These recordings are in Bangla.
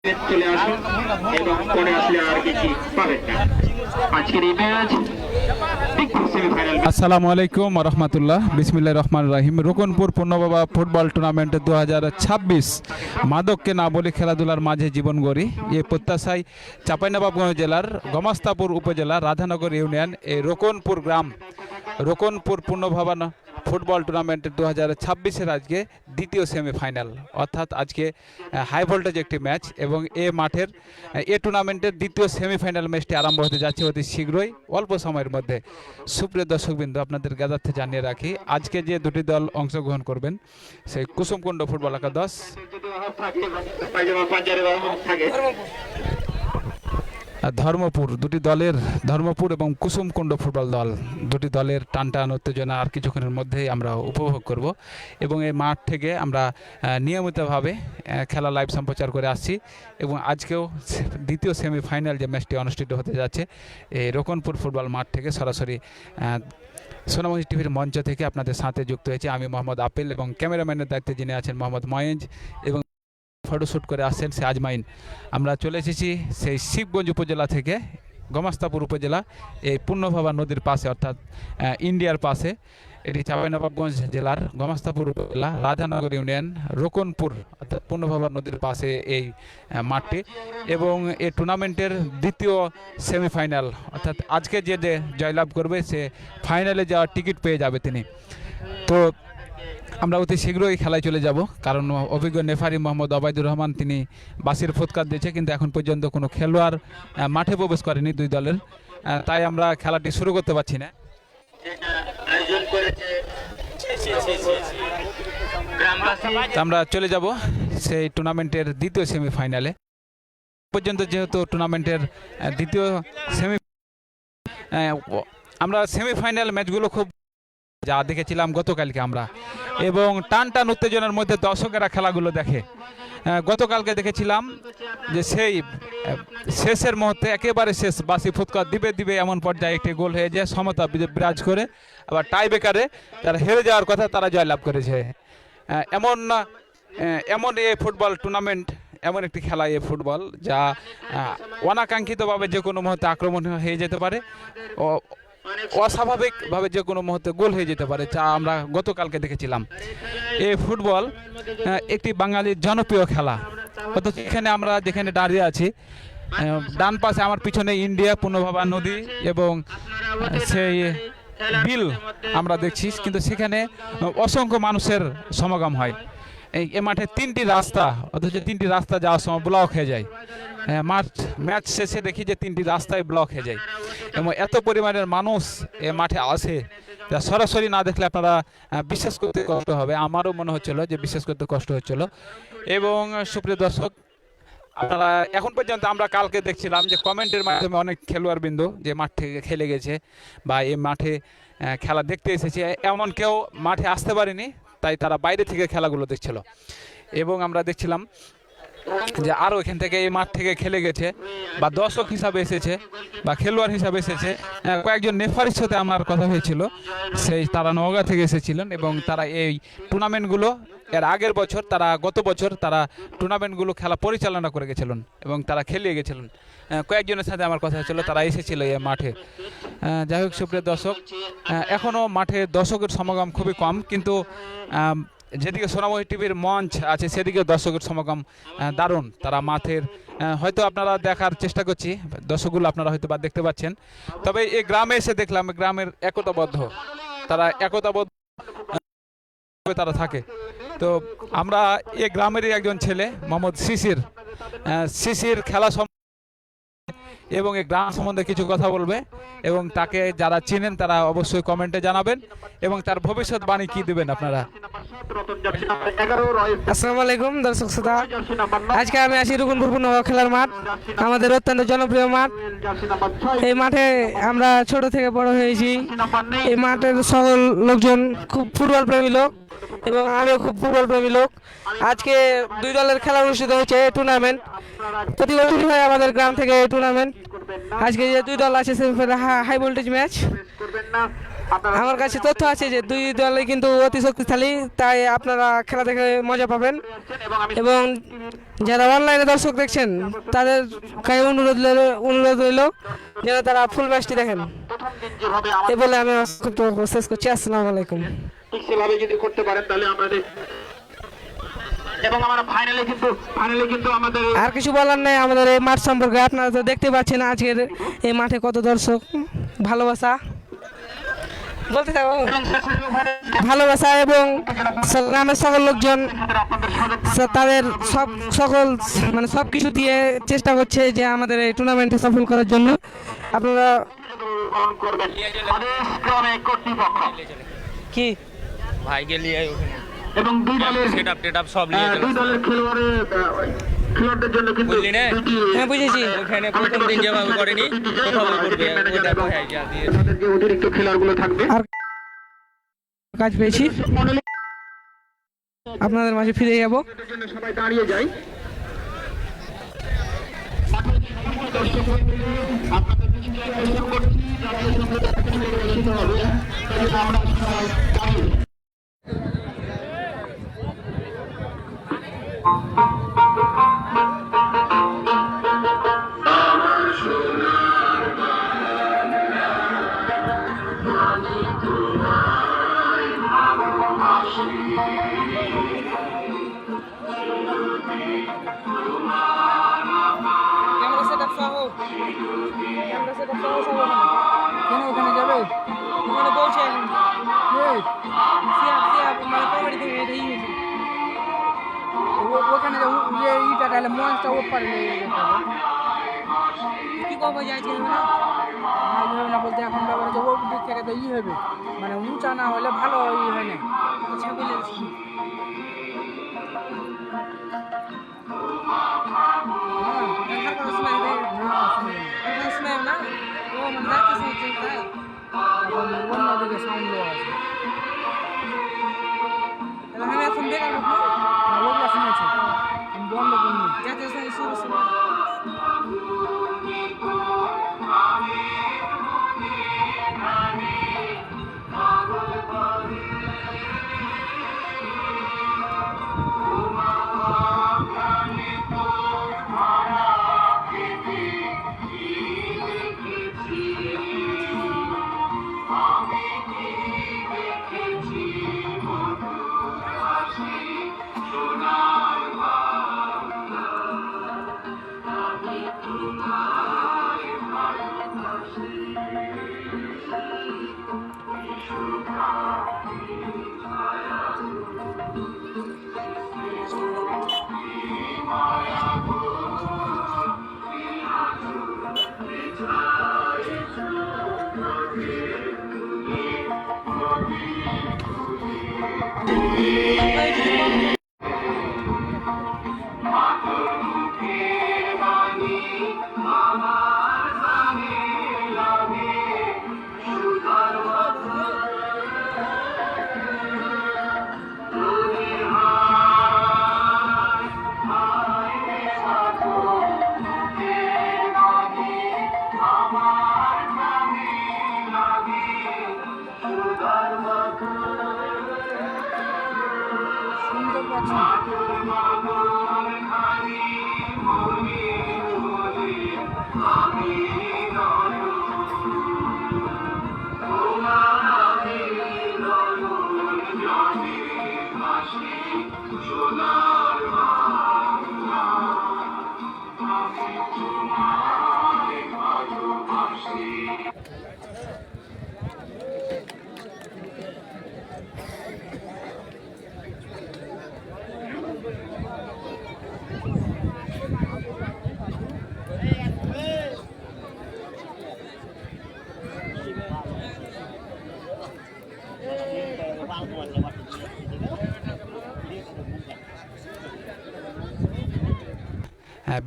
চলে আসুন এবং পরে আসলে আর কিছু পাবেন না। আজকের এই ম্যাচ আসসালামু আলাইকুম রহমতুল্লাহ, বিসমিল্লাহির রহমানির রহিম। রোকনপুর পূর্ণবাবা ফুটবল টুর্নামেন্ট 2026 মাদককে না বলে খেলাধুলার মাঝে জীবন গড়ি, এই প্রত্যাশায় চাঁপাইনবাবগঞ্জ জেলার গমাস্তাপুর উপজেলা রাধানগর ইউনিয়ন এই রোকনপুর গ্রাম রোকনপুর পূর্ণভবন ফুটবল টুর্নামেন্ট 2026-এর আজকে দ্বিতীয় সেমিফাইনাল, অর্থাৎ আজকে হাই ভোল্টেজ একটি ম্যাচ এবং এ মাঠের এ টুর্নামেন্টের দ্বিতীয় সেমিফাইনাল ম্যাচটি আরম্ভ হতে যাচ্ছে অতি শীঘ্রই, অল্প সময়ের মধ্যে। সুপ্রিয় দর্শকবৃন্দ, আপনাদের জ্ঞাতার্থে জানিয়ে রাখি আজকে যে দুটি দল অংশগ্রহণ করবেন সেই কুসুমকুণ্ড ফুটবল একাদশ ধর্মপুর, দুটি দলের ধর্মপুর এবং কুসুমকুণ্ড ফুটবল দল, দুটি দলের টানটান উত্তেজনা আর কিছুক্ষণের মধ্যেই আমরা উপভোগ করব এবং এই মাঠ থেকে আমরা নিয়মিতভাবে খেলা লাইভ সম্প্রচার করে আসছি এবং আজকেও দ্বিতীয় সেমিফাইনাল যে ম্যাচটি অনুষ্ঠিত হতে যাচ্ছে এই রোকনপুর ফুটবল মাঠ থেকে সরাসরি সোনামণি টিভির মঞ্চ থেকে আপনাদের সাথে যুক্ত হয়েছে আমি মোহাম্মদ আপেল এবং ক্যামেরাম্যানের দায়িত্বে যিনি আছেন মোহাম্মদ ময়েঞ্জ এবং ফটোশ্যুট করে আসছেন সে আজমাইন। আমরা চলে এসেছি সেই শিবগঞ্জ উপজেলা থেকে গমাস্তাপুর উপজেলা, এই পূর্ণভবা নদীর পাশে অর্থাৎ ইন্ডিয়ার পাশে। এটি চাঁপাইনবাবগঞ্জ জেলার গমাস্তাপুর উপজেলা রাধানগর ইউনিয়ন রোকনপুর অর্থাৎ পূর্ণভবা নদীর পাশে এই মাঠটি এবং এই টুর্নামেন্টের দ্বিতীয় সেমিফাইনাল, অর্থাৎ আজকে যে জয়লাভ করবে সে ফাইনালে যাওয়ার টিকিট পেয়ে যাবে তিনি। তো আমরা অতি শীঘ্রই খেলায় চলে যাব, কারণ অভিজ্ঞ নেফারি মোহাম্মদ ওবায়দুর রহমান তিনি বাসির ফুৎকার দিয়েছে, কিন্তু এখন পর্যন্ত কোনো খেলোয়াড় মাঠে প্রবেশ করেনি দুই দলের, তাই আমরা খেলাটি শুরু করতে পারছি না। আমরা চলে যাব সেই টুর্নামেন্টের দ্বিতীয় সেমিফাইনালে। পর্যন্ত যেহেতু টুর্নামেন্টের দ্বিতীয় আমরা সেমিফাইনাল ম্যাচগুলো খুব যা দেখেছিলাম গতকালকে আমরা, এবং টান টান উত্তেজনার মধ্যে দর্শকেরা খেলাগুলো দেখে। গতকালকে দেখেছিলাম যে সেই শেষের মুহূর্তে একেবারে শেষ বাসি ফুৎকার দিবে দিবে এমন পর্যায়ে একটি গোল হয়ে যায়, সমতা বিরাজ করে, আবার টাই ব্রেকারে তারা হেরে যাওয়ার কথা তারা জয়লাভ করেছে। এমন এই ফুটবল টুর্নামেন্ট, এমন একটি খেলা এই ফুটবল যা অনাকাঙ্ক্ষিতভাবে যে কোনো মুহূর্তে আক্রমণ হয়ে যেতে পারে, অস্বাভাবিকভাবে যে কোনো মুহূর্তে গোল হয়ে যেতে পারে, যা আমরা গতকালকে দেখেছিলাম। এই ফুটবল একটি বাঙালির জনপ্রিয় খেলা, অথচ এখানে আমরা যেখানে দাঁড়িয়ে আছি ডান পাশে আমার পিছনে ইন্ডিয়া পূর্ণভবা নদী এবং সেই বিল আমরা দেখছি, কিন্তু সেখানে অসংখ্য মানুষের সমাগম হয়। এই মাঠে তিনটি রাস্তা, অথচ তিনটি রাস্তা যাওয়ার সময় ব্লক হয়ে যায়। ম্যাচ শেষে দেখি যে তিনটি রাস্তায় ব্লক হয়ে যায় এবং এত পরিমাণের মানুষ এ মাঠে আসে যা সরাসরি না দেখলে আপনারা বিশ্বাস করতে কষ্ট হবে। আমারও মনে হচ্ছিল যে বিশ্বাস করতে কষ্ট হচ্ছিল। এবং সুপ্রিয় দর্শক, আপনারা এখন পর্যন্ত আমরা কালকে দেখছিলাম যে কমেন্টের মাধ্যমে অনেক খেলোয়াড়বৃন্দ যে মাঠ থেকে খেলে গেছে বা এই মাঠে খেলা দেখতে এসেছে, এমন কেউ মাঠে আসতে পারেনি, তাই তারা বাইরে থেকে খেলাগুলো দেখছিল। এবং আমরা দেখছিলাম যে আরও এখান থেকে এই মাঠ থেকে খেলে গেছে বা দর্শক হিসাবে এসেছে বা খেলোয়াড় হিসাবে এসেছে কয়েকজন নেফারির সাথে আমার কথা হয়েছিল, সেই তারা নওগাঁ থেকে এসেছিলেন এবং তারা এই টুর্নামেন্টগুলো এর আগের বছর গত বছর তারা টুর্নামেন্টগুলো খেলা পরিচালনা করে গেছিলেন এবং তারা খেলিয়ে গেছিলেন। কয়েকজনের সাথে আমার কথা হয়েছিল, তারা এসেছিল এই মাঠে। যাই হোক সুপ্রিয় দর্শক, এখনও মাঠে দর্শকের সমাগম খুবই কম, কিন্তু যেদিকে সোনামণি টিভির মঞ্চ আছে সেদিকে দর্শকের সমাগম দারুণ। তারা মাঠের হয়তো আপনারা দেখার চেষ্টা করছি, দর্শকগুলো আপনারা হয়তো বা দেখতে পাচ্ছেন, তবে এই গ্রামে এসে দেখলাম গ্রামের একতাবদ্ধ, তারা একতাবদ্ধ তারা থাকে। তো আমরা এই গ্রামেরই একজন ছেলে মোহাম্মদ শিশির খেলা এবং এই গ্রাম সম্বন্ধে কিছু কথা বলবে এবং তাকে যারা চিনেন তারা অবশ্যই কমেন্টে জানাবেন এবং তার ভবিষ্যৎবাণী কি দেবেন আপনারা। আসসালামু আলাইকুম দর্শক শ্রোতা, আজকে আমি আসি রোকনপুর পূর্ণভবা খেলার মাঠ, আমাদের অত্যন্ত জনপ্রিয় মাঠ। এই মাঠে আমরা ছোট থেকে বড় হয়েছি। এই মাঠের সকল লোকজন খুব ফুটবল প্রেমী লোক এবং আমিও খুব ফুটবল প্রেমী লোক। আজকে দুই দলের খেলা অনুষ্ঠিত হয়েছে টুর্নামেন্ট, প্রতি বছরই হয় আমাদের গ্রাম থেকে এই টুর্নামেন্ট। আজকে যে দুই দল আছে সেমিফাইনাল হাই ভোল্টেজ ম্যাচ। আমার কাছে তথ্য আছে যে দুই দলই কিন্তু অতি শক্তিশালী, তাই আপনারা খেলা দেখে মজা পাবেন। এবং যারা অনলাইনে দর্শক দেখছেন তাদের কাছে অনুরোধ রইল যেন তারা ফুল ম্যাচটি দেখেন। এ বলে আমি আমার বক্তব্য শেষ করছি। আসসালামু আলাইকুম। ঠিক সেভাবে যদি করতে পারেন তাহলে আমাদের এবং আমরা ফাইনালে কিন্তু আমাদের আর কিছু বলার নেই আমাদের এই মাঠ সম্পর্কে। আপনারা তো দেখতে পাচ্ছেন আজকের এই মাঠে কত দর্শক, ভালোবাসা বলতে থাকো, ভালোবাসা এবং গ্রামের সকল লোকজন তাদের সব কিছু দিয়ে চেষ্টা করছে যে আমাদের এই টুর্নামেন্টে সফল করার জন্য। আপনারা পালন করবেন আদেশক্রমে কর্তৃপক্ষ কি ভাই গেলি এবং দুই দলের সেটআপ সব নিয়ে দুই দলের খেলোয়াড়দের জন্য কিন্তু বুঝলি না? হ্যাঁ বুঝেছি। ওখানে প্রথম দিন যেভাবে করেনি কোথাও করবে ওটা বোঝাই যা দিয়ে তাদের যে অতিরিক্ত খেলোয়াড়গুলো থাকবে আর কাজ পেয়েছি, আপনাদের মাঝে ফিরে যাব। এটার জন্য সবাই দাঁড়িয়ে যাই। আপনাদের কিছু চেষ্টা করছি জাতীয় সংসদের থেকে নির্বাচিত হবে আমরা সবাই দাঁড়িয়ে যাই। ওখানে যাবে ওখানে বলছেন ওখানে ইটা ডালে মঞ্চটা ওপারে কি কবে যাইছে না বলতে এখন ব্যাপার যে ওর দিক থেকে তো হবে মানে উঁচা না হলে ভালো হয় না ছাগলের না ও মানে অন্যদিকে সাউন্ড আছে আমি এখন বেকার ওগুলো শুনেছি বন্ধ করুন যাতে শুরু শুরু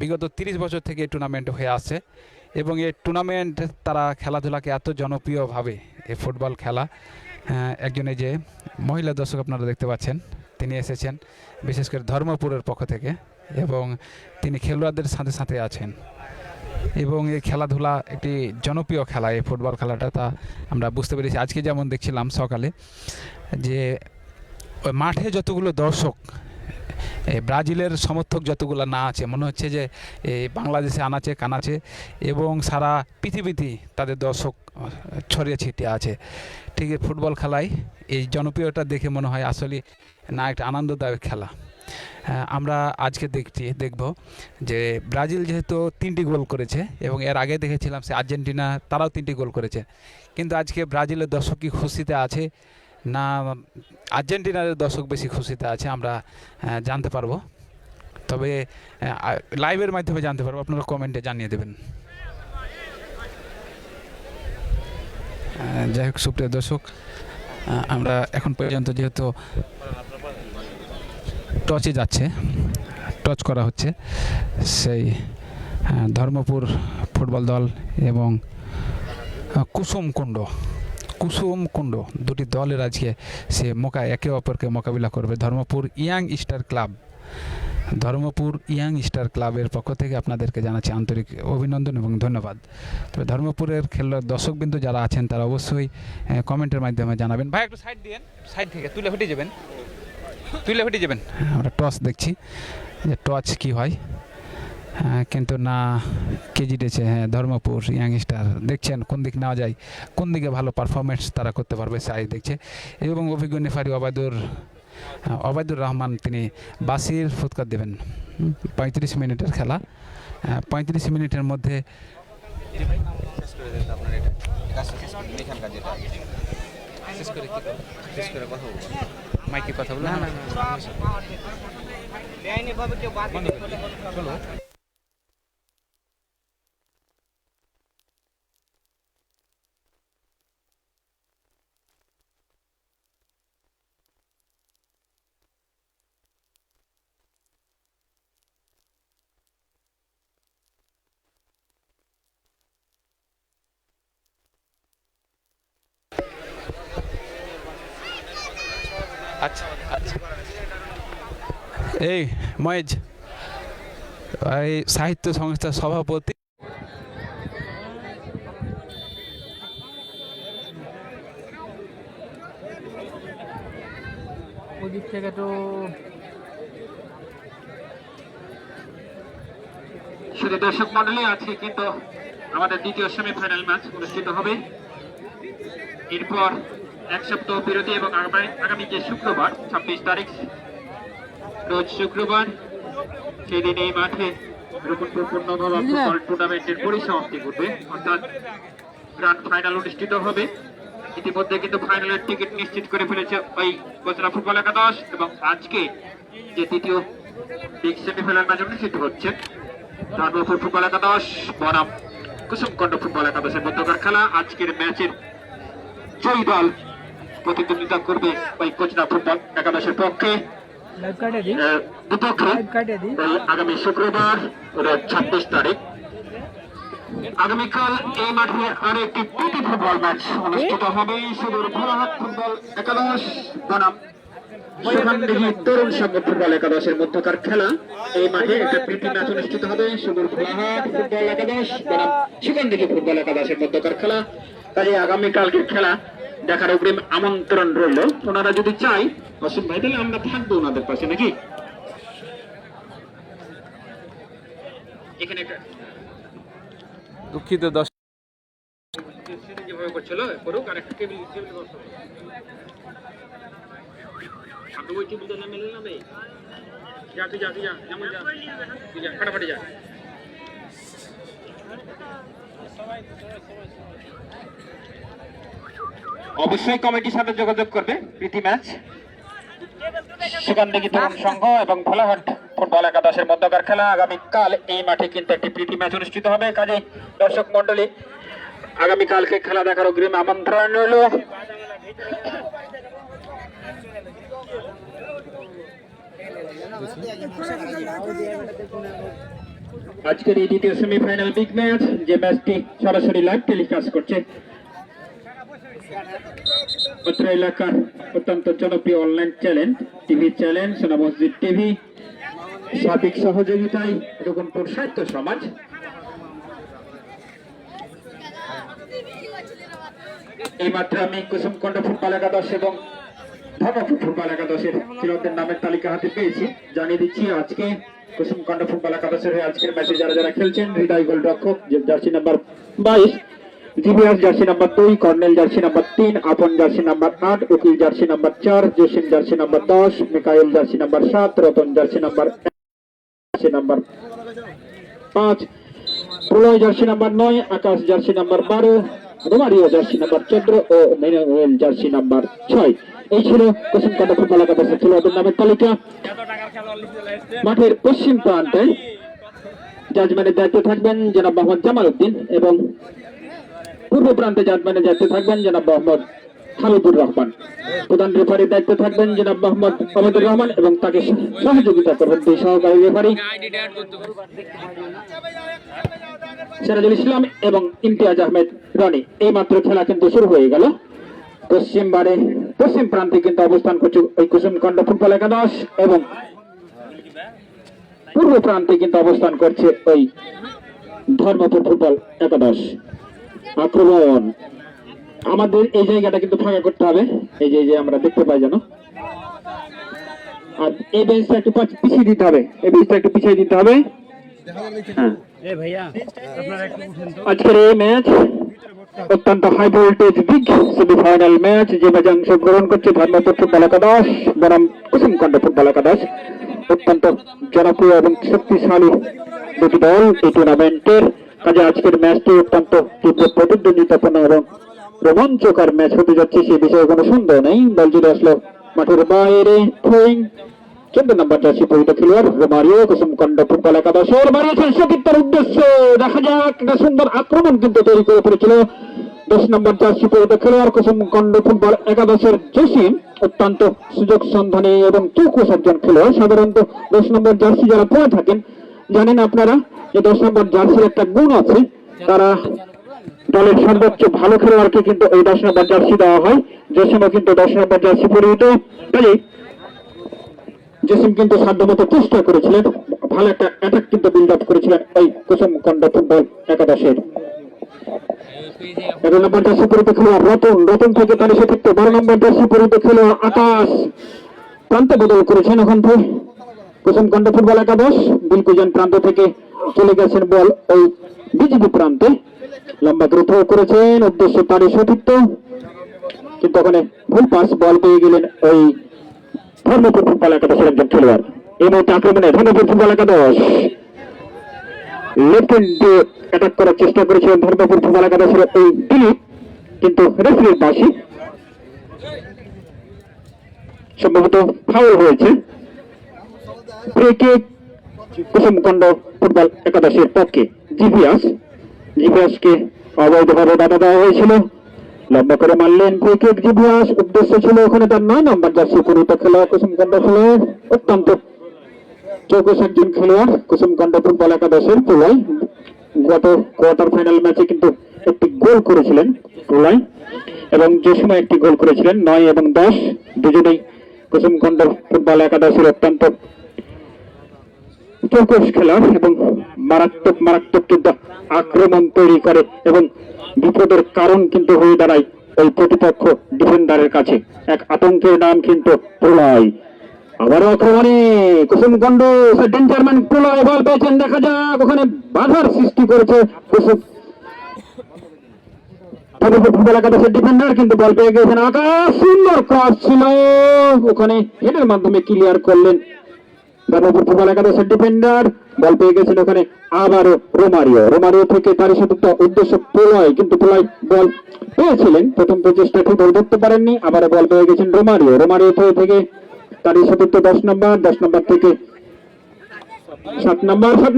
বিগত 30 বছর থেকে এই টুর্নামেন্ট হয়ে আসছে এবং এই টুর্নামেন্ট তারা খেলাধুলাকে এত জনপ্রিয়ভাবে এই ফুটবল খেলা একজন এই যে মহিলা দর্শক আপনারা দেখতে পাচ্ছেন তিনি এসেছেন বিশেষ করে ধর্মপুরের পক্ষ থেকে এবং তিনি খেলোয়াড়দের সাথে সাথে আছেন। এবং এই খেলাধুলা একটি জনপ্রিয় খেলা, এই ফুটবল খেলাটা, তা আমরা বুঝতে পেরেছি। আজকে যেমন দেখছিলাম সকালে যে ওই মাঠে যতগুলো দর্শক, এই ব্রাজিলের সমর্থক যতগুলো না আছে, মনে হচ্ছে যে এই বাংলাদেশে আনাচে কানাচে এবং সারা পৃথিবীতে তাদের দর্শক ছড়িয়ে ছিটিয়ে আছে। ঠিক এই ফুটবল খেলায় এই জনপ্রিয়তা দেখে মনে হয় আসলে না একটা আনন্দদায়ক খেলা। আমরা আজকে দেখব যে ব্রাজিল যেহেতু 3টি গোল করেছে এবং এর আগে দেখেছিলাম সে আর্জেন্টিনা, তারাও 3টি গোল করেছে, কিন্তু আজকে ব্রাজিলের দর্শক কি খুশিতে আছে না আর্জেন্টিনার দর্শক বেশি খুশিতে আছে আমরা জানতে পারবো। তবে লাইভের মাধ্যমে জানতে পারবো, আপনারা কমেন্টে জানিয়ে দেবেন। যাই হোক সুপ্রিয় দর্শক, আমরা এখন পর্যন্ত যেহেতু টচে যাচ্ছে, টচ করা হচ্ছে, সেই ধর্মপুর ফুটবল দল এবং কুসুমকুণ্ড দুটি দলের আজকে সে একে অপরকে মোকাবিলা করবে। ধর্মপুর ইয়াং স্টার ক্লাবের পক্ষ থেকে আপনাদেরকে জানাচ্ছি আন্তরিক অভিনন্দন এবং ধন্যবাদ। তবে ধর্মপুরের খেলার দর্শকবৃন্দ যারা আছেন তারা অবশ্যই কমেন্টের মাধ্যমে জানাবেন। ভাই একটু সাইড দিয়েন, সাইড থেকে তুলে ফেটে যাবেন। আমরা টস দেখছি যে টচ কি হয়, কিন্তু না কে জিতেছে। হ্যাঁ, ধর্মপুর ইয়াংস্টার। দেখছেন কোন দিক নেওয়া যায়, কোন দিকে ভালো পারফরমেন্স তারা করতে পারবে সাই দেখছে। এবং অভিজ্ঞ রেফারি অবায়দুর রহমান তিনি বাসির ফুৎকার দেবেন। 35 মিনিটের খেলা, 35 মিনিটের মধ্যে মাইকে কথা বলে আচ্ছা এই ময়েজ এই সাহিত্য সংস্থার সভাপতি ওদিক থেকে তো শুধু দর্শক মন্ডলী আছে, কিন্তু আমাদের দ্বিতীয় সেমিফাইনাল ম্যাচ অনুষ্ঠিত হবে। এরপর এক সপ্তাহ বিরতি এবং আগামী যে শুক্রবার 26 তারিখ রোজ শুক্রবার, সেদিন এই মাঠে রূপনপুর পূর্ণভাবা ফুটবল টুর্নামেন্টের পরিসমাপ্তি ঘটবে, অর্থাৎ গ্র্যান্ড ফাইনাল অনুষ্ঠিত হবে। ইতিমধ্যে কিন্তু ফাইনালের টিকিট নিশ্চিত করে ফেলেছে ওই কোচরা ফুটবল একাদশ, এবং আজকে যে দ্বিতীয় লিগ সেমিফাইনাল ম্যাচ অনুষ্ঠিত হচ্ছে ধর্মপুর ফুটবল একাদশ বনাম কুসুমকুণ্ড ফুটবল একাদশের মধ্যকার খেলা। আজকের ম্যাচের জয়ী দল প্রতিদ্বন্দ্বিতা করবে ওই কোচরা ফুটবল একাদশের পক্ষে আগামী শুক্রবার 26 তারিখ। আগামীকাল এই মাঠে আরো একটি প্রীতি ফুটবল ম্যাচ অনুষ্ঠিত হবে। সুদূর ভোলাহাট ফুটবল একাদশ বনাম সুগন্ধী তরুণ সংঘ ফুটবল একাদশের মধ্যকার খেলা। এই মাঠে একটা প্রীতি ম্যাচ অনুষ্ঠিত হবে। সুদূর ভোলাহাট ফুটবল একাদশ বনাম সুগন্ধী ফুটবল একাদশের মধ্যকার খেলা। কাজে আগামীকালকের খেলা দেখার অগ্রিম আমন্ত্রণ রইল। ওনারা যদি চাই অসীম ভাই, তাহলে আমরা থাকবো ওনাদের পাশে, নাকি? এখানে দুঃখিত দর্শক যেভাবে করছিল করুক, আর একটা টেবিল আপনি ওই টেবিলটা না মেলে নামে যা তুই যা যেমন যা ফাটাফাটি যা। অবশ্যই কমিটির সাথে যোগাযোগ করবে। প্রীতি ম্যাচ সুগন্ধী তরুণ সংঘ এবং ভোলাহাট ফুটবল একাদশের মধ্যকার খেলা। আগামীকাল এই মাঠে কিন্তু একটি প্রীতি ম্যাচ অনুষ্ঠিত হবে। কাজে দর্শক মন্ডলী আগামীকালকে খেলা দেখার অগ্রিম আমন্ত্রণ রইল। আজকের এই দ্বিতীয় সেমিফাইনাল বিগ ম্যাচ, যে ম্যাচটি সরাসরি লাইভ টেলিকাস্ট করছে অত্র এলাকার অত্যন্ত জনপ্রিয় অনলাইন চ্যানেল টিভি চ্যানেল সোনা মসজিদ টিভি, সার্বিক সহযোগিতায় রূপনপুর সাহিত্য সমাজ। এই মাত্র আমি কুসুমকন্ড ফুটবল একাদশ এবং ধর্মপুর ফুটবল একাদশের খেলোয়াড়দের নামের তালিকা হাতে পেয়েছি। জানিয়ে দিচ্ছি আজকে কুসুমকন্ড ফুটবল একাদশের হয়ে আজকের ম্যাচে যারা যারা খেলছেন: হৃদয় গোলরক্ষক জার্সি নাম্বার 22, জিভিএস জার্সি নাম্বার 2, কর্নেল jersey number 3, Apon jersey number 8, Ukil jersey number 4, Jasim jersey number 10, Mikail jersey number 7, Ratan jersey number 5, Proloy jersey number 9, Akash jersey number 12, Romario jersey number 14 ও মেনুয়েল জার্সি নাম্বার 6। এই ছিল কুসুমকন্ড ফুটবল একাদশের খেলোয়াড়দের নামের তালিকা। মাঠের পশ্চিম প্রান্তে জাজম্যানের দায়িত্বে থাকবেন জনাব মোহাম্মদ জামাল উদ্দিন এবং পূর্ব প্রান্তে জাজম্যানের দায়িত্বে থাকবেন জনাব মোহাম্মদ হামিদুর রহমান। প্রধান রেফারির দায়িত্বে থাকবেন জনাব মোহাম্মদ হামিদুর রহমান এবং তাকে সহযোগিতা করবেন দুই সহকারী রেফারি সিরাজুল ইসলাম এবং ইমতিয়াজ আহমেদ রনি। এই মাত্র খেলা কিন্তু শুরু হয়ে গেল। পশ্চিম প্রান্তে কিন্তু অবস্থান করছে ওই কুসুমকন্ড ফুটবল একাদশ এবং পূর্ব প্রান্তে কিন্তু অবস্থান করছে ওই ধর্মপুর ফুটবল একাদশ। আক্রমণ, আমাদের এই জায়গাটা কিন্তু ফাঁকা করতে হবে, এই যে আমরা দেখতে পাই যেন, আর এই বেঞ্চটা একটু পিছিয়ে দিতে হবে, এই বেঞ্চটা একটু পিছিয়ে দিতে হবে। হ্যাঁ, আজকের এই ম্যাচ অত্যন্ত high voltage big semifinal match, যে ম্যাচে অংশগ্রহণ করছে ধর্মপুর ফুটবল একাদশ বনাম কুসুমকন্ড ফুটবল একাদশ। অত্যন্ত জনপ্রিয় এবং শক্তিশালী দুটি দল এই টুর্নামেন্টের। কাজে আজকের ম্যাচটি অত্যন্ত তীব্র প্রতিদ্বন্দ্বিতাপূর্ণ এবং রোমাঞ্চকর ম্যাচ হতে যাচ্ছে, সে বিষয়ে কোনো সন্দেহ নেই। দল জুড়ে আসলো মাঠের বাইরে থ্রোয়িং 14 নম্বর জার্সি পরিহিত খেলোয়াড় রোমারিও কুসুমকন্ড ফুটবল একাদশের মারিয়েছেন সতীর্থের উদ্দেশ্যে। দেখা যাক, একটা সুন্দর আক্রমণ কিন্তু তৈরি করে ফেলেছিল 10 নম্বর জার্সি পরিহিত খেলোয়াড় কুসুমকন্ড ফুটবল একাদশের জসিম। অত্যন্ত সুযোগ সন্ধানী এবং চৌকুশ একজন খেলোয়াড়। সাধারণত 10 নম্বর জার্সি যারা পরে থাকেন জানেন আপনারা যে 10 নম্বর জার্সির একটা গুণ আছে, তারা দলের সর্বোচ্চ ভালো খেলোয়াড়কে কিন্তু এই 10 নম্বর জার্সি দেওয়া হয়। জসিমও কিন্তু 10 নম্বর জার্সি পরিহিত। কাজেই জসিম কিন্তু সাধ্যমতো চেষ্টা করেছিলেন, ভালো একটা অ্যাটাক কিন্তু বিল্ড আপ করেছিলেন এই কুসুমকন্ড ফুটবল একাদশের। 11 নম্বর জার্সি পরিহিত খেলোয়াড় রতন থেকে তার সেক্ষেত্রে 12 নম্বর জার্সি পরিহিত খেলোয়াড় আকাশ প্রান্তে বদল করেছেন। ওখান থেকে কুসুমকন্ড ফুটবল একাদশ বিলকুজন প্রান্ত থেকে চলে গেছেন বল ওই বিজেপি প্রান্তে, লম্বা দ্রুত করেছেন, উদ্দেশ্য তারই সতীর্থ, কিন্তু ওখানে ভুল পাস, বল পেয়ে গেলেন ওই ধর্মপুর ফুটবল একাদশের একজন খেলোয়াড়। এই মুহূর্তে আক্রমণে ধর্মপুর ফুটবল একাদশ লেফট হ্যান্ড দিয়ে অ্যাটাক করার চেষ্টা করেছিলেন ধর্মপুর ফুটবল একাদশের এই দিলীপ, কিন্তু রেফারির বাঁশি সম্ভবত ফাউল হয়েছে। ফ্রি কিক কুসুমকন্ড ফুটবল একাদশের পক্ষে। জিভিয়াসকে অবৈধভাবে বাধা দেওয়া হয়েছিল, লম্বা করে মারলেন ফ্রি কিক জিভিয়াস। উদ্দেশ্য ছিল ওখানে তার 9 নম্বর জার্সি পরিহিত খেলোয়াড় কুসুমকন্ড খেলোয়াড়, অত্যন্ত চৌকুশ একজন খেলোয়াড় কুসুমকন্ড ফুটবল একাদশের প্রলয়। গত কোয়ার্টার ফাইনাল ম্যাচে কিন্তু একটি গোল করেছিলেন প্রলয় এবং যে সময় একটি গোল করেছিলেন। 9 এবং 10 দুজনেই কুসুমকন্ড ফুটবল একাদশের অত্যন্ত চৌকুশ খেলোয়াড় এবং মারাত্মক কিন্তু আক্রমণ তৈরি করে এবং বিপদের কারণ কিন্তু হয়ে দাঁড়ায় ওই প্রতিপক্ষ ডিফেন্ডারের কাছে। এক আতঙ্কের নাম কিন্তু প্রলয়। আবারও আক্রমণে কুসুমকন্ড ডেঞ্জারম্যান প্রলয় বল পেয়েছেন, দেখা যাক ওখানে বাধার সৃষ্টি করেছে ফুটবল একাদশের ডিফেন্ডার, কিন্তু বল পেয়ে গেছেন আকাশ। সুন্দর ক্রস ছিল, ওখানে হেডের মাধ্যমে ক্লিয়ার করলেন ধর্মপুর ফুটবল একাদশের ডিফেন্ডার। বল পেয়ে গেছেন ওখানে আবারও রোমারিও থেকে তারই সতীর্থ, উদ্দেশ্য প্রলয়, কিন্তু প্রলয় বল পেয়েছিলেন প্রথম প্রচেষ্টা ঠিক ধরতে পারেননি। আবারও বল পেয়ে গেছেন রোমারিও থেকে তারই সতীর্থ 10 নম্বর থেকে 7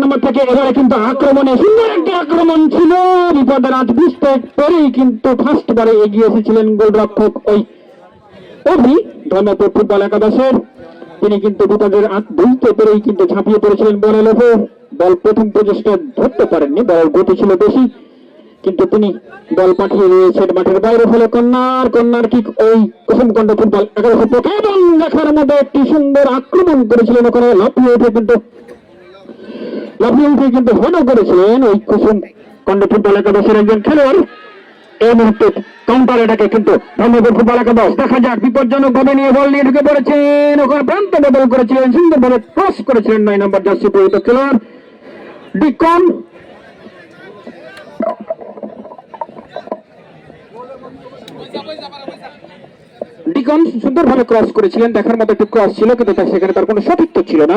নম্বর থেকে। এবারে কিন্তু আক্রমণে সুন্দর একটি আক্রমণ ছিল, বিপদের আজ বুঝতে পেরেই কিন্তু ফার্স্ট বারে এগিয়ে এসেছিলেন গোলরক্ষক ওই অভি ধর্মপুর ফুটবল একাদশের। তিনি কিন্তু বিপদের আজ বুঝতে পেরেই কিন্তু ঝাঁপিয়ে পড়েছিলেন বলের ওপর। বল প্রথম প্রচেষ্টা ধরতে পারেননি, বল গতি ছিল বেশি, কিন্তু তিনি বল পাঠিয়ে দিয়েছেন মাঠের বাইরে। ফলে কর্নার কিক ওই কুসুমকন্ড ফুটবল একাদশের পক্ষে এবং দেখার মধ্যে একটি সুন্দর আক্রমণ করেছিলেন ওখানে, লাফিয়ে উঠে কিন্তু হেডও করেছিলেন ওই কুসুমকন্ড ফুটবল একাদশের একজন খেলোয়াড় এই মুহূর্তে কাউন্টার এটাকে কিন্তু ধর্মপুর ফুটবল একাদশ দেখা যাক বিপজ্জনক ভাবে নিয়ে বল নিয়ে ঢুকে পড়েছেন, ওখানে প্রান্ত বদল করেছিলেন, সুন্দরভাবে ক্রস করেছিলেন 9 নম্বর জার্সি পরিহিত খেলোয়াড় ডিকন। ডিকন সুন্দরভাবে ক্রস করেছিলেন, দেখার মতো একটু ক্রস ছিল, কিন্তু সেখানে তার কোনো সঠিকতা ছিল না,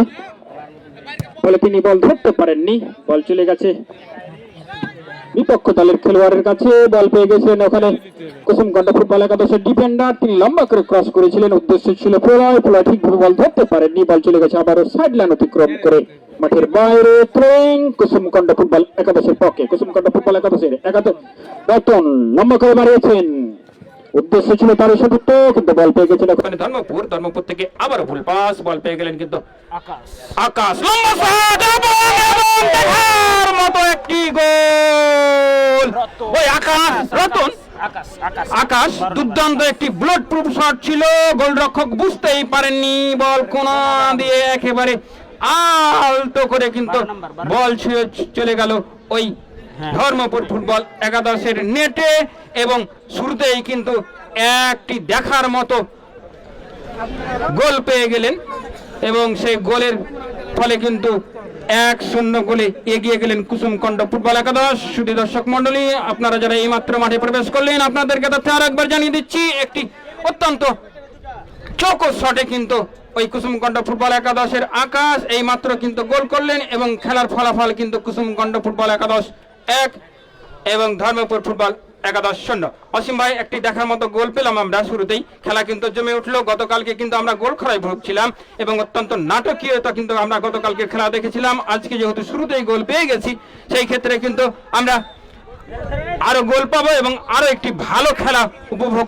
ফলে তিনি বল ধরতে পারেননি। বল চলে গেছে বিপক্ষ দলের খেলোয়াড়ের কাছে, বল পেয়ে গেছেন ওখানে কুসুমকন্ডা ফুটবল একাদশের ডিফেন্ডার, তিনি লম্বা করে ক্রস করেছিলেন, উদ্দেশ্য ছিল প্রলয়, প্রলয় ঠিকভাবে বল ধরতে পারেননি, বল চলে গেছে আবারও সাইড লাইন অতিক্রম করে মাঠের বাইরে। থ্রোয়িং কুসুমকন্ডা ফুটবল একাদশের পক্ষে, কুসুমকন্ডা ফুটবল একাদশের রতন লম্বা করে মারিয়েছেন, উদ্দেশ্য ছিল তার সঠিক, কিন্তু বল পেয়ে গেছেন ওখানে ধর্মপুর। ধর্মপুর থেকে আবার ভুল পাস, বল পেয়ে গেলেন কিন্তু আকাশ, লম্বা শট এবং দেখার মতো একটি গোল। ওই আকাশ রতন আকাশ দুর্দান্ত একটি ব্লাড প্রুফ শট ছিল, গোলরক্ষক বুঝতেই পারেননি, বল কোণা দিয়ে একেবারে আলতো করে কিন্তু বল ছুঁয়ে চলে গেল ওই ধর্মপুর ফুটবল একাদশের নেটে, এবং শুরুতেই কিন্তু একটি দেখার মতো গোল পেয়ে গেলেন, এবং সেই গোলের ফলে কিন্তু 1-0 গোলে এগিয়ে গেলেন কুসুমকন্ডা ফুটবল একাদশ। শুধু দর্শক মন্ডলী, আপনারা যারা এইমাত্র মাঠে প্রবেশ করলেন, আপনাদেরকে তথ্য আর একবার জানিয়ে দিচ্ছি, একটি অত্যন্ত চৌকো শটে কিন্তু ওই কুসুমকন্ডা ফুটবল একাদশের আকাশ এইমাত্র কিন্তু গোল করলেন, এবং খেলার ফলাফল কিন্তু কুসুমকন্ডা ফুটবল একাদশ 1 এবং ধর্মপুর ফুটবল একাদশ 0। অসীম ভাই, একটি দেখার মতো গোল পেলাম আমরা শুরুতেই, খেলা কিন্তু জমে উঠলো। গতকালকে কিন্তু আমরা গোল খরায় ভুগছিলাম এবং অত্যন্ত নাটকীয়তা কিন্তু আমরা গতকালকে খেলা দেখেছিলাম। আজকে যেহেতু শুরুতেই গোল পেয়ে গেছি, সেই ক্ষেত্রে কিন্তু আমরা আরো গোল পাবো এবং আরো একটি ভালো খেলা উপভোগ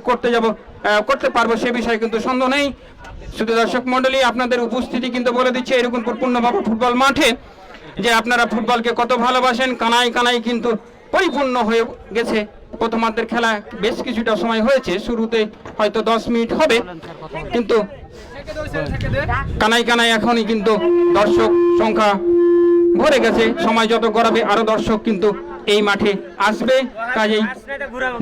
করতে পারবো, সে বিষয়ে কিন্তু সন্দেহ নেই। শুধু দর্শক মন্ডলী, আপনাদের উপস্থিতি কিন্তু বলে দিচ্ছে এরকম পূর্ণভাবে ফুটবল মাঠে যে আপনারা ফুটবলকে কত ভালোবাসেন। কানায় কানায় কিন্তু পরিপূর্ণ হয়ে গেছে। প্রথমার্ধের খেলা বেশ কিছুটা সময় হয়েছে, শুরুতে হয়তো 10 মিনিট হবে, কিন্তু কানায় কানায় এখনই কিন্তু দর্শক সংখ্যা ভরে গেছে। সময় যত গড়াবে আরো দর্শক কিন্তু এই মাঠে আসবে, কাজেই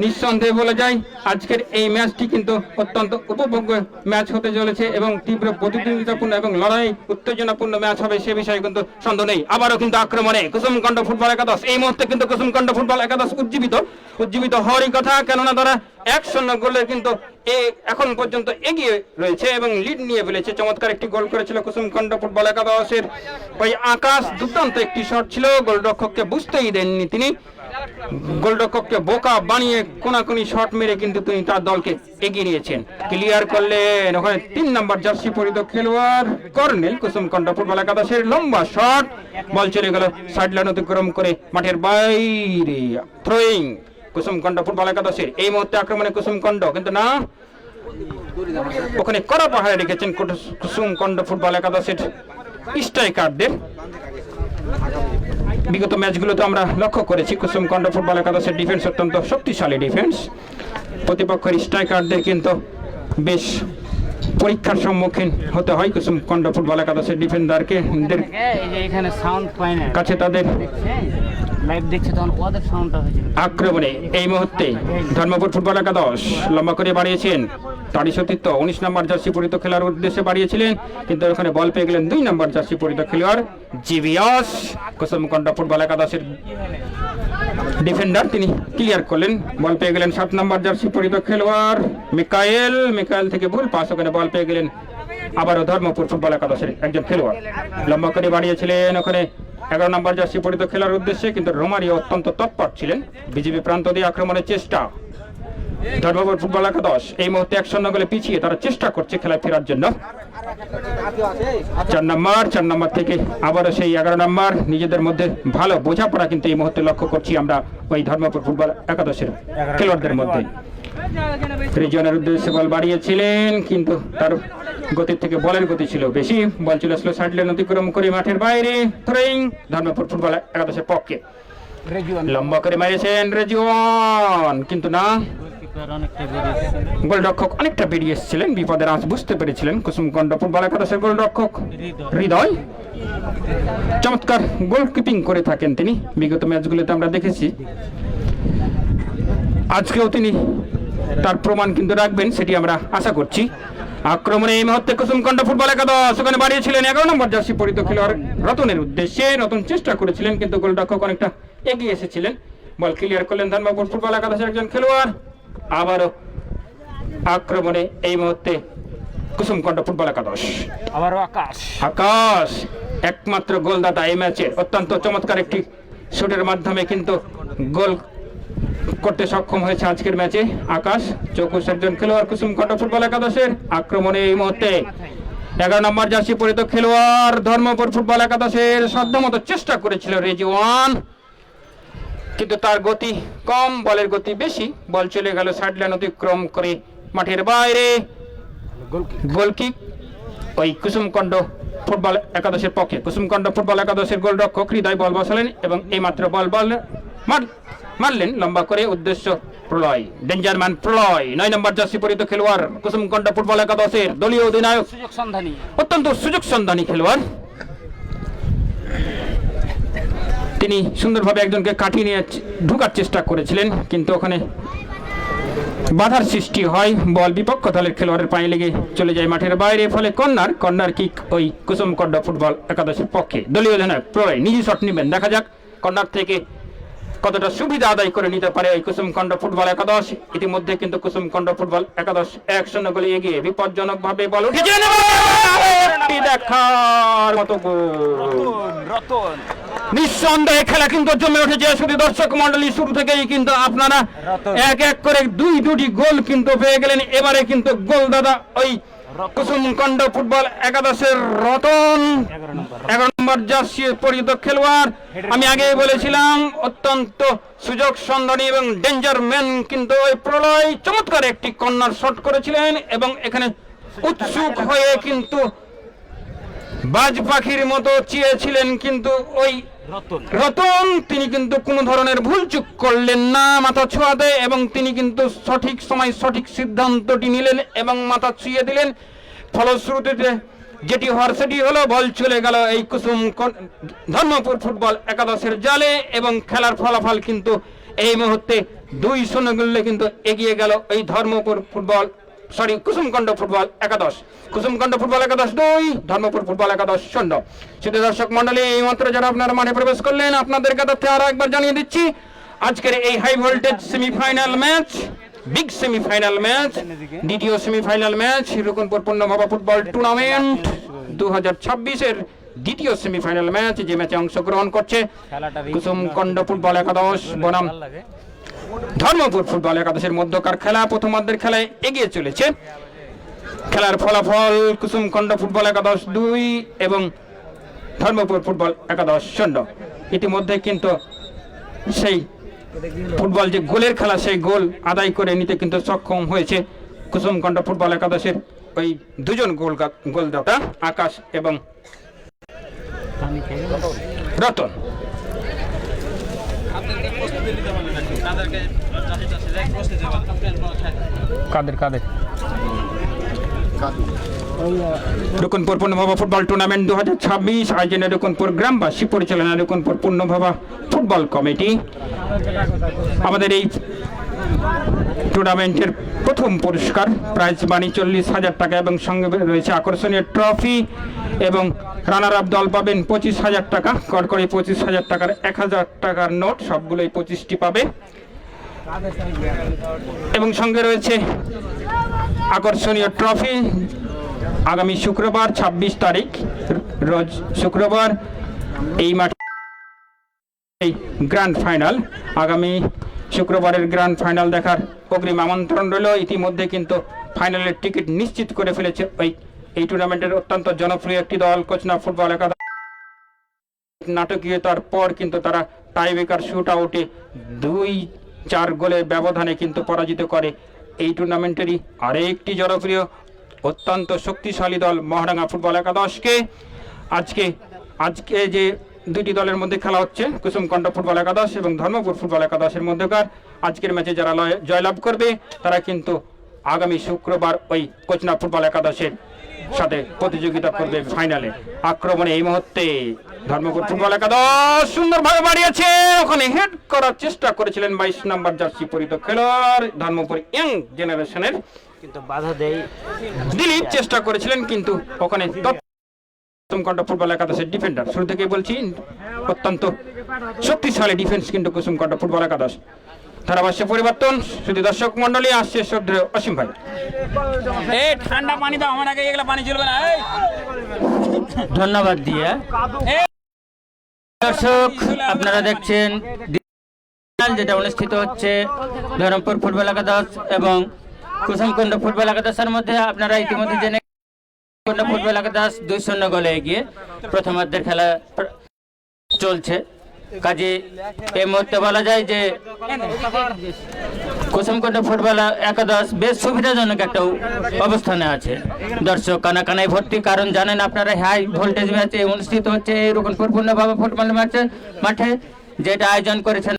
নিঃসন্দেহে বলা যায় আজকের এই ম্যাচটি কিন্তু অত্যন্ত উপভোগ্য ম্যাচ হতে চলেছে এবং তীব্র প্রতিদ্বন্দ্বিতাপূর্ণ এবং লড়াই উত্তেজনাপূর্ণ ম্যাচ হবে, সে বিষয়ে কিন্তু সন্দেহ নেই। আবারও কিন্তু আক্রমণে কুসুমকন্ডা ফুটবল একাদশ, এই মুহূর্তে কিন্তু কুসুমকন্ডা ফুটবল একাদশ উজ্জীবিত হওয়ারই কথা, কেননা তারা 1-0 গোলে কিন্তু এখন পর্যন্ত এগিয়ে রয়েছে এবং লিড নিয়ে ফেলেছে। চমৎকার একটি গোল করেছিল কুসুমকন্ডা ফুটবল একাদশের ওই আকাশ, দুর্দান্ত একটি শট ছিল, গোলরক্ষককে বুঝতেই দেননি তিনি, গোলরক্ষককে বোকা বানিয়ে কোনাকুনি শট মেরে কিন্তু তিনি তার দলকে এগিয়ে নিয়েছেন। ক্লিয়ার করলেন ওখানে 3 নম্বর জার্সি পরিহিত খেলোয়াড় কর্নেল, কুসুমকন্ডা ফুটবল একাদশের লম্বা শট, বল চলে গেল সাইড লাইন অতিক্রম করে মাঠের বাইরে। থ্রোয়িং কুসুমকন্ডা ফুটবল একাদশের, এই মুহূর্তে আক্রমণে কুসুমকন্ডা, কিন্তু না, ওখানে কড়া পাহাড়ে রেখেছেন কুসুমকন্ডা ফুটবল একাদশের স্ট্রাইকারদের। বিগত ম্যাচগুলোতে আমরা লক্ষ্য করেছি কুসুমকন্ডা ফুটবল একাদশের ডিফেন্স অত্যন্ত শক্তিশালী ডিফেন্স, প্রতিপক্ষের স্ট্রাইকারদের কিন্তু বেশ পরীক্ষার সম্মুখীন হতে হয় কুসুমকন্ডা ফুটবল একাদশের ডিফেন্ডারকে। এখানে সাউন্ড পায় না, কাছে তাদের লাইভ দেখছে তখন ওদের সাউন্ডটা হয়েছে। আক্রমণে এই মুহূর্তে ধর্মপুর ফুটবল একাদশ লম্বা করে বাড়িয়েছেন, তারই সতীর্থ 19 নম্বর জার্সি পরিহিত খেলার উদ্দেশ্যে বাড়িয়েছিলেন, কিন্তু ওখানে বল পেয়ে গেলেন 2 নম্বর জার্সি পরিহিত খেলোয়াড় জিভিয়াস। কুসুমকন্ডা ফুটবল একাদশের ডিফেন্ডার তিনি ক্লিয়ার করলেন, বল পেয়ে গেলেন 7 নম্বর জার্সি পরিহিত খেলোয়াড় মিকাইল থেকে ভুল পাস, ওখানে বল পেয়ে গেলেন আবারও ধর্মপুর ফুটবল একাদশের একজন খেলোয়াড়, লম্বা করে বাড়িয়েছিলেন ওখানে 11 নম্বর জার্সি পরিহিত খেলার উদ্দেশ্যে, কিন্তু রোমারিও অত্যন্ত তৎপর ছিলেন। বিজেপি প্রান্ত দিয়ে আক্রমণের চেষ্টা, ধর্মপুর ফুটবল একাদশ এই মুহূর্তে 1-0 গোলে পিছিয়ে তারা চেষ্টা করছে খেলায় ফেরার জন্য। 4 নম্বর থেকে আবারও সেই 11 নম্বর, নিজেদের মধ্যে ভালো বোঝাপড়া কিন্তু এই মুহূর্তে লক্ষ্য করছি আমরা ওই ধর্মপুর ফুটবল একাদশের খেলোয়াড়দের মধ্যে। রিজনের উদ্দেশ্যে বল বাড়িয়েছিলেন, কিন্তু তার গতির থেকে বলের গতি ছিল বেশি, বল চলে আসলো সাইড লাইন অতিক্রম করে মাঠের বাইরে। থ্রোয়িং ধর্মপুর ফুটবল একাদশের পক্ষে, লম্বা করে মারিয়েছেন রেজওয়ান, কিন্তু না, গোলরক্ষক অনেকটা বেরিয়ে এসেছিলেন, বিপদের আঁচ বুঝতে পেরেছিলেন কুসুমকন্ডা ফুটবল একাদশের গোলরক্ষক হৃদয়। চমৎকার গোলকিপিং করে থাকেন তিনি, বিগত ম্যাচগুলোতে আমরা দেখেছি। আজকেও তিনি তার প্রমাণ কিন্তু রাখবেন, সেটি আমরা আশা করছি। আক্রমণে এই মুহূর্তে কুসুমকণ্ঠ ফুটবল একাদশ ওখানে বাড়িয়েছিলেন 11 নম্বর জার্সি পরিহিত খেলোয়াড় রতনের উদ্দেশ্যে। রতন চেষ্টা করেছিলেন কিন্তু গোলরক্ষক অনেকটা এগিয়ে এসেছিলেন। বল ক্লিয়ার করলেন ধর্মপুর ফুটবল একাদশের একজন খেলোয়াড়। আবারও আক্রমণে এই মুহূর্তে কুসুমকণ্ঠ ফুটবল একাদশ। আবারও আকাশ। আকাশ একমাত্র গোলদাতা এই ম্যাচের। অত্যন্ত চমৎকার একটি শুটের মাধ্যমে কিন্তু গোল করতে সক্ষম হয়েছে আজকের ম্যাচে আকাশ। চৌকুশ একজন খেলোয়াড় কুসুমকণ্ঠ ফুটবল একাদশের। আক্রমণে এই মুহূর্তে 11 নম্বর জার্সি পরিহিত খেলোয়াড় ধর্মপুর ফুটবল একাদশের সাধ্যমতো চেষ্টা করেছিল রেজওয়ান, কিন্তু তার গতি কম, বলের গতি বেশি। বল চলে গেল সাইড লাইন অতিক্রম করে মাঠের বাইরে। গোলকিক ওই কুসুমকণ্ঠ ফুটবল একাদশের পক্ষে। কুসুমকণ্ঠ ফুটবল একাদশের গোলরক্ষক হৃদয় বল বসালেন এবং এইমাত্র বল মারলেন লম্বা করে। উদ্দেশ্য প্রলয়, ডেঞ্জার ম্যান প্রলয়, 9 নম্বর জার্সি পরিহিত খেলোয়াড় কুসুমকণ্ঠ ফুটবল একাদশের দলীয় অধিনায়ক, সুযোগ সন্ধানী, অত্যন্ত সুযোগ সন্ধানী খেলোয়াড়। তিনি সুন্দরভাবে একজনকে কাটিয়ে নিয়ে ঢুকার চেষ্টা করেছিলেন, কিন্তু ওখানে বাধার সৃষ্টি হয়। বল বিপক্ষ দলের খেলোয়াড়ের পায়ে লেগে চলে যায় মাঠের বাইরে, ফলে কর্নার কিক ওই কুসুমকণ্ঠ ফুটবল একাদশের পক্ষে। দলীয় অধিনায়ক প্রলয় নিজে শট নেবেন, দেখা যাক কর্নার থেকে কতটা সুবিধা আদায় করে নিতে পারে এই কুসুমকণ্ঠ ফুটবল একাদশ। ইতিমধ্যে কিন্তু কুসুমকণ্ঠ ফুটবল একাদশ 1-0 গোলে এগিয়ে। বিপজ্জনক ভাবে বল উঠেছেন, দেখার মতো রতন। নিঃসন্দেহে খেলা কিন্তু জমে উঠেছে। শুধু দর্শক মন্ডলী শুরু থেকেই কিন্তু আপনারা এক এক করে দুটি গোল কিন্তু পেয়ে গেলেন। এবারে কিন্তু গোল দাদা ওই কুসুমকণ্ঠ ফুটবল একাদশের রতন, 11 নম্বর জার্সি পরিহিত খেলোয়াড়। আমি আগে বলেছিলাম অত্যন্ত সুযোগ সন্ধানী এবং ডেঞ্জার ম্যান কিন্তু ওই প্রলয় চমৎকার একটি কর্নার শট করেছিলেন এবং এখানে উৎসুক হয়ে কিন্তু বাজ পাখির মতো চেয়েছিলেন, কিন্তু ওই রতন তিনি কিন্তু কোনো ধরনের ভুলচুক করলেন না মাথা ছোঁয়াতে, এবং তিনি কিন্তু সঠিক সময় সঠিক সিদ্ধান্তটি নিলেন এবং মাথা ছুঁয়ে দিলেন। ফলশ্রুতিতে যেটি হওয়ার সেটি হলো, বল চলে গেল এই ধর্মপুর ফুটবল একাদশের জালে এবং খেলার ফলাফল কিন্তু এই মুহূর্তে 2-0 গোলে কিন্তু এগিয়ে গেল এই কুসুমকণ্ঠ ফুটবল একাদশ। কুসুমকণ্ঠ ফুটবল একাদশ 2, ধর্মপুর ফুটবল একাদশ 0। শুধু দর্শক মন্ডলী এই মাত্র যারা আপনারা মাঠে প্রবেশ করলেন, আপনাদের কাছে আরো একবার জানিয়ে দিচ্ছি আজকের এই high voltage semifinal match, big semifinal match, দ্বিতীয় সেমিফাইনাল ম্যাচ রুকনপুর পূর্ণভাবা ফুটবল টুর্নামেন্ট 2026-এর দ্বিতীয় সেমিফাইনাল ম্যাচ, যে ম্যাচে অংশগ্রহণ করছে কুসুমকণ্ঠ ফুটবল একাদশ বনাম ধর্মপুর ফুটবল একাদশের মধ্যকার খেলা। প্রথমার্ধের খেলায় এগিয়ে চলেছে। খেলার ফলাফল কুসুমকণ্ঠ ফুটবল একাদশ 2 এবং ধর্মপুর ফুটবল একাদশ 0। ইতিমধ্যে কিন্তু সেই ফুটবল যে গোলের খেলা, সেই গোল আদায় করে নিতে কিন্তু সক্ষম হয়েছে কুসুমকণ্ঠ ফুটবল একাদশের ওই দুজন গোলদাতা আকাশ এবং রতন। রুকনপুর পূর্ণভাবা ফুটবল টুর্নামেন্ট 2026 আয়োজনে রুকনপুর গ্রামবাসী, পরিচালনা রুকনপুর পূর্ণভাবা ফুটবল কমিটি। আমাদের এই টুর্নামেন্টের প্রথম পুরস্কার প্রাইজ মানি 40,000 টাকা এবং সঙ্গে রয়েছে আকর্ষণীয় ট্রফি, এবং রানার আপ দল পাবেন 25,000 টাকা, কড়কড়ি 25,000 টাকার 1,000 টাকার নোট, সবগুলোই 25টি পাবে, এবং সঙ্গে রয়েছে আকর্ষণীয় ট্রফি। আগামী শুক্রবার 26 তারিখ রোজ শুক্রবার এই মাঠে গ্র্যান্ড ফাইনাল, আগামী শুক্রবারের গ্র্যান্ড ফাইনাল দেখার অগ্রিম আমন্ত্রণ রইল। ইতিমধ্যে কিন্তু ফাইনালের টিকিট নিশ্চিত করে ফেলেছে এই টুর্নামেন্টের অত্যন্ত জনপ্রিয় একটি দল কোচনা ফুটবল একাদশ। নাটকীয়তার পর কিন্তু তারা টাইব্রেকার শুট আউটে 2-4 গোলের ব্যবধানে কিন্তু পরাজিত করে এই টুর্নামেন্টেরই আরেকটি জনপ্রিয় অত্যন্ত শক্তিশালী দল মহারাঙ্গা ফুটবল একাদশকে। আজকে যে দুটি দলের মধ্যে খেলা হচ্ছে কুসুমকণ্ঠ ফুটবল একাদশ এবং ধর্মপুর ফুটবল একাদশের মধ্যকার, আজকের ম্যাচে যারা জয়লাভ করবে তারা কিন্তু আগামী শুক্রবার ওই কোচনা ফুটবল একাদশের সাথে প্রতিযোগিতা করবে ফাইনালে। আক্রমণে এই মুহূর্তে ধর্মপুর ফুটবল একাদশ সুন্দরভাবে বাড়িয়েছে, ওখানে হেড করার চেষ্টা করেছিলেন 22 নম্বর জার্সি পরিহিত খেলোয়াড় ধর্মপুর ইয়াং জেনারেশনের, কিন্তু বাধা দেয় দিলীপ চেষ্টা করেছিলেন কিন্তু ওখানে কুসুমকণ্ঠ ফুটবল একাদশের ডিফেন্ডার, শুরু থেকে বলছি অত্যন্ত শক্তিশালী ডিফেন্স কিন্তু কুসুমকণ্ঠ ফুটবল একাদশ। ধারাভাষ্য পরিবর্তন, শুধু দর্শক মন্ডলী আসছে শ্রদ্ধেয় অসীম ভাই। এই ঠান্ডা পানি দাও, আমার আগে এগুলা পানি চলবে না। এই ধন্যবাদ দিয়ে দর্শক, আপনারা দেখছেন যেটা অনুষ্ঠিত হচ্ছে ধরমপুর ফুটবল একাদশ এবং কুসুমকুণ্ড ফুটবল একাদশের মধ্যে। আপনারা ইতিমধ্যে জেনে কুসুমকুণ্ড ফুটবল একাদশ 2-0 গোলে এগিয়ে প্রথমার্ধের খেলা চলছে। কাজে এই মুহূর্তে বলা যায় যে কুসুমকুণ্ড ফুটবল একাদশ বেশ সুবিধাজনক একটা অবস্থানে আছে। দর্শক কানাকানায় ভর্তি, কারণ জানেন আপনারা হাই ভোল্টেজ ম্যাচে অনুষ্ঠিত হচ্ছে এরকম পূর্ণভাবে ফুটবল মাঠে, যেটা আয়োজন করেছেন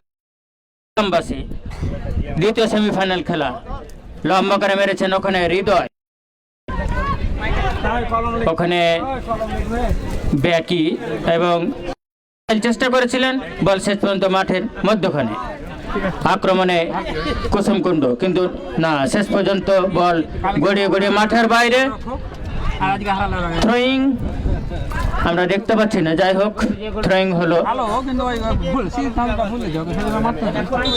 গ্রামবাসী। দ্বিতীয় সেমিফাইনাল খেলা লম্বা করে মেরেছেন ওখানে হৃদয়, ওখানে ব্যাকি এবং চেষ্টা করেছিলেন, বল শেষ পর্যন্ত মাঠের মধ্যখানে আক্রমণে কুসুমকুণ্ড, কিন্তু না, শেষ পর্যন্ত বল গড়িয়ে গড়িয়ে মাঠের বাইরে। থ্রোয়িং আমরা দেখতে পাচ্ছি না, যাই হোক থ্রোয়িং হলো।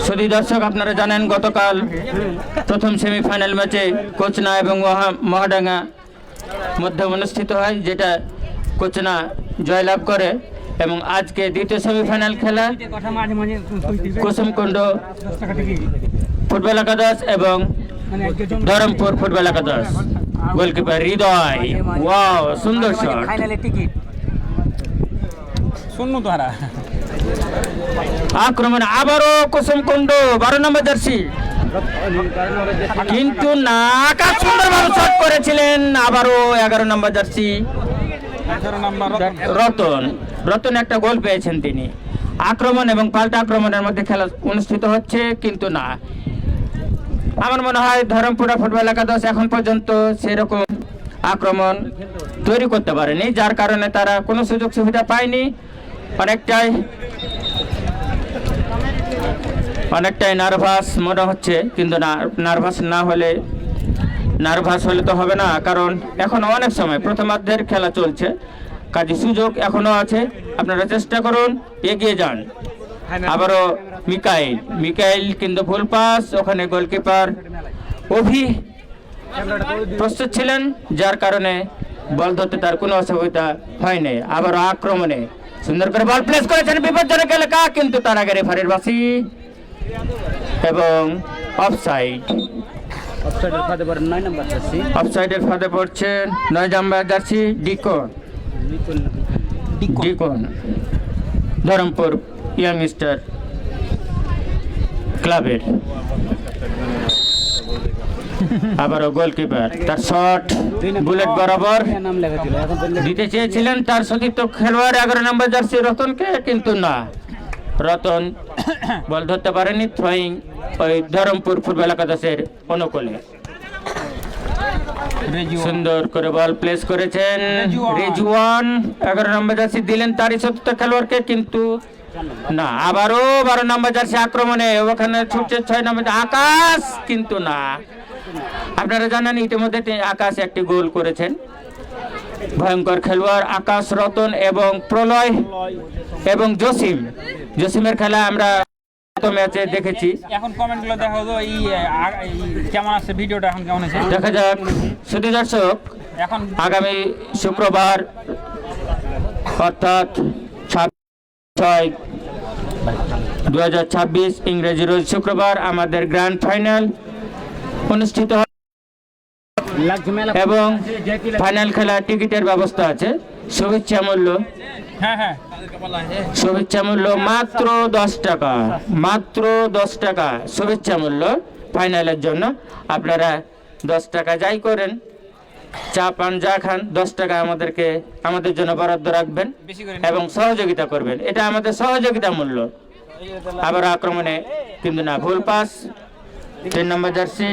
শুধু দর্শক আপনারা জানেন গতকাল প্রথম সেমিফাইনাল ম্যাচে কোচনা এবং মহাডাঙ্গা মধ্যে অনুষ্ঠিত হয়, যেটা কোচনা জয়লাভ করে, এবং আজকে দ্বিতীয় সেমিফাইনাল খেলা কুসুমকুণ্ড ফুটবল একাদশ এবং ধরমপুর ফুটবল একাদশ। গোলকিপার হৃদয়, ওয়াও সুন্দর শট। আক্রমণ আবারও কুসুমকুণ্ড 12 নম্বর জার্সি, কিন্তু না, আকাশ সুন্দরভাবে শট করেছিলেন আবারও 11 নম্বর জার্সি রতন একটা গোল পেয়েছেন তিনি। আক্রমণ এবং পাল্টা আক্রমণের মধ্যে খেলা অনুষ্ঠিত হচ্ছে, কিন্তু না, আমার মনে হয় ধরমপুর ফুটবল একাদশ এখন পর্যন্ত সেরকম আক্রমণ তৈরি করতে পারেনি, যার কারণে তারা কোনো সুযোগ সুবিধা পায়নি। অনেকটাই নার্ভাস মনে হচ্ছে, কিন্তু নার্ভাস হলে তো হবে না, কারণ এখনো অনেক সময় প্রথমার্ধের খেলা চলছে, কাজে সুযোগ এখনো আছে। আপনারা চেষ্টা করুন, এগিয়ে যান। আবারও মিকাইল কিন্তু ফুল পাস, ওখানে গোলকিপার অভি প্রস্তুত ছিলেন, যার কারণে বল ধরতে তার কোনো অসুবিধা হয়নি। আবারও আক্রমণে সুন্দর করে বল প্লেস করেছেন বিপজ্জনক এলাকা, কিন্তু তার আগে রেফারির বাসি এবং অফসাইডের ফাঁদে পড়ছে 9 নম্বর জার্সি ডিকন ধরমপুর ইয়াংস্টার ক্লাবের। আবারও গোলকিপার তার শট বুলেট বরাবর দিতে চেয়েছিলেন তার সতীর্থ খেলোয়াড় 11 নম্বর জার্সি রতনকে, কিন্তু না, রতন বল ধরতে পারেনি। থ্রোয়িং ওই ধরমপুর ফুটবল একাদশের অনুকূলে। সুন্দর করে বল প্লেস করেছেন রেজওয়ান, 11 নম্বর জার্সি দিলেন তারই সতীর্থ খেলোয়াড়কে, কিন্তু না, আবারও 12 নম্বর জার্সি আক্রমণে, ওখানে ছুটছে 6 নম্বর আকাশ, কিন্তু না। আপনারা জানেন ইতিমধ্যে আকাশ একটি গোল করেছেন। ভয়ঙ্কর খেলোয়াড় আকাশ, রতন এবং প্রলয় এবং জসিমের খেলা আমরা ম্যাচে দেখেছি। এখন কমেন্টগুলো দেখো তো, এই কেমন আছে ভিডিওটা, এখন কেমন আছে দেখা যাক। শুধু দর্শক, এখন আগামী শুক্রবার অর্থাৎ 6/6/2026 ইংরেজি রোজ শুক্রবার আমাদের গ্র্যান্ড ফাইনাল অনুষ্ঠিত হয় এবং ফাইনাল খেলা টিকিটের ব্যবস্থা আছে। শুভেচ্ছা মূল্য মাত্র 10 টাকা, মাত্র 10 টাকা শুভেচ্ছা মূল্য ফাইনালের জন্য। আপনারা 10 টাকা যাই করেন, চা পান যা খান, 10 টাকা আমাদের জন্য বরাদ্দ রাখবেন এবং সহযোগিতা করবেন, এটা আমাদের সহযোগিতা মূল্য। আবার আক্রমণে কিন্তু না, ভুল পাস 3 নম্বর জার্সি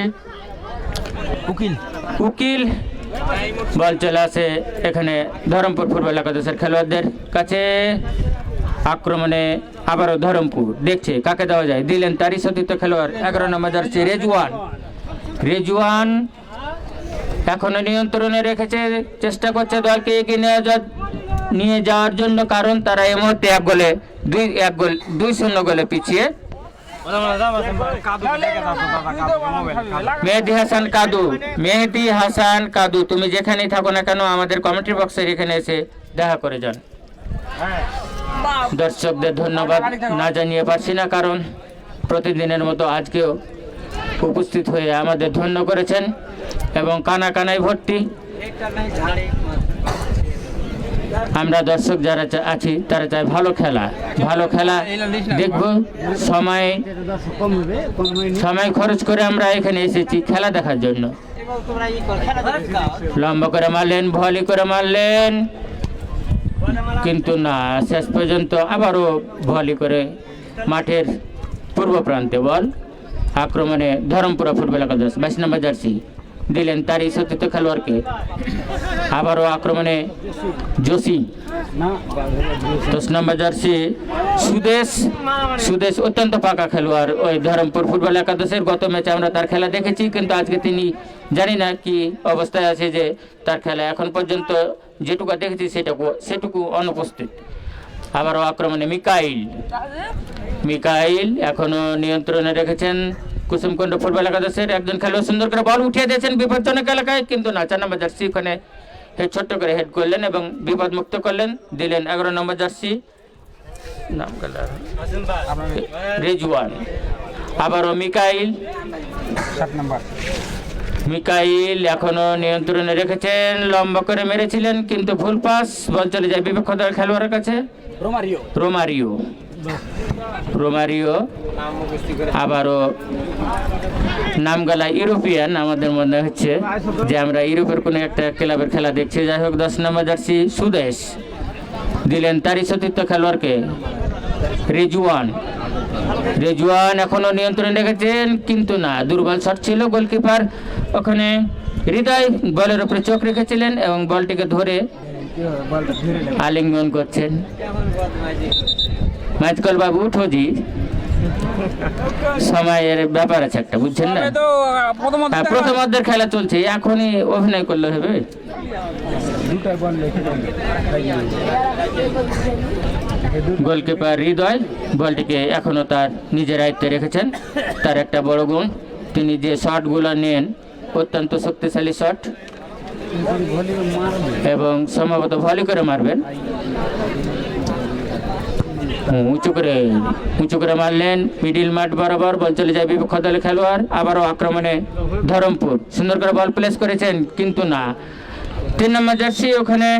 উকিল বল চলে আসে এখানে ধরমপুর ফুটবল একাদশের খেলোয়াড়দের কাছে। আক্রমণে আবারও ধরমপুর দেখছে কাকে দেওয়া যায়, দিলেন তারই সতীর্থ খেলোয়াড় 11 নম্বর জার্সি রেজওয়ান এখনো নিয়ন্ত্রণে রেখেছে, চেষ্টা করছে দলকে এগিয়ে নিয়ে যাওয়ার জন্য, কারণ তারা এই মুহূর্তে 2-0 গোলে পিছিয়ে। মেহেদি হাসান কাদু তুমি যেখানেই থাকো না কেন আমাদের কমেন্ট্রি বক্সের এখানে এসে দেখা করে যান। দর্শকদের ধন্যবাদ না জানিয়ে পারছি না, কারণ প্রতিদিনের মতো আজকেও উপস্থিত হয়ে আমাদের ধন্য করেছেন এবং কানায় ভর্তি। আমরা দর্শক যারা আছি তারা চাই ভালো খেলা দেখব। সময় খরচ করে আমরা এখানে এসেছি খেলা দেখার জন্য। লম্বা করে মারলেন, ভলি করে মারলেন, কিন্তু না, শেষ পর্যন্ত আবারও ভলি করে মাঠের পূর্ব প্রান্তে বল। আক্রমণে ধরমপুরা ফুটবল একাদশ 22 নম্বর জার্সি দিলেন তারই সতীর্থ খেলোয়াড়কে। আবারও আক্রমণে জসি 10 নম্বর জার্সি সুদেশ অত্যন্ত পাকা খেলোয়াড় ওই ধরমপুর ফুটবল একাদশের। গত ম্যাচে আমরা তার খেলা দেখেছি, কিন্তু আজকে তিনি জানি না কি অবস্থায় আছে, যে তার খেলা এখন পর্যন্ত যেটুকু দেখেছি সেটুকু অনুপস্থিত। আবারও আক্রমণে মিকাইল এখনো নিয়ন্ত্রণে রেখেছেন কুসুমকুণ্ড ফুটবল একাদশের একজন খেলোয়াড়। সুন্দর করে বল উঠিয়ে দিয়েছেন বিপজ্জনক এলাকায়, কিন্তু না, 4 নম্বর জার্সি ওখানে ছোট্ট করে হেড করলেন এবং বিপদ মুক্ত করলেন। দিলেন 11 নম্বর জার্সি রেজওয়ান। আবারও মিকাইল এখনো নিয়ন্ত্রণে রেখেছেন, লম্বা করে মেরেছিলেন কিন্তু ভুল পাস, বল চলে যায় বিপক্ষ দলের খেলোয়াড়ের কাছে। রোমারিও আবারও নামগালা ইউরোপিয়ান, আমাদের মনে হচ্ছে যে আমরা ইউরোপের কোনো একটা ক্লাবের খেলা দেখছি। যাই হোক 10 নম্বর জার্সি সুদেশ দিলেন তারই সতীর্থ খেলোয়াড়কে রেজওয়ান এখনো নিয়ন্ত্রণে রেখেছেন, কিন্তু না, দুর্বল শট ছিল। গোলকিপার ওখানে হৃদয় বলের উপরে চোখ রেখেছিলেন এবং বলটিকে ধরে আলিঙ্গন করছেন। মাইজকল বাবু উঠোজি, সময়ের ব্যাপার আছে একটা, বুঝছেন না? প্রথমার্ধের খেলা চলছে, এখনই অভিনয় করলে হবে? গোলকিপার হৃদয় বলটিকে এখনো তার নিজের আয়ত্তে রেখেছেন। তার একটা বড় গুণ, তিনি যে শটগুলো নেন অত্যন্ত শক্তিশালী শট এবং সম্ভবত ভলি করে মারবেন। উঁচু করে মারলেন, মিডিল মাঠ বরাবর, বল চলে যায় বিপক্ষ দলের খেলোয়াড়। আবারও আক্রমণে ধরমপুর সুন্দর করে বল প্লেস করেছেন, কিন্তু না, 3 নম্বর জার্সি ওখানে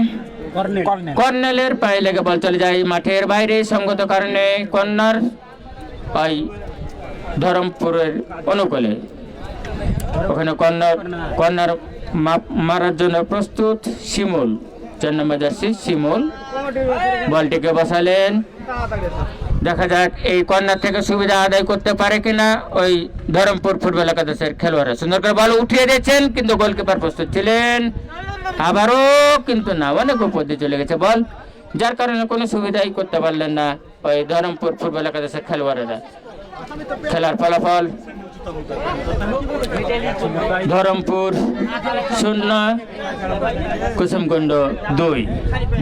কর্নেলের পায়ে লেগে বল চলে যায় মাঠের বাইরে। সঙ্গত কারণে কর্নার ওই ধরমপুরের অনুকূলে। ওখানে কর্নার মারার জন্য প্রস্তুত শিমুল, 4 নম্বর জার্সি শিমুল বলটিকে বসালেন। দেখা যাক এই কর্নার থেকে সুবিধা আদায় করতে পারে কিনা ওই ধরমপুর ফুটবল একাদশের খেলোয়াড়রা। সুন্দর করে বল উঠিয়ে দিয়েছেন, কিন্তু গোলকিপার প্রস্তুত ছিলেন। আবারও কিন্তু না, অনেক উপর দিয়ে চলে গেছে বল, যার কারণে কোনো সুবিধাই করতে পারলেন না ওই ধরমপুর ফুটবল একাদশের খেলোয়াড়েরা। খেলার ফলাফল ধরমপুর 0, কুসুমকুণ্ড 2।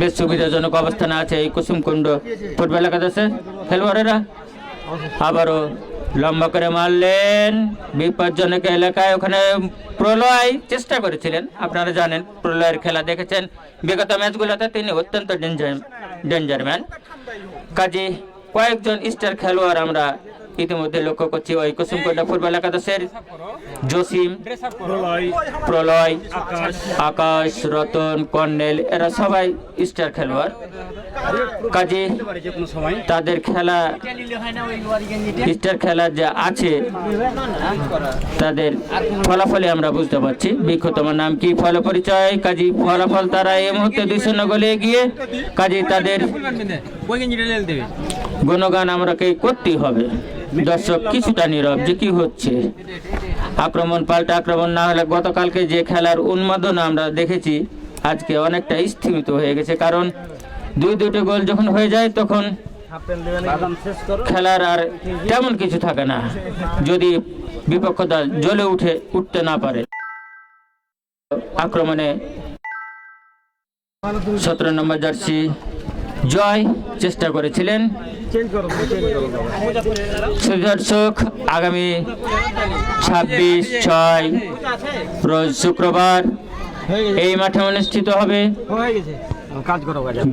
বেশ সুবিধাজনক অবস্থানে আছে এই কুসুমকুণ্ড ফুটবল একাদশের খেলোয়াড়েরা। আবারও লম্বা করে মারলেন বিপজ্জনক এলাকায়। ওখানে প্রলয় চেষ্টা করেছিলেন, আপনারা জানেন প্রলয়ের খেলা দেখেছেন বিগত ম্যাচগুলোতে, তিনি অত্যন্ত ডেঞ্জার ম্যান। কাজে কয়েকজন স্টার খেলোয়াড় আমরা ইতিমধ্যে লক্ষ্য করছি ওই কুসুমকুণ্ড ফুটবল একাদশের। জসিম, প্রলয়, আকাশ, রতন, কর্নেল, এরা সবাই স্টার খেলোয়াড়। কাজে তাদের খেলা, স্টার খেলা যা আছে তাদের ফলাফলে আমরা বুঝতে পারছি। বৃক্ষ তোমার নাম কি, ফল পরিচয়। কাজী ফলাফল তারা এই মুহূর্তে 2-0 গোলে এগিয়ে। কাজী তাদের গুণগান আমরা করতেই হবে। দর্শক কিছুটা নীরব, যে কি হচ্ছে। আক্রমণ পাল্টা আক্রমণ না হলে গতকালকে যে খেলার উন্মাদনা আমরা দেখেছি আজকে অনেকটা স্থিমিত হয়ে গেছে, কারণ দুটো গোল যখন হয়ে যায় তখন খেলার আর তেমন কিছু থাকে না, যদি বিপক্ষ দল জ্বলে উঠতে না পারে। আক্রমণে 17 নম্বর জার্সি জয় চেষ্টা করেছিলেন। দর্শক, আগামী 26/6 রোজ শুক্রবার এই মাঠে অনুষ্ঠিত হবে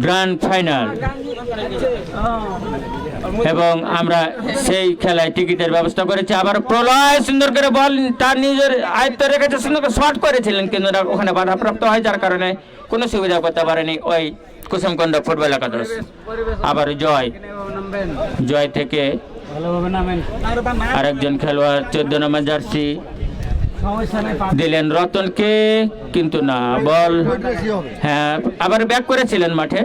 গ্র্যান্ড ফাইনাল, এবং আমরা সেই খেলায় টিকিটের ব্যবস্থা করেছি। আবার প্রলয় সুন্দর করে বল তার নিজের আয়ত্ত রেখেছে, সুন্দর করে শট করেছিলেন কিন্তু ওখানে বাধাপ্রাপ্ত হয়, যার কারণে কোনো সুবিধা করতে পারেনি ওই কুসুমকুণ্ড ফুটবল একাদশ। আবার জয় থেকে আরেকজন খেলোয়াড় 14 নম্বর জার্সি দিলেন রতনকে, কিন্তু না, বল হ্যাঁ আবার ব্যাক করেছিলেন মাঠে।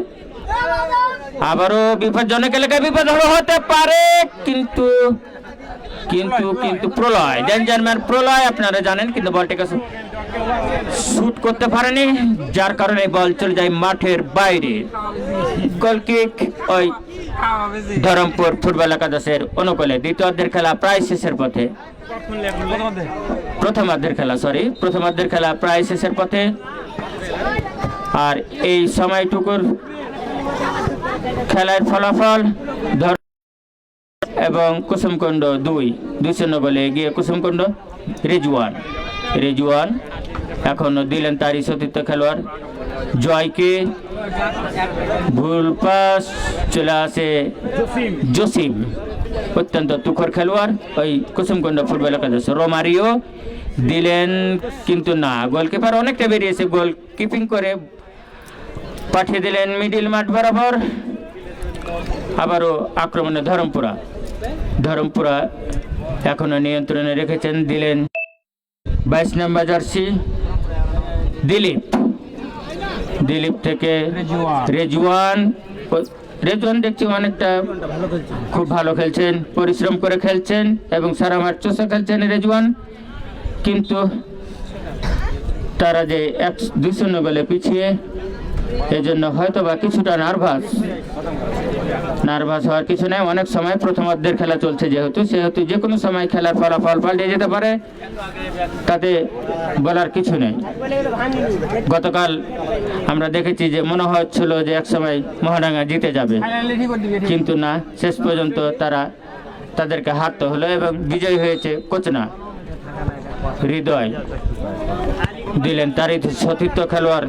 আবারও বিপজ্জনক এলাকায় বিপদ হতে পারে, কিন্তু কিন্তু কিন্তু প্রলয়, ডেঞ্জার ম্যান প্রলয় আপনারা জানেন, কিন্তু বলটাকে শুট করতে পারেনি, যার কারণে বল চলে যায় মাঠের বাইরে। গোলকিক ওই ধরমপুর ফুটবল একাদশের অনুকূলে। দ্বিতীয়ার্ধের খেলা প্রায় শেষের পথে, প্রথমার্ধের খেলা প্রায় শেষের পথে। আর এই সময়টুকুর খেলার ফলাফল এবং কুসুমকুণ্ড 2-0 গোলে এগিয়ে কুসুমকুণ্ড। রেজওয়ান এখনো দিলেন তারই সতীর্থ খেলোয়াড় জয়কে, ভুল পাস চলে আসে জসিম, অত্যন্ত তুখর খেলোয়াড় ওই কুসুমকুণ্ড ফুটবল একাদশ। রোমারিও দিলেন, কিন্তু না, গোলকিপার অনেকটা বেরিয়েছে, গোল কিপিং করে পাঠিয়ে দিলেন মিডিল মাঠ বরাবর। আবারও আক্রমণে ধরমপুরা এখনো নিয়ন্ত্রণে রেখেছেন, দিলেন 22 নম্বর জার্সি দিলীপ থেকে রেজওয়ান দেখছি অনেকটা খুব ভালো খেলছেন, পরিশ্রম করে খেলছেন এবং সারা মাঠ চষে খেলছেন রেজওয়ান, কিন্তু তারা যে 2-0 গোলে পিছিয়ে, এজন্য হয়তো বা কিছুটা নার্ভাস হওয়ার কিছু নেই। অনেক সময় প্রথমার্ধের খেলা চলছে সেহেতু যে কোনো সময় খেলার ফলাফল পাল্টে যেতে পারে, তাতে বলার কিছু নেই। গতকাল আমরা দেখেছি যে মনে হচ্ছিল যে এক সময় মোহনডাঙ্গা জিতে যাবে, কিন্তু না, শেষ পর্যন্ত তাদেরকে হারতে হলো এবং বিজয়ী হয়েছে কোচনা হৃদয়। দিলেন তারই সতীর্থ খেলোয়াড়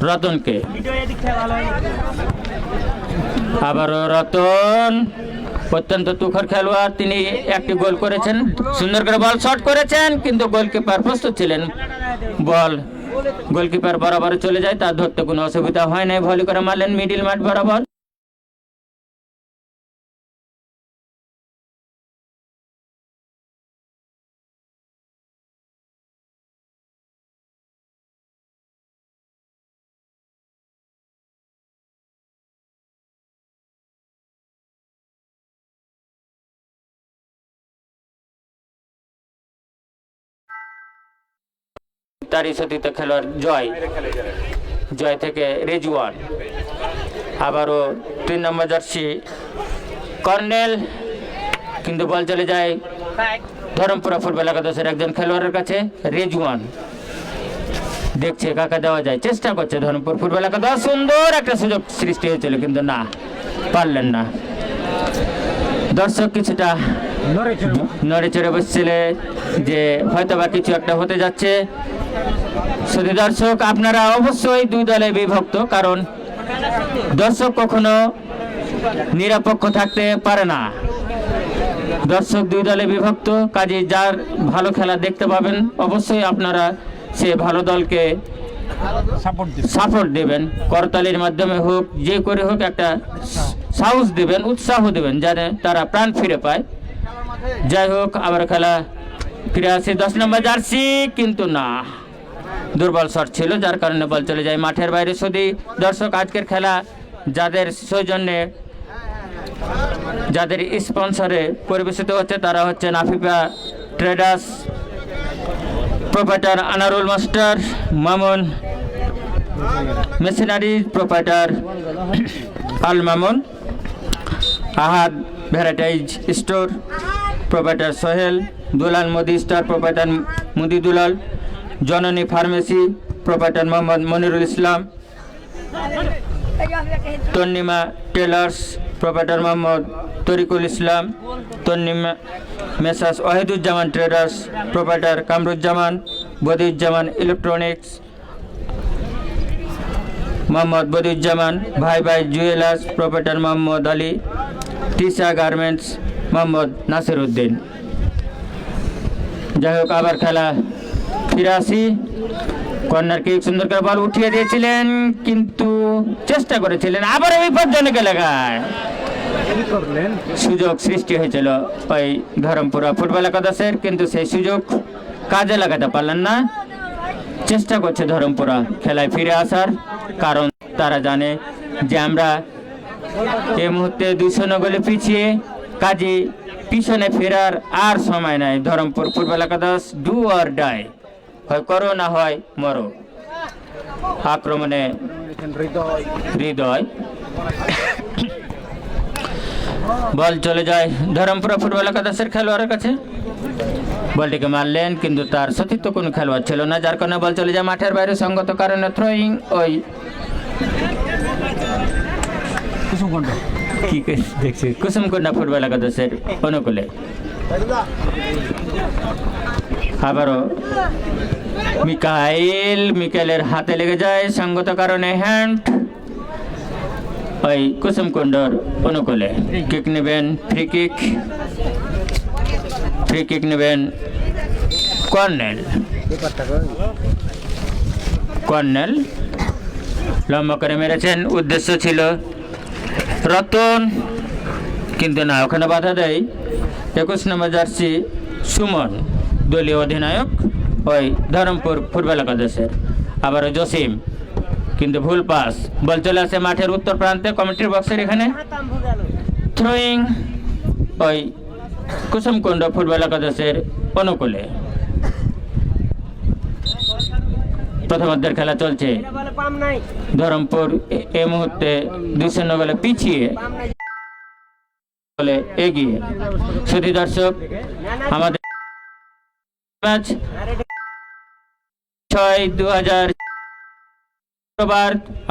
রতনকে, আবারও রতন অত্যন্ত তুখর খেলোয়াড়, তিনি একটি গোল করেছেন, সুন্দর করে বল শট করেছেন, কিন্তু গোলকিপার প্রস্তুত ছিলেন, বল গোলকিপার বরাবর চলে যায়, তার ধরতে কোনো অসুবিধা হয় নাই, ভলি করে মারলেন মিডিল মাঠ বরাবর। তারই সতীর্থ খেলোয়াড় জয় থেকে রেজওয়ান, আবারও 3 নম্বর জার্সি কর্নেল, কিন্তু বল চলে যায় ধরমপুরা ফুটবল একাদশের একজন খেলোয়াড়ের কাছে। রেজওয়ান দেখছে কাকা দেওয়া যায়, চেষ্টা করছে ধরমপুর ফুটবল একাদশ, সুন্দর একটা সুযোগ সৃষ্টি হয়েছিল, কিন্তু না, পারলেন না। দর্শক কিছুটা নড়ে চড়ে বসছিল যে হয়তো বা কিছু একটা হতে যাচ্ছে। শুধু দর্শক, আপনারা অবশ্যই দুই দলে বিভক্ত, কারণ দর্শক কখনো নিরপেক্ষ থাকতে পারে না। দর্শক দুই দলে বিভক্ত, কাজে যার ভালো খেলা দেখতে পাবেন অবশ্যই আপনারা সে ভালো দলকে সাপোর্ট দেবেন, করতালির মাধ্যমে হোক, যে করে হোক একটা সাহস দেবেন, উৎসাহ দেবেন, যাতে তারা প্রাণ ফিরে পায়। যাই হোক, আবার খেলা ফিরে আসে 10 নম্বর জার্সি, কিন্তু না, দুর্বল শট ছিল, যার কারণে বল চলে যায় মাঠের বাইরে। শুধু দর্শক, আজকের খেলা যাদের সৌজন্যে যাদের স্পন্সরে পরিবেশিত হচ্ছে তারা হচ্ছেন Afifa traders, proprietor Anarul master, Mamun machinery, proprietor Al Mamun, Ahad varieties store, proprietor Sohel, Dulal Modi star, proprietor Mudi Dulal, Janani pharmacy, proprietor Mohammad Monirul Islam, Tonnima tailors, proprietor Mohammad Tarikul Islam, Tonnima Messrs Wahiduzzaman traders, proprietor Kamruzzaman, Badiuzzaman electronics, Mohammad Badiuzzaman, Bhai Bhai jewellers, proprietor Mohammad Ali, Tisa garments, Mohammad Nasir Uddin. যাই হোক, আবার খেলা ফিরে আসি। কর্নার কিক সুন্দর করে বল উঠিয়ে দিয়েছিলেন, কিন্তু চেষ্টা করেছিলেন আবার বিপজ্জনক এলাকায় সুযোগ সৃষ্টি হয়েছিল ওই ধরমপুরা ফুটবল একাদশের, কিন্তু সেই সুযোগ কাজে লাগাতে পারলেন না। চেষ্টা করছে ধরমপুরা খেলায় ফিরে আসার, কারণ তারা জানে যে আমরা এই মুহূর্তে 200 গোলে পিছিয়ে, কাজে পিছনে ফেরার আর সময় নাই। ধরমপুর ফুটবল একাদশ ডু অর ডাই, হয় করো না হয় মরো। আক্রমণে হৃদয়, বল চলে যায় ধরমপুরা ফুটবল একাদশের খেলোয়াড়ের কাছে। বলটিকে মারলেন, কিন্তু তার সতীর্থ কোনো খেলোয়াড় ছিল না, যার কারণে বল চলে যায় মাঠের বাইরে। সঙ্গত কারণে থ্রোয়িং ওই কি দেখছি কুসুমকুন্ডা ফুটবল একাদশের অনুকূলে। আবারও মিকাইলের হাতে লেগে যায়, সঙ্গত কারণে হ্যান্ড ওই কুসুমকুন্ডর অনুকূলে। কিক নেবেন, ফ্রি কিক নেবেন কর্নেল লম্বা করে মেরেছেন, উদ্দেশ্য ছিল রতন, কিন্তু না, ওখানে বাধা দেয় 21 নম্বর জার্সি সুমন, দলীয় অধিনায়ক ওই ধরমপুর ফুটবল একাদশের। আবারও জসিম, কিন্তু ভুল পাস, বল চলে আসে মাঠের উত্তর প্রান্তে কমিটির বক্সের এখানে। থ্রোয়িং ওই কুসুমকুন্ড ফুটবল একাদশের অনুকূলে। প্রথমার্ধের খেলা চলছে, ধরমপুর এই মুহূর্তে 200 গোলে পিছিয়ে এগিয়ে। শুধু দর্শক, আমাদের ম্যাচ 6/2000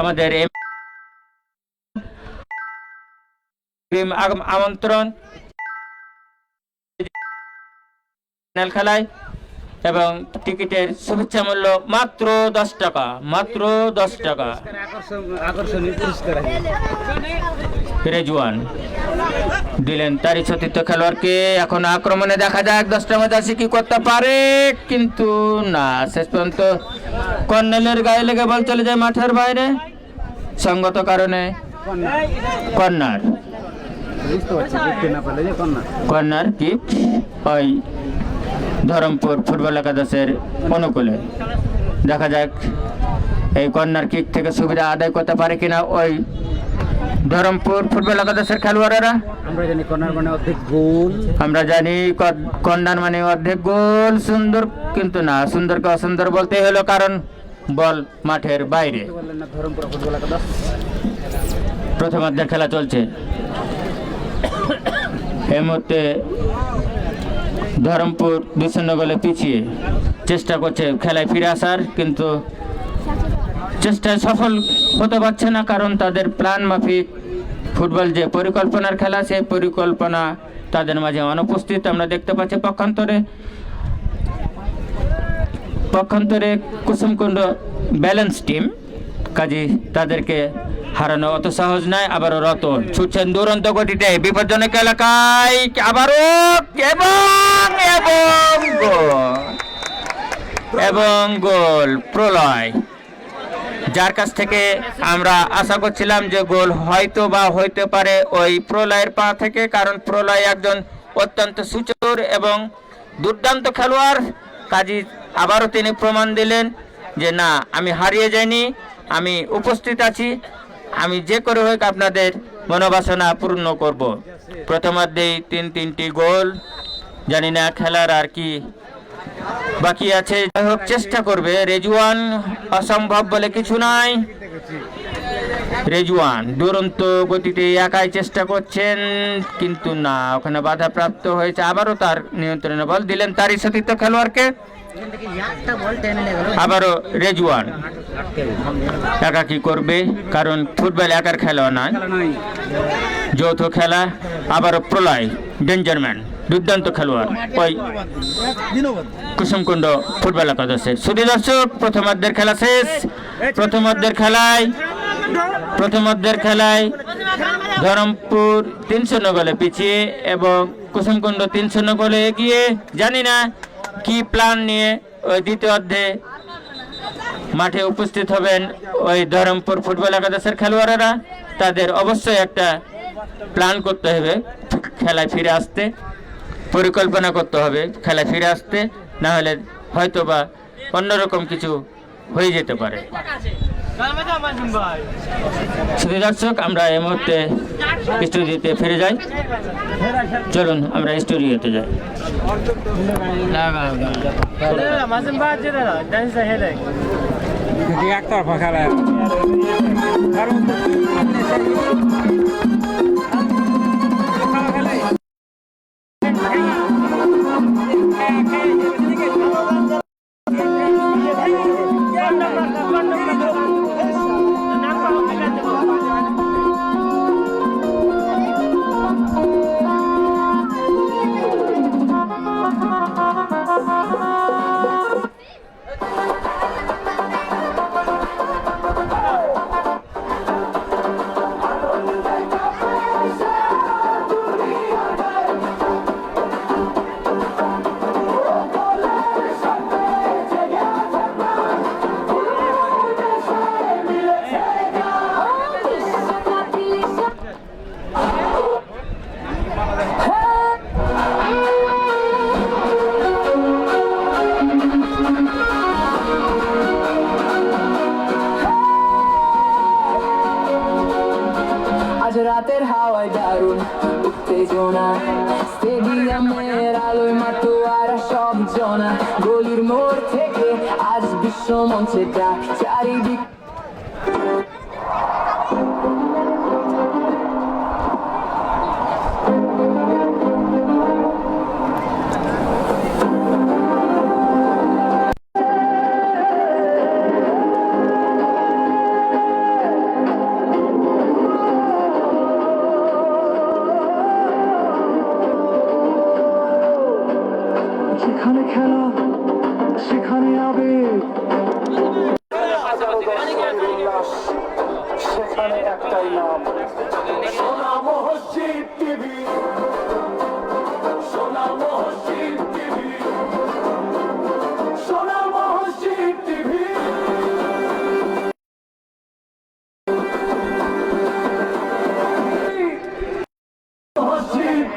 আমাদের আমন্ত্রণ খেলায়, এবং টিকিটের শুভেচ্ছা মূল্য মাত্র 10 টাকা, মাত্র 10 টাকা। রেজওয়ান দিলেন তারই সতীর্থ খেলোয়াড়কে। এখন আক্রমণে দেখা যাক 10টা মধ্যে কি করতে পারে, কিন্তু না, শেষ পর্যন্ত কর্নেলের গায়ে লেগে বল চলে যায় মাঠের বাইরে। সঙ্গত কারণে কর্নার কিক ওই ধরমপুর ফুটবল একাদশের অনুকূলে। দেখা যাক এই কর্নার কিক থেকে সুবিধা আদায় করতে পারে কিনা ওই ধরমপুর ফুটবল একাদশের খেলোয়াড়েরা। আমরা জানি কর্নার মানে অর্ধেক গোল। সুন্দর, কিন্তু না, সুন্দরকে অসুন্দর বলতে হলো, কারণ বল মাঠের বাইরে। প্রথমার্ধের খেলা চলছে, এই মুহূর্তে ধরমপুর 200 গোলে পিছিয়ে চেষ্টা করছে খেলায় ফিরে আসার, কিন্তু চেষ্টায় সফল হতে পারছে না, কারণ তাদের প্ল্যান মাফিক ফুটবল যে পরিকল্পনার খেলা, সেই পরিকল্পনা তাদের মাঝে অনুপস্থিত আমরা দেখতে পাচ্ছি। পক্ষান্তরে কুসুমকুন্ড ব্যালেন্স টিম, কাজী তাদেরকে হারানো অত সহজ নয়। আবারও রতন ছুটছেন দুরন্ত গতিতে বিপজ্জনক এলাকায়, আবারও এবং গোল প্রলয়, যার কাছ থেকে আমরা আশা করছিলাম যে গোল হয়তো বা হইতে পারে ওই প্রলয়ের পা থেকে, কারণ প্রলয় একজন অত্যন্ত সুচতুর এবং দুর্দান্ত খেলোয়াড়। কাজী আবারও তিনি প্রমাণ দিলেন যে না, আমি হারিয়ে যাইনি, আমি উপস্থিত আছি, আমি যে করে হোক আপনাদের মনোবাসনা পূর্ণ করব। প্রথমার্ধেই 3-3টি গোল, জানি না খেলার আর কি বাকি আছে। যাই হোক চেষ্টা করবে রেজওয়ান, অসম্ভব বলে কিছু নাই। রেজওয়ান দুরন্ত গতিতে একাই চেষ্টা করছেন, কিন্তু না, ওখানে বাধাপ্রাপ্ত হয়েছে। আবারও তার নিয়ন্ত্রণে বল দিলেন তারই সতীর্থ খেলোয়াড়কে। আবারও রেজওয়ান একা কি করবে, কারণ ফুটবল একার খেলা নয়, যৌথ খেলা। আবারও প্রলয়, ডেঞ্জারম্যান, দুর্দান্ত খেলোয়াড় ওই কুসুমকুণ্ড ফুটবল একাদশের। শুধু দর্শক, প্রথমার্ধের খেলা শেষ। প্রথমার্ধের খেলায় ধরমপুর 3-0 গোলে পিছিয়ে এবং কুসুমকুণ্ড 3-0 গোলে এগিয়ে। জানি না কি প্ল্যান নিয়ে ওই দ্বিতীয় অর্ধে মাঠে উপস্থিত হবেন ওই ধরমপুর ফুটবল একাদশের খেলোয়াড়েরা। তাদের অবশ্যই একটা প্ল্যান করতে হবে, খেলায় ফিরে আসতে পরিকল্পনা করতে হবে, খেলায় ফিরে আসতে, না হলে হয়তো বা অন্যরকম কিছু হয়ে যেতে পারে। শুধু দর্শক, আমরা এই মুহূর্তে স্টুডিওতে ফিরে যাই। চলুন আমরা স্টুডিওতে যাই। একতরফা খেলা রাতের হাওয়ায় দারুণ উত্তেজনা, স্টেডিয়ামের আলোয় মাতোয়ারা সব জনা, গলির মোড় থেকে আজ বিশ্ব মঞ্চে ডাক, চারিদিক যেখানে খেলা সেখানে আবেগ, সেখানে একটাই নাম, সোনা মসজিদ টিভি, সোনা মসজিদ টিভি, সোনা মসজিদ টিভি। মসজিদ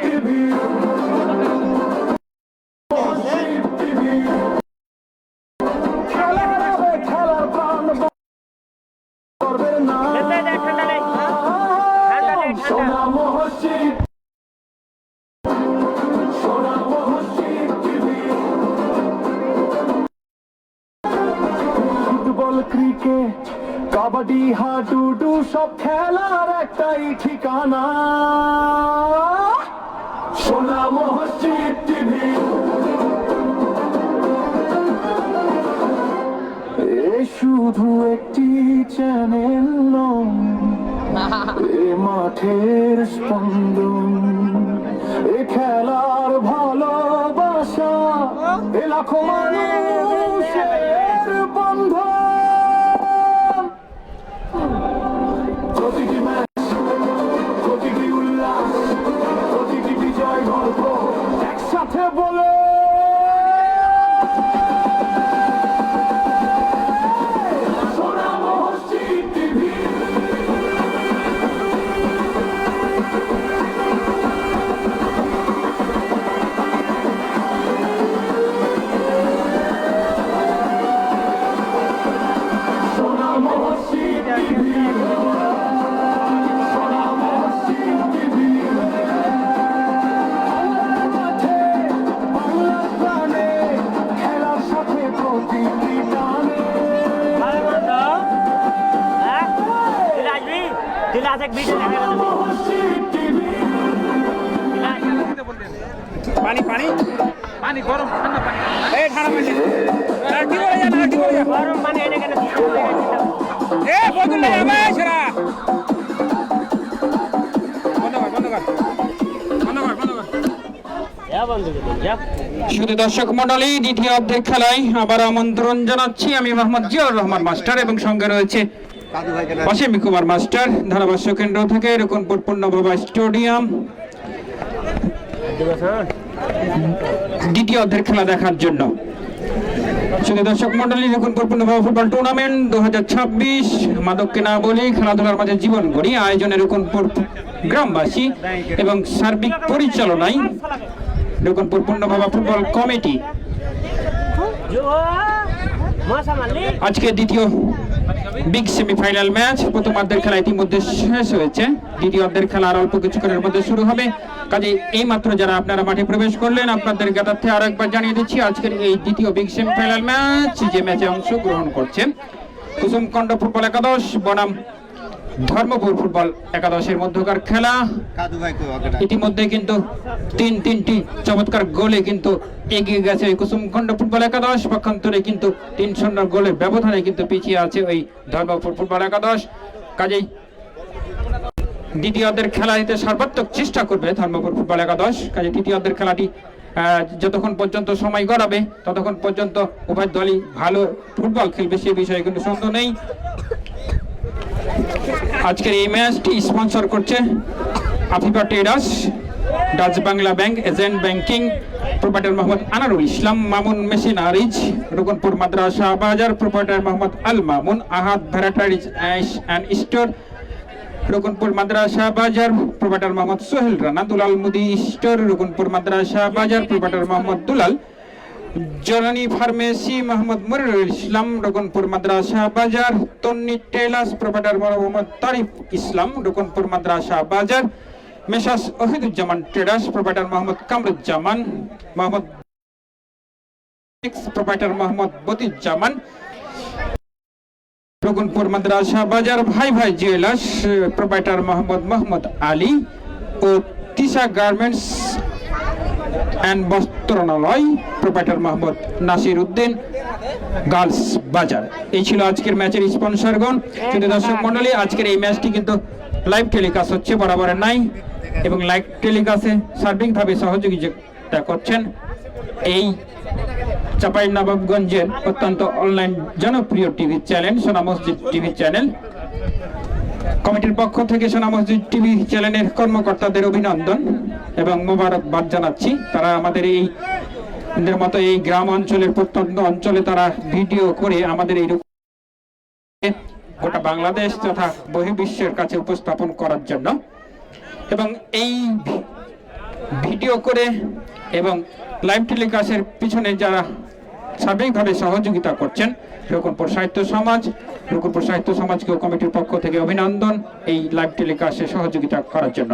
টিভি, সোনা মসজিদ, সোনা মসজিদ টিভি। ফুটবল, ক্রিকেট, কাবাডি, হাডুডু সব খেলার একটাই ঠিকানা, সোনা মসজিদ টিভি। এ শুধু একটি চ্যানেল নয়, এ মাঠের স্পন্দন, এ খেলার ভালোবাসা, এ লাখো মানুষের বন্ধন। প্রতিটি ম্যাচ, প্রতিটি উল্লাস, প্রতিটি বিজয় গল্প একসাথে বলে সোনা মসজিদ টিভি। সোনা মসজিদ টিভি, সোনা মসজিদ পানি পানি পানি গরম ঠান্ডা পানি এই ঠান্ডা পানি আর কি বলে জানা কি বলে গরম পানি এনে কেন এ বোতল নিয়ে আবে সেরা বন্ধ কর বন্ধ কর বন্ধ কর বন্ধ কর শুধু দর্শক মন্ডলী, দ্বিতীয় অর্ধেক খেলায় আবার আমন্ত্রণ জানাচ্ছি আমি মোহাম্মদ জিয়াউর রহমান মাস্টার এবং সঙ্গে রয়েছে অসীম কুমার মাস্টার, ধারাভাষ্য কেন্দ্র থেকে রকুনপুর পূর্ণবাবা স্টেডিয়াম দ্বিতীয় অর্ধের খেলা দেখার জন্য। শুধু দর্শক মন্ডলী, রকুনপুর পূর্ণবাবা ফুটবল টুর্নামেন্ট 2026 মাদককে না বলি খেলাধুলার মাঝে জীবন গড়ি আয়োজনে রকুনপুর গ্রামবাসী এবং সার্বিক পরিচালনায় রকুনপুর পূর্ণবাবা ফুটবল কমিটি আজকে দ্বিতীয় বিগ সেমিফাইনাল ম্যাচ। প্রথমার্ধের খেলা ইতিমধ্যে শেষ হয়েছে, দ্বিতীয় অর্ধের খেলা আর অল্প কিছুক্ষণের মধ্যে শুরু হবে। কাজে এই মাত্র যারা আপনারা মাঠে প্রবেশ করলেন আপনাদের জ্ঞাতার্থে আরো একবার জানিয়ে দিচ্ছি আজকের এই দ্বিতীয় বিগ সেমিফাইনাল ম্যাচ, যে ম্যাচে অংশগ্রহণ করছে কুসুমকণ্ড ফুটবল একাদশ বনাম ধর্মপুর ফুটবল একাদশের মধ্যকার খেলা। ইতিমধ্যে কিন্তু তিনটি চমৎকার গোলে কিন্তু এগিয়ে গেছে কুসুমকণ্ড ফুটবল একাদশ, পক্ষান্তরে কিন্তু 3-0 গোলের ব্যবধানে কিন্তু পিছিয়ে আছে ওই ধর্মপুর ফুটবল একাদশ। কাজেই দ্বিতীয় অর্ধের খেলা দিতে সর্বাত্মক চেষ্টা করবে ধর্মপুর ফুটবল একাদশ। কাজে তৃতীয় অর্ধের খেলাটি যতক্ষণ পর্যন্ত সময় গড়াবে ততক্ষণ পর্যন্ত উভয় দলই ভালো ফুটবল খেলবে, সে বিষয়ে কিন্তু সন্দেহ নেই। আজকের এই ম্যাচটি স্পন্সর করছে Afifa traders, Dutch Bangla bank, agent banking, proprietor Mohammad Anarul Islam, Mamun machineries, Rokunpur Madrasa Bazar, proprietor Mohammad Al Mamun, Ahad varieties and store, Rokunpur Madrasa Bazar, proprietor Mohammad Sohel Rana, Dulal Mudi store, Rokunpur Madrasa Bazar, proprietor Mohammad Dulal, Jorani pharmacy, Mohammad Monirul Islam, Rokunpur Madrasa Bazar, Tonni tailors, proprietor Mohammad Tarif Islam, Rokunpur Madrasa Bazar, Messrs Ohiduzzaman traders, proprietor Mohammad Kamruzzaman, Mohammad proprietor Mohammad Badiuzzaman, Rakunpur Madrasa Bazar, Bhai Bhai jewellers, proprietor Mohammad Ali ও তিশা গার্মেন্টস অ্যান্ড বস্ত্রালয়, প্রোপাইটার মোহাম্মদ নাসির উদ্দিন, গার্লস বাজার। এই ছিল আজকের ম্যাচের স্পন্সরগণ। কিন্তু দর্শক মন্ডলী, আজকের এই ম্যাচটি কিন্তু লাইভ টেলিকাস্ট হচ্ছে বরাবরের নাই, এবং লাইভ টেলিকাস্টে সার্বিকভাবে সহযোগিতা করছেন এই চাঁপাইনবাবগঞ্জের অত্যন্ত অনলাইন জনপ্রিয় টিভি চ্যানেল সোনা মসজিদ টিভি চ্যানেল। কমিটির পক্ষ থেকে সোনা মসজিদ টিভি চ্যানেলের কর্মকর্তাদের অভিনন্দন এবং মোবারকবাদ জানাচ্ছি। তারা আমাদের এই মতো এই গ্রাম অঞ্চলের প্রত্যন্ত অঞ্চলে তারা ভিডিও করে আমাদের এই গোটা বাংলাদেশ তথা বহির্বিশ্বের কাছে উপস্থাপন করার জন্য, এবং এই ভিডিও করে এবং লাইভ টেলিকাস্টের পিছনে যারা সার্বিকভাবে সহযোগিতা করছেন রকুনপুর সাহিত্য সমাজ, রকুনপুর সাহিত্য সমাজকে কমিটির পক্ষ থেকে অভিনন্দন এই লাইভ টেলিকাস্টে সহযোগিতা করার জন্য।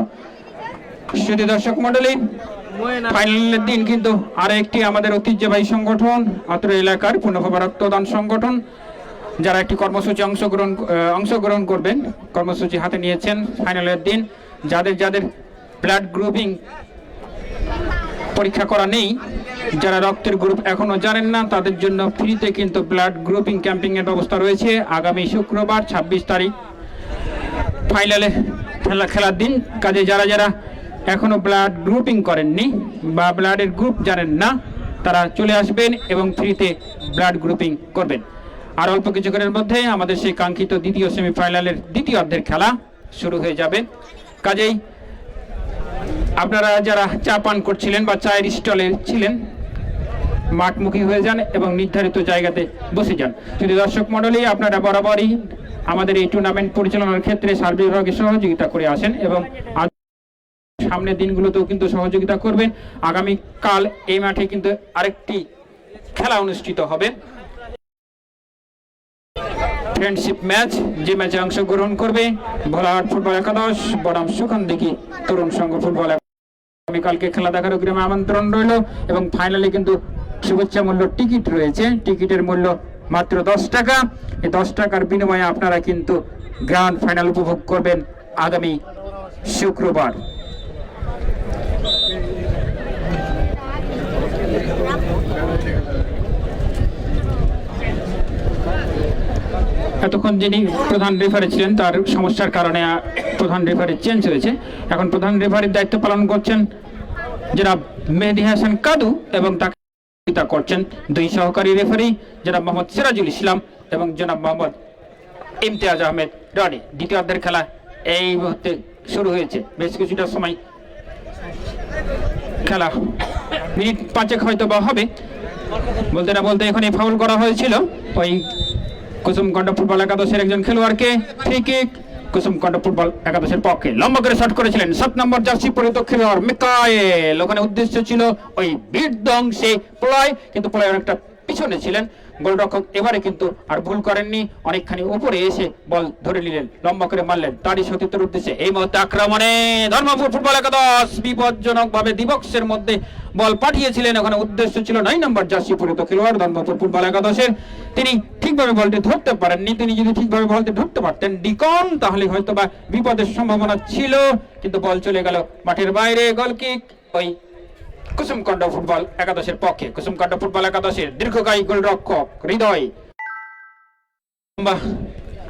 শুধু দর্শক মন্ডলী, ফাইনালের দিন কিন্তু আরো একটি আমাদের ঐতিহ্যবাহী সংগঠন অত্র এলাকার পূর্ণভাবা রক্তদান সংগঠন, যারা একটি কর্মসূচি অংশগ্রহণ করবেন, কর্মসূচি হাতে নিয়েছেন ফাইনালের দিন। যাদের ব্লাড গ্রুপিং পরীক্ষা করা নেই, যারা রক্তের গ্রুপ এখনো জানেন না, তাদের জন্য ফ্রিতে কিন্তু ব্লাড গ্রুপিং ক্যাম্পিং এর ব্যবস্থা রয়েছে। আগামী শুক্রবার 26 তারিখ ফাইনালে খেলার দিন। কাজে যারা এখনো ব্লাড গ্রুপিং করেননি বা ব্লাডের গ্রুপ জানেন না, তারা চলে আসবেন এবং ফ্রিতে ব্লাড গ্রুপিং করবেন। আর অল্প কিছুক্ষণের মধ্যে আমাদের সেই কাঙ্ক্ষিত দ্বিতীয় সেমিফাইনালের দ্বিতীয় অর্ধের খেলা শুরু হয়ে যাবে। কাজেই আপনারা যারা চা পান করছিলেন বা চায়ের স্টলে ছিলেন, মাঠমুখী হয়ে যান এবং নির্ধারিত জায়গাতে বসে যান। যদি দর্শক মণ্ডলী, আপনারা বরাবরই আমাদের এই টুর্নামেন্ট পরিচালনার ক্ষেত্রে সার্বিকভাবে সহযোগিতা করে আসেন এবং সামনের দিনগুলোতেও কিন্তু সহযোগিতা করবেন। আগামীকাল এই মাঠে কিন্তু আরেকটি খেলা অনুষ্ঠিত হবে, ফ্রেন্ডশিপ ম্যাচ, যে ম্যাচে অংশগ্রহণ করবে ভোলাহাট ফুটবল একাদশ বনাম সুখানদিঘি তরুণ সংঘ ফুটবল। আগামীকালকে খেলা দেখার অগ্রিম আমন্ত্রণ রইল এবং ফাইনালে কিন্তু শুভেচ্ছা মূল্য টিকিট রয়েছে। টিকিটের মূল্য মাত্র 10 টাকা। এই 10 টাকার বিনিময়ে আপনারা কিন্তু গ্র্যান্ড ফাইনাল উপভোগ করবেন আগামী শুক্রবার। এতক্ষণ যিনি প্রধান রেফারি ছিলেন তার সমস্যার কারণে প্রধান রেফারি চেঞ্জ হয়েছে। এখন প্রধান রেফারির দায়িত্ব পালন করছেন জনাব মেহেদী হাসান কাদু এবং তাকে সহযোগিতা করছেন দুই সহকারী রেফারি জনাব মোহাম্মদ সিরাজুল ইসলাম এবং জনাব মোহাম্মদ ইমতিয়াজ আহমেদ রনি। দ্বিতীয়ার্ধের খেলা এই মুহূর্তে শুরু হয়েছে। বেশ কিছুটা সময় খেলা মিনিট 5 হয়তো বা হবে। বলতে না বলতে এখানে ফাউল করা হয়েছিল ওই কুসুমকণ্ড ফুটবল একাদশের একজন খেলোয়াড়কে। ফ্রি কিক কুসুমকণ্ড ফুটবল একাদশের পক্ষে। লম্বা করে শট করেছিলেন 7 নম্বর জার্সি পরিহিত খেলোয়াড় মিকাইল। ওখানে উদ্দেশ্য ছিল ওই বিধ্বংসী প্লয়, কিন্তু প্লয় অনেকটা পিছনে ছিলেন। গোলরক্ষক এবারে কিন্তু আর ভুল করেননি, অনেকখানি উপরে এসে বল ধরে নিলেন, লম্বা করে মারলেন তারই সতীর্থের উদ্দেশ্যে। এই মুহূর্তে আক্রমণে ধর্মপুর ফুটবল একাদশ বিপজ্জনক ভাবে দিবক্সের মধ্যে বল পাঠিয়েছিলেন। ওখানে উদ্দেশ্য ছিল 9 নম্বর জার্সি পরিহিত খেলোয়াড় ধর্মপুর ফুটবল একাদশের। তিনি ঠিকভাবে বলটি ধরতে পারেননি। তিনি যদি ঠিকভাবে বলটি ধরতে পারতেন ডিকন, তাহলে হয়তো বা বিপদের সম্ভাবনা ছিল, কিন্তু বল চলে গেল মাঠের বাইরে। গোল কিক ওই কুসুমকণ্ড ফুটবল একাদশের পক্ষে। কুসুমকণ্ড ফুটবল একাদশের দীর্ঘকায়ী গোলরক্ষক হৃদয়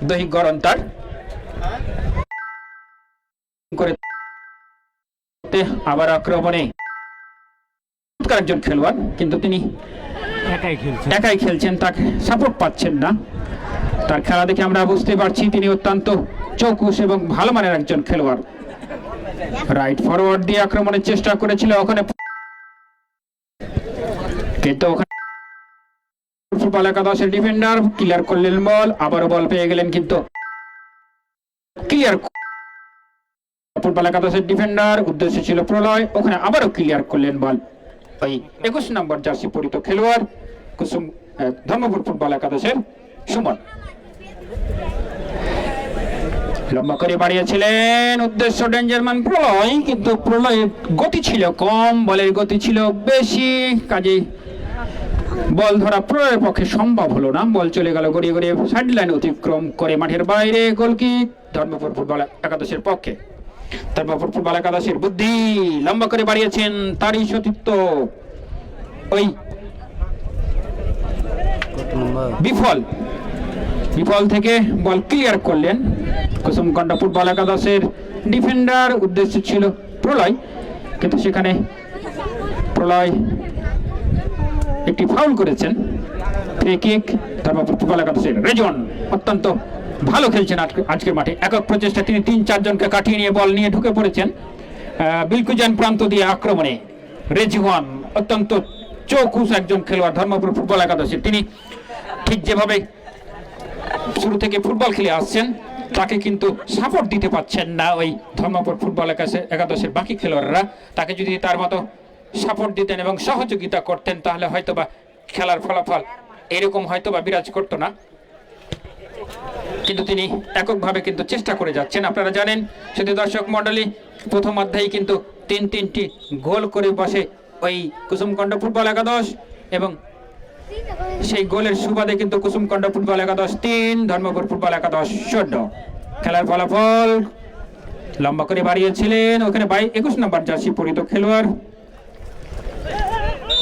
দৈহিক গড়ন তার করে আবার আক্রমণে একজন খেলোয়াড়, কিন্তু তিনি একাই খেলছেন, তাকে সাপোর্ট পাচ্ছেন না। তার খেলা দেখে আমরা বুঝতে পারছি তিনি অত্যন্ত চৌকুশ এবং ভালো মানের একজন খেলোয়াড়। রাইট ফরওয়ার্ড দিয়ে আক্রমণের চেষ্টা করেছিল ওখানে, কিন্তু ফুটবল একাদশের ডিফেন্ডার ক্লিয়ার করলেন বল, আবারও বল পেয়ে গেলেন, কিন্তু ক্লিয়ার ফুটবল একাদশের ডিফেন্ডার উদ্দেশ্য ছিল প্রলয়, ওখানে আবারও ক্লিয়ার করলেন বল ওই 21 নম্বর জার্সি পরিহিত খেলোয়াড় ধর্মপুর ফুটবল একাদশের সুমন। লম্বা করে বাড়িয়েছিলেন, উদ্দেশ্য ডেঞ্জারম্যান প্রলয়, কিন্তু প্রলয়ের গতি ছিল কম, বলের গতি ছিল বেশি, কাজেই বল ধরা প্রলয়ের পক্ষে সম্ভব হলো না। বল চলে গেল গড়িয়ে গড়িয়ে সাইড লাইন অতিক্রম করে মাঠের বাইরে। গোল কিক ধর্মপুর ফুটবল একাদশের পক্ষে। ধর্মপুর ফুটবল একাদশের বুদ্ধি লম্বা করে বাড়িয়েছেন তারই সতীর্থ ওই বিফল থেকে বল ক্লিয়ার করলেন কুসুমকণ্ড ফুটবল একাদশের ডিফেন্ডার, উদ্দেশ্য ছিল প্রলয়, কিন্তু সেখানে প্রলয় একটি ফাউল করেছেন। ফ্রি কিক ধর্মপুর ফুটবল একাদশের রেজন অত্যন্ত ভালো খেলছেন আজকের মাঠে। একক প্রচেষ্টা তিনি 3-4 জনকে কাটিয়ে নিয়ে বল নিয়ে ঢুকে পড়েছেন বিলকুজান প্রান্ত দিয়ে আক্রমণে। রেজিওয়ান অত্যন্ত চৌকুশ একজন খেলোয়াড় ধর্মপুর ফুটবল একাদশের। তিনি ঠিক যেভাবে শুরু থেকে ফুটবল খেলে আসছেন তাকে কিন্তু সাপোর্ট দিতে পারছেন না ওই ধর্মপুর ফুটবল একাদশের বাকি খেলোয়াড়রা। তাকে যদি তার মতো সাপোর্ট দিতেন এবং সহযোগিতা করতেন তাহলে হয়তোবা খেলার ফলাফল এরকম হয়তোবা বিরাজ করতো না, কিন্তু তিনি এককভাবে কিন্তু চেষ্টা করে যাচ্ছেন। আপনারা জানেন শুধু দর্শক মণ্ডলী, প্রথম অধ্যায়ে কিন্তু 3-3টি গোল করে বসে ওই কুসুমকণ্ড ফুটবল একাদশ, এবং সেই গোলের সুবাদে কিন্তু কুসুমকণ্ড ফুটবল একাদশ 3 ধর্মপুর ফুটবল একাদশ 14। খেলার ফলাফল লম্বা করে বাড়িয়েছিলেন ওখানে 21 নম্বর জার্সি পরিহিত খেলোয়াড়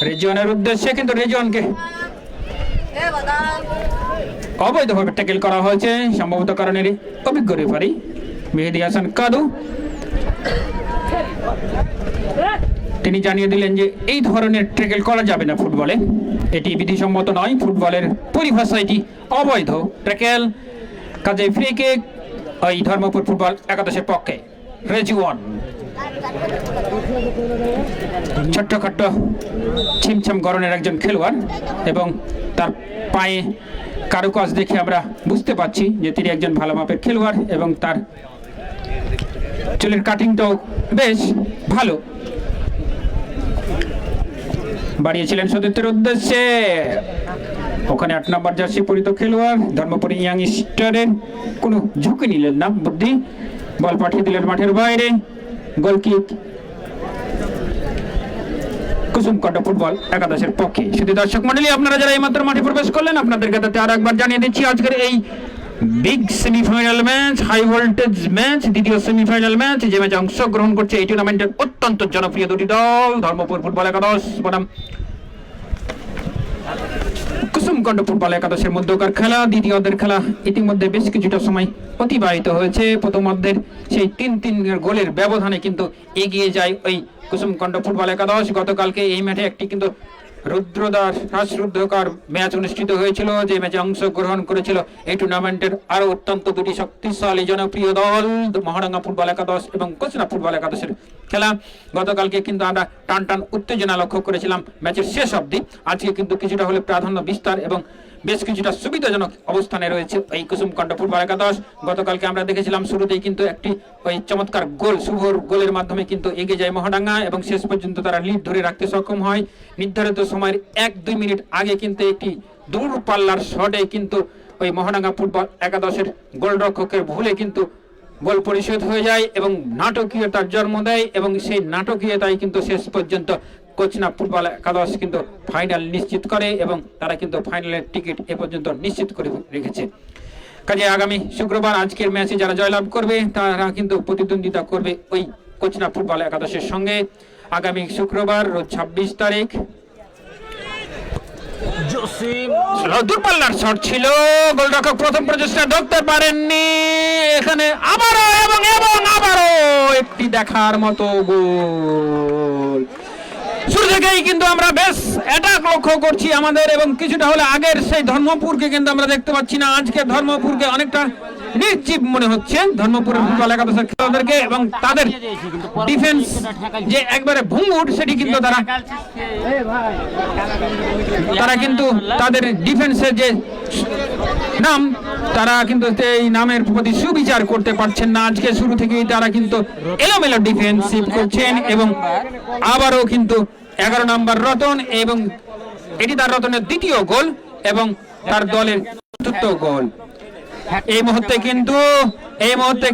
রেজিওনের উদ্দেশ্যে, কিন্তু রেজিওনকে অবৈধভাবে ট্যাকেল করা হয়েছে সম্ভবত কারণের অভিজ্ঞ রেফারি মেহেদী হাসান কাদু। তিনি জানিয়ে দিলেন যে এই ধরনের ট্যাকেল করা যাবে না ফুটবলে, এটি বিধিসম্মত নয়, ফুটবলের পরিভাষা এটি অবৈধ ট্যাকেল। কাজে ফ্রি কিক ওই ধর্মপুর ফুটবল একাদশের পক্ষে। রেজিওয়ান ছোট্টখাট্ট ছিমছাম গড়নের একজন খেলোয়াড়, এবং তার পায়ে কারুকাজ দেখে আমরা বুঝতে পারছি যে তিনি একজন ভালো মাপের খেলোয়াড়, এবং তার চুলের কাটিংটাও বেশ ভালো। বাড়িয়েছিলেন সতীর্থের উদ্দেশ্যে, ওখানে 8 নম্বর জার্সি পরিহিত খেলোয়াড় ধর্মপুর ইয়াং স্টারের কোনো ঝুঁকি নিলেন না, বুদ্ধি বল পাঠিয়ে দিলেন মাঠের বাইরে। গোল কিক কুসুমকণ্ড ফুটবল একাদশের পক্ষে। শুধু দর্শক মণ্ডলী, আপনারা যারা এইমাত্র মাঠে প্রবেশ করলেন আপনাদেরকে তাতে আর একবার জানিয়ে দিচ্ছি আজকের এই big semifinal match, high voltage match, দ্বিতীয় সেমিফাইনাল ম্যাচ, যে ম্যাচে অংশগ্রহণ করছে এই টুর্নামেন্টের অত্যন্ত জনপ্রিয় দুটি দল, ধর্মপুর ফুটবল একাদশ বনাম কুসুমকণ্ড ফুটবল একাদশের মধ্যকার খেলা। দ্বিতীয় অর্ধের খেলা ইতিমধ্যে বেশ কিছুটা সময় অতিবাহিত হয়েছে। প্রথম অর্ধের সেই 3-3 গোলের ব্যবধানে কিন্তু এগিয়ে যায় ওই কুসুমকণ্ড ফুটবল একাদশ। গতকালকে এই মাঠে একটি কিন্তু রুদ্রদার শ্বাসরুদ্ধকর ম্যাচ অনুষ্ঠিত হয়েছিল, যে ম্যাচে অংশগ্রহণ করেছিল এই টুর্নামেন্টের আরো অত্যন্ত দুটি শক্তিশালী জনপ্রিয় দল, মহারাঙ্গা ফুটবল একাদশ এবং কোচনা ফুটবল একাদশের খেলা। গতকালকে কিন্তু আমরা টান টান উত্তেজনা লক্ষ্য করেছিলাম ম্যাচের শেষ অবধি। আজকে কিন্তু কিছুটা হলে প্রাধান্য বিস্তার এবং বেশ কিছুটা সুবিধাজনক অবস্থানে রয়েছে এই কুসুমকণ্ড ফুটবল একাদশ। গতকালকে আমরা দেখেছিলাম শুরুতেই কিন্তু একটি ওই চমৎকার গোল, শুভর গোলের মাধ্যমে কিন্তু এগিয়ে যায় মহাডাঙ্গা এবং শেষ পর্যন্ত তারা লিড ধরে রাখতে সক্ষম হয়। নির্ধারিত সময়ের 1-2 মিনিট আগে কিন্তু একটি দূরপাল্লার শটে কিন্তু ওই মহাডাঙ্গা ফুটবল একাদশের গোলরক্ষকের ভুলে কিন্তু গোল পরিশোধ হয়ে যায় এবং নাটকীয়তার জন্ম দেয় এবং সেই নাটকীয়তাই কিন্তু শেষ পর্যন্ত কোচনা ফুটবল একাদশ কিন্তু ফাইনাল নিশ্চিত করে এবং তারা কিন্তু ফাইনালের টিকিট এ পর্যন্ত নিশ্চিত করে রেখেছে। কাজে আগামী শুক্রবার আজকের ম্যাচে যারা জয়লাভ করবে তারা কিন্তু প্রতিদ্বন্দ্বিতা করবে ওই কোচনা ফুটবল একাদশের সঙ্গে। আগামী শুক্রবার রোজ 26 তারিখ। দূরপাল্লার শট ছিল, গোলরক্ষক প্রথম প্রচেষ্টা ধরতে পারেননি। এখানে আবারও এবং আবারও একটি দেখার মতো গোল। শুরু থেকেই কিন্তু আমরা বেশ অ্যাটাক লক্ষ্য করছি আমাদের এবং কিছুটা হলে আগের সেই ধর্মপুরকে কিন্তু আমরা দেখতে পাচ্ছি না। আজকে ধর্মপুরকে অনেকটা নির্জীব মনে হচ্ছে ধর্মপুরের ফুটবল একাদশের খেলোয়াড়দেরকে এবং তাদের ডিফেন্স যে একবারে ভঙ্গুর, সেটি কিন্তু তারা কিন্তু তাদের ডিফেন্সের যে নাম, তারা কিন্তু এই নামের প্রতি সুবিচার করতে পারছেন না। আজকে শুরু থেকেই তারা কিন্তু এলোমেলো ডিফেন্সিভ করছেন এবং আবারও কিন্তু 11 নম্বর রতন এবং এটি তার রতনের দ্বিতীয় গোল এবং তার দলের চতুর্থ গোল। এই মুহূর্তে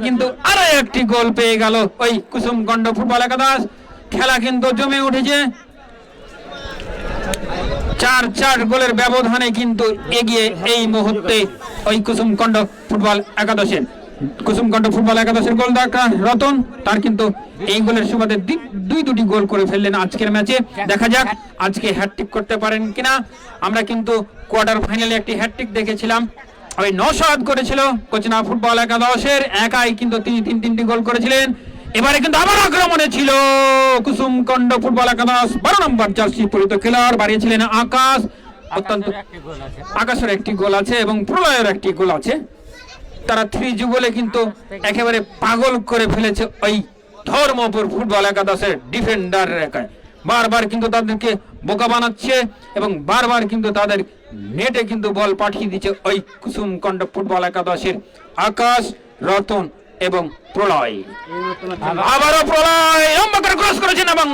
কিন্তু আরো একটি গোল পেয়ে গেল ওই কুসুমকণ্ড ফুটবল একাদশ। খেলা কিন্তু জমে উঠেছে, 4 গোলের ব্যবধানে কিন্তু এগিয়ে এই মুহূর্তে ওই কুসুমকণ্ড ফুটবল একাদশের। কুসুমকণ্ড ফুটবল একাদশের গোলদাতা রতন, তার কিন্তু এই গোলের সুবাদে দুটি গোল করে ফেললেন আজকের ম্যাচে। দেখা যাক আজকে হ্যাটট্রিক করতে পারেন কিনা। আমরা কিন্তু কোয়ার্টার ফাইনালে একটি হ্যাটট্রিক দেখেছিলাম, ওই নওশাদ করেছিল কোচনা ফুটবল একাদশের, একাই কিন্তু তিনি 3টি গোল করেছিলেন। এবারে কিন্তু আবার আক্রমণে ছিল কুসুমকণ্ড ফুটবল একাদশ, 12 নম্বর জার্সি পরিহিত খেলোয়াড় বাড়িয়েছিলেন আকাশ। অত্যন্ত আকাশের একটি গোল আছে এবং প্রলয়ের একটি গোল আছে। তারা 3 যুগলে কিন্তু একেবারে পাগল করে ফেলেছে ওই ধর্মপুর ফুটবল একাদশের ডিফেন্ডার রেখায়। বারবার কিন্তু তাদেরকে বোকা বানাচ্ছে এবং বারবার কিন্তু তাদের নেটে কিন্তু বল পাঠিয়ে দিচ্ছে ওই কুসুমকণ্ড ফুটবল একাদশের আকাশ, রতন এবং প্রলয়। আবারও প্রলয় লম্বা করে ক্রস করেছেন এবং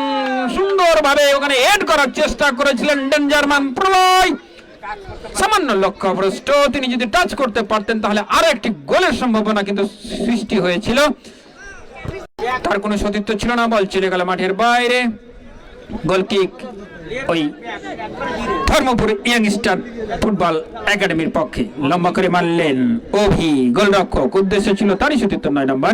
সুন্দরভাবে ওখানে হেড করার চেষ্টা করেছিলেন ডেঞ্জারম্যান প্রলয়। সামান্য লক্ষ্যভ্রষ্ট, তিনি যদি টাচ করতে পারতেন তাহলে আরো একটি গোলের সম্ভাবনা কিন্তু সৃষ্টি হয়েছিল। তার কোনো সতীর্থ ছিল না, বল চলে গেল মাঠের বাইরে। গোলকিক ওই ধর্মপুর ইয়াংস্টার ফুটবল একাডেমির পক্ষে লম্বা করে মারলেন অভি গোলরক্ষক। উদ্দেশ্য ছিল তারই সতীর্থ 9 নম্বর।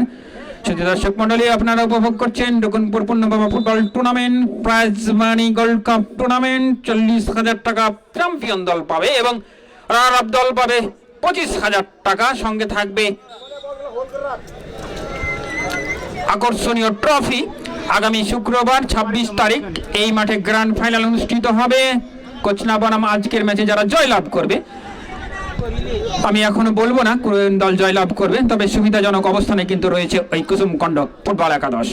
সুধী দর্শক মন্ডলী, আপনারা উপভোগ করছেন Dukunpur Purnababa football tournament, prize money gold cup tournament. 40,000 টাকা চ্যাম্পিয়ন দল পাবে এবং রানার আপ দল পাবে 25,000 টাকা। সঙ্গে থাকবে আকর্ষণীয় ট্রফি। আগামী শুক্রবার 26 তারিখ এই মাঠে গ্র্যান্ড ফাইনাল অনুষ্ঠিত হবে। কোচনা বনাম আজকের ম্যাচে যারা জয়লাভ করবে, আমি এখনো বলবো না কোন দল জয়লাভ করবে, তবে সুবিধাজনক অবস্থানে কিন্তু রয়েছে ওই কুসুমকণ্ড ফুটবল একাদশ।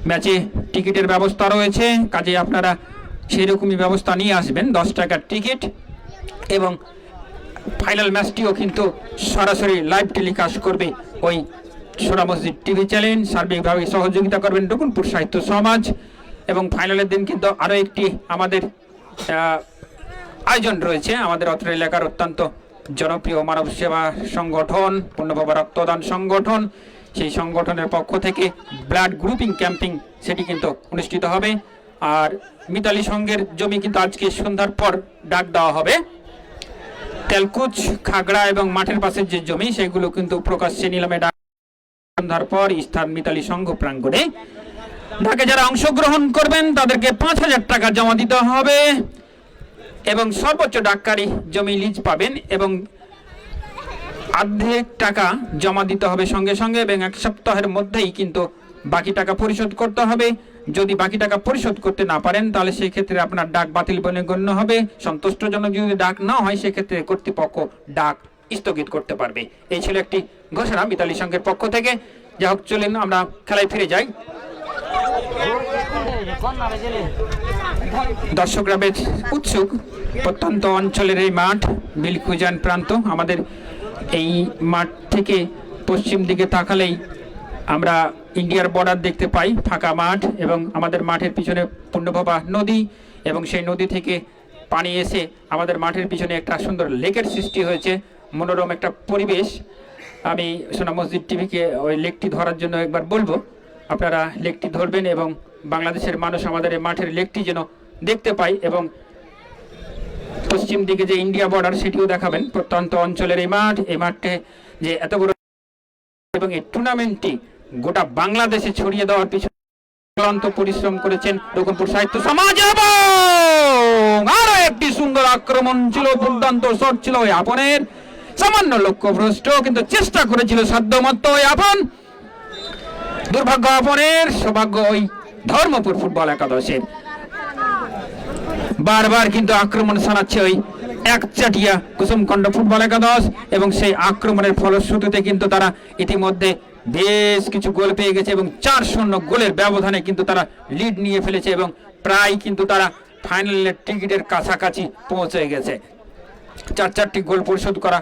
ম্যাচে টিকিটের ব্যবস্থা রয়েছে, কাজে আপনারা সেই রকমই ব্যবস্থা নিয়ে আসবেন। 10 টাকার টিকিট এবং ফাইনাল ম্যাচটিও কিন্তু সরাসরি লাইভ টেলিকাস্ট করবে ওই সোনা মসজিদ টিভি চ্যানেল। সার্বিকভাবে সহযোগিতা করবেন ডুকুনপুর সাহিত্য সমাজ। এবং ফাইনালের দিন কিন্তু আরো একটি আমাদের আয়োজন রয়েছে। আমাদের অত্র এলাকার অত্যন্ত জনপ্রিয় মানব সেবা সংগঠন পূর্ণবাবা রক্তদান সংগঠন, সেই সংগঠনের পক্ষ থেকে ব্লাড গ্রুপিং ক্যাম্পিং সেটি কিন্তু অনুষ্ঠিত হবে। আর মিতালি সংঘের জমি কিন্তু আজকে সন্ধ্যার পর ডাক দেওয়া হবে। তেলকুচ, খাগড়া এবং মাঠের পাশের যে জমি সেগুলো কিন্তু প্রকাশ্যে নিলামে সন্ধ্যার পর স্থান মিতালি সংঘ প্রাঙ্গণে। ঢাকে যারা অংশগ্রহণ করবেন তাদেরকে 5,000 টাকা জমা দিতে হবে এবং সর্বোচ্চ ডাককারী জমি লিজ পাবেন এবং অর্ধেক টাকা জমা দিতে হবে সঙ্গে সঙ্গে এবং 1 সপ্তাহের মধ্যেই কিন্তু বাকি টাকা পরিশোধ করতে হবে। যদি বাকি টাকা পরিশোধ করতে না পারেন তাহলে সেই ক্ষেত্রে আপনার ডাক বাতিল বলে গণ্য হবে। সন্তুষ্টজনক যদি ডাক না হয় সেক্ষেত্রে কর্তৃপক্ষ ডাক স্থগিত করতে পারবে। এই ছিল একটি ঘোষণা মিতালি সংঘের পক্ষ থেকে। যা হোক, চলেন আমরা খেলায় ফিরে যাই। দর্শকরা বেশ উৎসুক। প্রত্যন্ত অঞ্চলের এই মাঠ বিলকুজান প্রান্ত। আমাদের এই মাঠ থেকে পশ্চিম দিকে তাকালেই আমরা ইন্ডিয়ার বর্ডার দেখতে পাই, ফাঁকা মাঠ এবং আমাদের মাঠের পিছনে পূর্ণভবা নদী এবং সেই নদী থেকে পানি এসে আমাদের মাঠের পিছনে একটা সুন্দর লেকের সৃষ্টি হয়েছে, মনোরম একটা পরিবেশ। আমি সোনা মসজিদ টিভিকে ওই লেকটি ধরার জন্য একবার বলবো, আপনারা লেকটি ধরবেন এবং বাংলাদেশের মানুষ আমাদের এই মাঠের লেকটি যেন দেখতে পায় এবং পশ্চিম দিকে যে ইন্ডিয়া বর্ডার সেটিও দেখাবেন। প্রত্যন্ত অঞ্চলের এই মাঠ, এই মাঠে যে এত বড় এবং এই টুর্নামেন্টটি গোটা বাংলাদেশে ছড়িয়ে দেওয়ার পিছনে ক্লান্ত পরিশ্রম করেছেন রঘুনপুর সাহিত্য সমাজ। এবং আরো একটি সুন্দর আক্রমণ ছিল, দুর্দান্ত শট ছিল ওই আপনের, সামান্য লক্ষ্যভ্রষ্ট কিন্তু চেষ্টা করেছিল সাধ্যমতো ওই আপন। দুর্ভাগ্য আপনের, সৌভাগ্য ওই ধর্মপুর ফুটবল একাদশের। বারবার কিন্তু আক্রমণ চালাচ্ছে ওই একচাটিয়া কুসুমকণ্ড ফুটবল একাদশ এবং সেই আক্রমণের ফলশ্রুতিতে কিন্তু তারা ইতিমধ্যে বেশ কিছু গোল পেয়ে গেছে এবং 4-0 গোলের ব্যবধানে কিন্তু তারা লিড নিয়ে ফেলেছে এবং প্রায় কিন্তু তারা ফাইনালের টিকিটের কাছাকাছি পৌঁছে গেছে। 4-4টি গোল পরিশোধ করা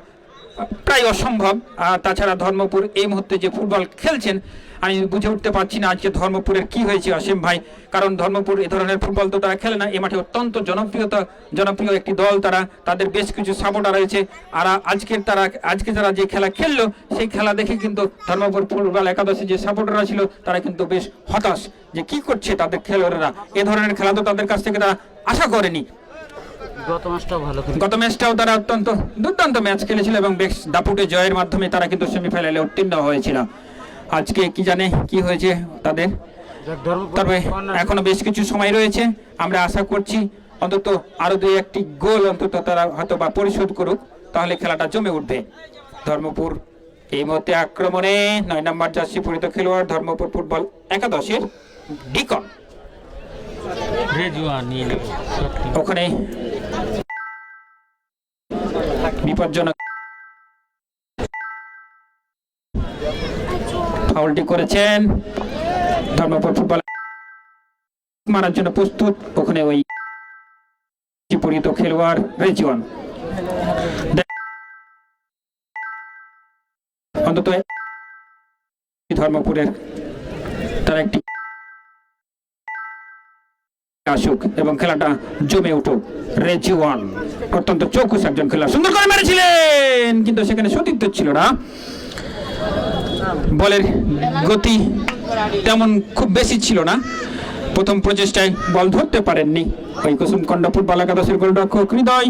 প্রায় অসম্ভব। আর তাছাড়া ধর্মপুর এই মুহূর্তে যে ফুটবল খেলছেন আমি বুঝে উঠতে পারছি না আজকে ধর্মপুরের কি হয়েছে অসীম ভাই, কারণ ধর্মপুর এ ধরনের ফুটবল তো তারা খেলে না। এ মাঠে অত্যন্ত জনপ্রিয় একটি দল, তাদের বেশ কিছু সাপোর্টার রয়েছে। আর আজকে যারা যে খেলা খেললো সেই খেলা দেখে কিন্তু ধর্মপুর ফুটবল একাদশে যে সাপোর্টাররা ছিল তারা কিন্তু বেশ হতাশ যে কি করছে তাদের খেলোয়াড়রা। এ ধরনের খেলা তো তাদের কাছ থেকে তারা আশা করেনি। গত ম্যাচটাও তারা অত্যন্ত দুর্দান্ত ম্যাচ খেলেছিল এবং বেশ দাপুটে জয়ের মাধ্যমে তারা কিন্তু সেমিফাইনালে উত্তীর্ণ হয়েছিল। আজকে কি জানে কি হয়েছে তাদের, তবে এখনো বেশ কিছু সময় রয়েছে। আমরা আশা করছি অন্তত আরো 2-1টি গোল অন্তত তারা হয়তো বা পরিশোধ করুক, তাহলে খেলাটা জমে উঠবে। ধর্মপুর এই মুহূর্তে আক্রমণে 9 নম্বর জার্সি পরিহিত খেলোয়াড় ধর্মপুর ফুটবল একাদশের ডিকন, ওখানে বিপজ্জনক ফাউলটি করেছেন। ধর্মপুর ফুটবল মারার জন্য প্রস্তুত, ওখানে ওই পরিহিত খেলোয়াড় রেজিওয়ান। অন্তত ধর্মপুরের তারা একটি আসুক এবং খেলাটা জমে উঠুক। রেজিওয়ান অত্যন্ত চৌকুস একজন খেলোয়াড়, সুন্দর করে মেরেছিলেন কিন্তু সেখানে সতীর্থ ছিল না। বলের গতি তেমন খুব বেশি ছিল না, প্রথম প্রচেষ্টায় বল ধরতে পারেননি ওই কুসুমকণ্ড ফুটবল একাদশের গোলরক্ষক হৃদয়,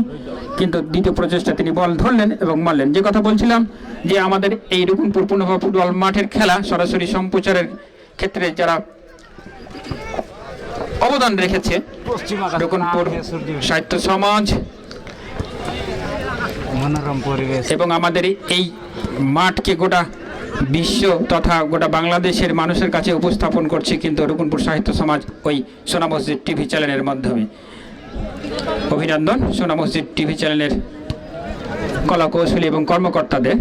কিন্তু দ্বিতীয় প্রচেষ্টা তিনি বল ধরলেন এবং মারলেন। যে কথা বলছিলাম যে আমাদের এই রঘুনপুর পূর্ণভবা ফুটবল মাঠের খেলা সরাসরি সম্প্রচারের ক্ষেত্রে যারা অবদান রেখেছে রঘুনপুর সাহিত্য সমাজ এবং আমাদের এই মাঠকে গোটা বিশ্ব তথা গোটা বাংলাদেশের মানুষের কাছে উপস্থাপন করছে কিন্তু রঘুনপুর সাহিত্য সমাজ ওই সোনা মসজিদ টিভি চ্যানেলের মাধ্যমে। অভিনন্দন সোনা মসজিদ টিভি চ্যানেলের কলাকৌশলী এবং কর্মকর্তাদের।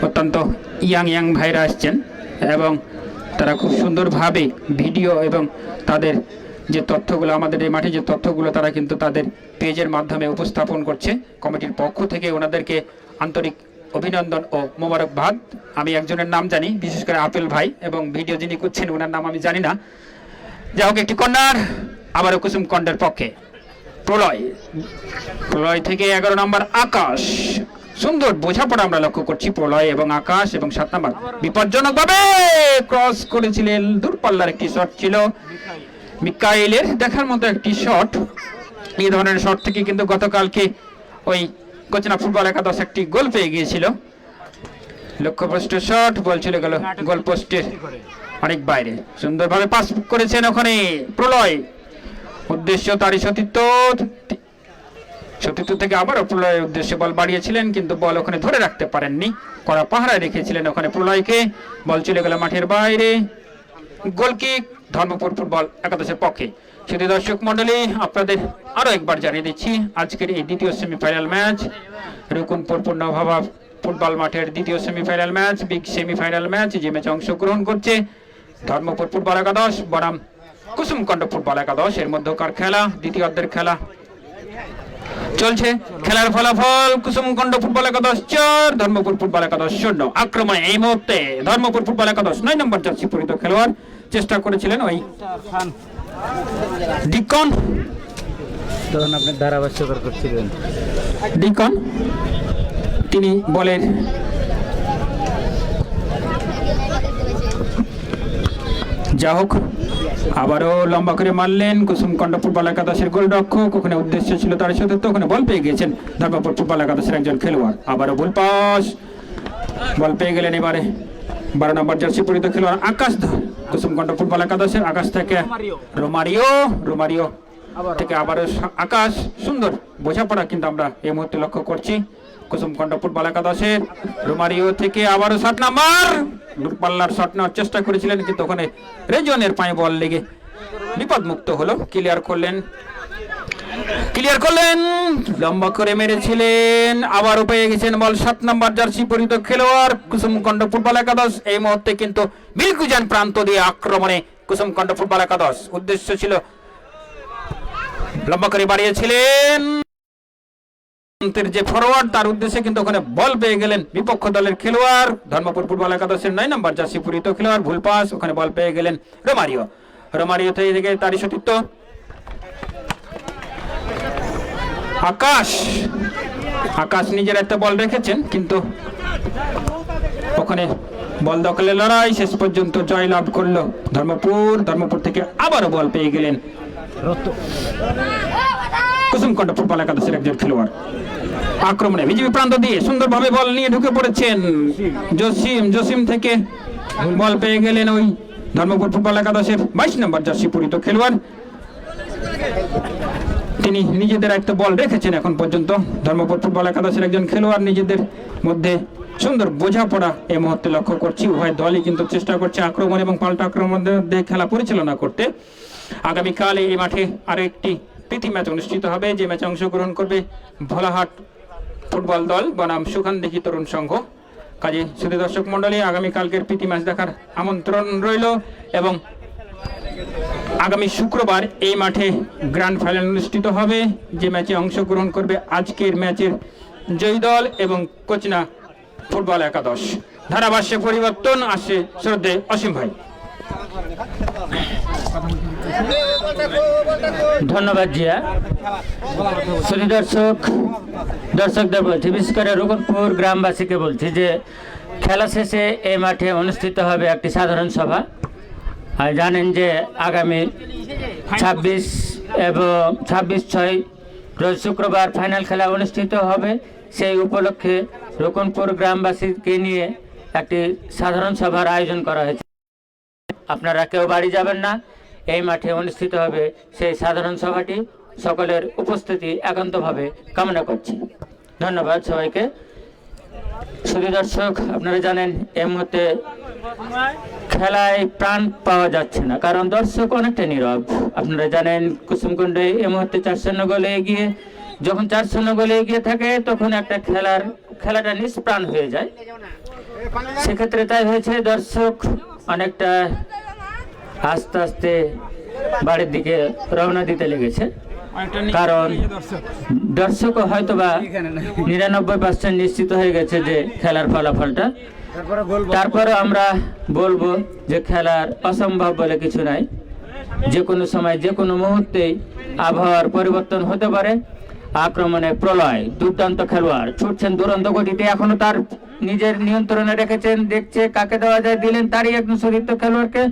অত্যন্ত ইয়াং ভাইরা আসছেন এবং তারা খুব সুন্দরভাবে ভিডিও এবং তাদের যে তথ্যগুলো আমাদের এই মাঠে যে তথ্যগুলো তারা কিন্তু তাদের পেজের মাধ্যমে উপস্থাপন করছে। কমিটির পক্ষ থেকে ওনাদেরকে আন্তরিক অভিনন্দন ও মোবারকবাদ। আমি একজনের নাম জানি, বিশেষ করে আপেল ভাই, এবং ভিডিও যিনি করছেন ওনার নাম আমি জানি না। যাই হোক, একটি কর্নার আবারও কুসুমকণ্ডের পক্ষে। প্রলয় থেকে 11 নম্বর আকাশ, সুন্দর বোঝাপড়া আমরা লক্ষ্য করছি প্রলয় এবং আকাশ। এবং 7 নম্বর বিপজ্জনক ভাবে ক্রস করেছিলেন, দূরপাল্লার একটি শট ছিল মিকাইলের, দেখার মতো একটি শট। এই ধরনের শট থেকে কিন্তু গতকালকে ওই কোচনা ফুটবল একাদশ একটি গোল পেয়ে গিয়েছিল। লক্ষ্যভ্রষ্ট শট, বল চলে গেল গোল পোস্টের অনেক বাইরে। সুন্দরভাবে পাস করেছেন ওখানে প্রলয়, উদ্দেশ্য তারই সতীর্থ থেকে আবারও প্রলয়ের উদ্দেশ্যে বল বাড়িয়েছিলেন, কিন্তু বল ওখানে ধরে রাখতে পারেননি। কড়া পাহারায় রেখেছিলেন ওখানে প্রলয়কে। বল চলে গেল মাঠের বাইরে। গোলকিক ধর্মপুর ফুটবল একাদশের পক্ষে। শুধু দর্শক মন্ডলী, আপনাদের আরো একবার জানিয়ে দিচ্ছি আজকের এই দ্বিতীয় সেমিফাইনাল ম্যাচ রুকুনপুর পূর্ণভাবা ফুটবল মাঠের দ্বিতীয় semifinal match, big semifinal match, যে ম্যাচে অংশগ্রহণ করছে ধর্মপুর ফুটবল একাদশ বনাম কুসুমকণ্ড ফুটবল একাদশ। এর মধ্যকার খেলা, দ্বিতীয় অর্ধের খেলা চলছে। খেলার ফলাফল কুসুমকণ্ড ফুটবল একাদশ 4, ধর্মপুর ফুটবল একাদশ 0। আক্রমণে এই মুহূর্তে ধর্মপুর ফুটবল একাদশ 9 নম্বর জার্সি পরিহিত খেলোয়াড় চেষ্টা করেছিলেন ওই ডিকন, তখন আপনি ধারাভাষ্যকর করছিলেন। ডিকন তিনি বলের যা হোক আবারও লম্বা করে মারলেন কুসুমকণ্ড ফুটবল একাদশের গোলরক্ষক। ওখানে উদ্দেশ্য ছিল তার সতীর্থ, ওখানে বল পেয়ে গিয়েছেন ধর্মপুর ফুটবল একাদশের একজন খেলোয়াড়। আবারও বল পাস, বল পেয়ে গেলেন এবারে 12 নম্বর জার্সি পরিহিত খেলোয়াড় আকাশ, কুসুমকণ্ড ফুটবল একাদশের। আকাশ থেকে রোমারিও থেকে আবারও আকাশ। সুন্দর বোঝাপড়া কিন্তু আমরা এই মুহূর্তে লক্ষ্য করছি কুসুমকণ্ড ফুটবল একাদশের। রোমারিও থেকে আবারও 7 নম্বর দূরপাল্লার শট নেওয়ার চেষ্টা করেছিলেন, কিন্তু ওখানে রেজনের পায়ে বল লেগে বিপদমুক্ত হলো। ক্লিয়ার করলেন, লম্বা করে মেরেছিলেন, আবারও পেয়ে গেছেন বল 7 নম্বর জার্সি পরিহিত খেলোয়াড় কুসুমকণ্ড ফুটবল একাদশ। এই মুহূর্তে কিন্তু বিলকুজান প্রান্ত দিয়ে আক্রমণে কুসুমকণ্ড ফুটবল একাদশ। উদ্দেশ্য ছিল লম্বা করে বাড়িয়েছিলেন যে ফরওয়ার্ড, তার উদ্দেশ্যে কিন্তু ওখানে বল পেয়ে গেলেন বিপক্ষ দলের খেলোয়াড় ধর্মপুর ফুটবল একাদশের 9 নম্বর জার্সি পরিহিত খেলোয়াড়। ভুল পাস, ওখানে বল পেয়ে গেলেন রোমারিও থেকে তারই সতীর্থ আকাশ নিজের একটা বল রেখেছেন, কিন্তু ওখানে বল দখলের লড়াই, শেষ পর্যন্ত জয় লাভ করলো ধর্মপুর থেকে আবারও বল পেয়ে গেলেন কুসুমকণ্ড ফুটবল একাদশের একজন খেলোয়াড়। আক্রমণে বিজেপি প্রান্ত দিয়ে সুন্দরভাবে বল নিয়ে ঢুকে পড়েছেন জসিম থেকে বল পেয়ে গেলেন ওই ধর্মপুর ফুটবল একাদশের 22 নম্বর জার্সি পরিহিত খেলোয়াড়। তিনি নিজেদের একটা বল রেখেছেন এখন পর্যন্ত। ধর্মপুর ফুটবল একাদশের একজন খেলোয়াড়, নিজেদের মধ্যে সুন্দর বোঝাপড়া এই মুহূর্তে লক্ষ্য করছি। উভয় দলই কিন্তু চেষ্টা করছে আক্রমণ এবং পাল্টা আক্রমণ দিয়ে খেলা পরিচালনা করতে। আগামীকাল এই মাঠে আরো একটি প্রীতি ম্যাচ অনুষ্ঠিত হবে, যে ম্যাচে অংশগ্রহণ করবে ভোলাহাট ফুটবল দল বনাম সুখানদিঘি তরুণ সংঘ। কাজে শুধু দর্শক মন্ডলী, আগামীকালকের প্রীতি ম্যাচ দেখার আমন্ত্রণ রইল। এবং আগামী শুক্রবার এই মাঠে গ্র্যান্ড ফাইনাল অনুষ্ঠিত হবে, যে ম্যাচে অংশগ্রহণ করবে আজকের ম্যাচের জয়ী দল এবং কোচনা ফুটবল একাদশ। ধারাভাষ্যে পরিবর্তন আসে শ্রদ্ধে অসীম ভাই। ধন্যবাদ জিয়া। শুধু দর্শকদের বলছি, বিশেষ করে রুকুনপুর গ্রামবাসীকে বলছি যে খেলা শেষে এই মাঠে অনুষ্ঠিত হবে একটি সাধারণ সভা। আর জানেন যে আগামী 26 এবং 26/6 রোজ শুক্রবার ফাইনাল খেলা অনুষ্ঠিত হবে। সেই উপলক্ষে রুকুনপুর গ্রামবাসীকে নিয়ে একটি সাধারণ সভার আয়োজন করা হয়েছে। আপনারা কেউ বাড়ি যাবেন না, এই মাঠে অনুষ্ঠিত হবে সেই সাধারণ সভাটি। সকলের উপস্থিতি একান্তভাবে কামনা করছি। ধন্যবাদ সবাইকে। শুধু দর্শক, আপনারা জানেন এই মুহূর্তে খেলায় প্রাণ পাওয়া যাচ্ছে না, কারণ দর্শক অনেকটা নীরব। আপনারা জানেন কুসুমকুণ্ডে এই মুহূর্তে 4-0 গোলে এগিয়ে। যখন 4-0 গোলে এগিয়ে থাকে তখন একটা খেলাটা নিষ্প্রাণ হয়ে যায়। সেক্ষেত্রে তাই হয়েছে, দর্শক অনেকটা আস্তে আস্তে বাড়ির দিকে রওনা দিতে লেগেছে, কারণ দর্শকও হয়তোবা 99% নিশ্চিত হয়ে গেছে যে খেলার ফলাফলটা। তারপরে আমরা বলবো যে খেলার অসম্ভব বলে কিছু নাই। যে কোনো সময় যে কোনো মুহূর্তেই আবহাওয়ার পরিবর্তন হতে পারে। আক্রমণে প্রলয়, দুর্দান্ত খেলোয়াড়, ছুটছেন দুরন্ত গতিতে, এখনো তার নিজের নিয়ন্ত্রণে রেখেছেন, দেখছে কাকে দেওয়া যায়, দিলেন তারই একজন সতীর্থ খেলোয়াড়কে,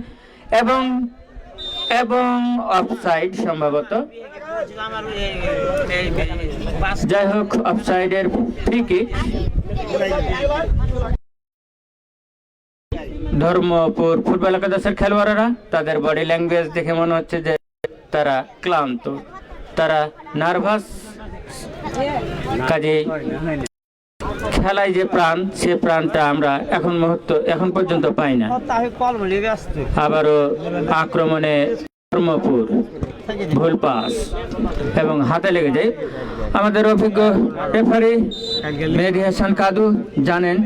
এবং অফসাইড সম্ভবত। যাই হোক, অফসাইডের ফ্রি কিক। ধর্মপুর ফুটবল একাদশের খেলোয়াড়রা, তাদের বডি ল্যাঙ্গুয়েজ দেখে মনে হচ্ছে যে তারা ক্লান্ত, তারা নার্ভাস। কাজে খেলায় যে প্রাণ, সে প্রাণটা আমরা এখন পর্যন্ত পাই না। আবারও আক্রমণে ধর্মপুর ভুল পাস এবং হাতে লেগে যায়। আমাদের অভিজ্ঞ রেফারি মেহেদী হাসান কাদু জানেন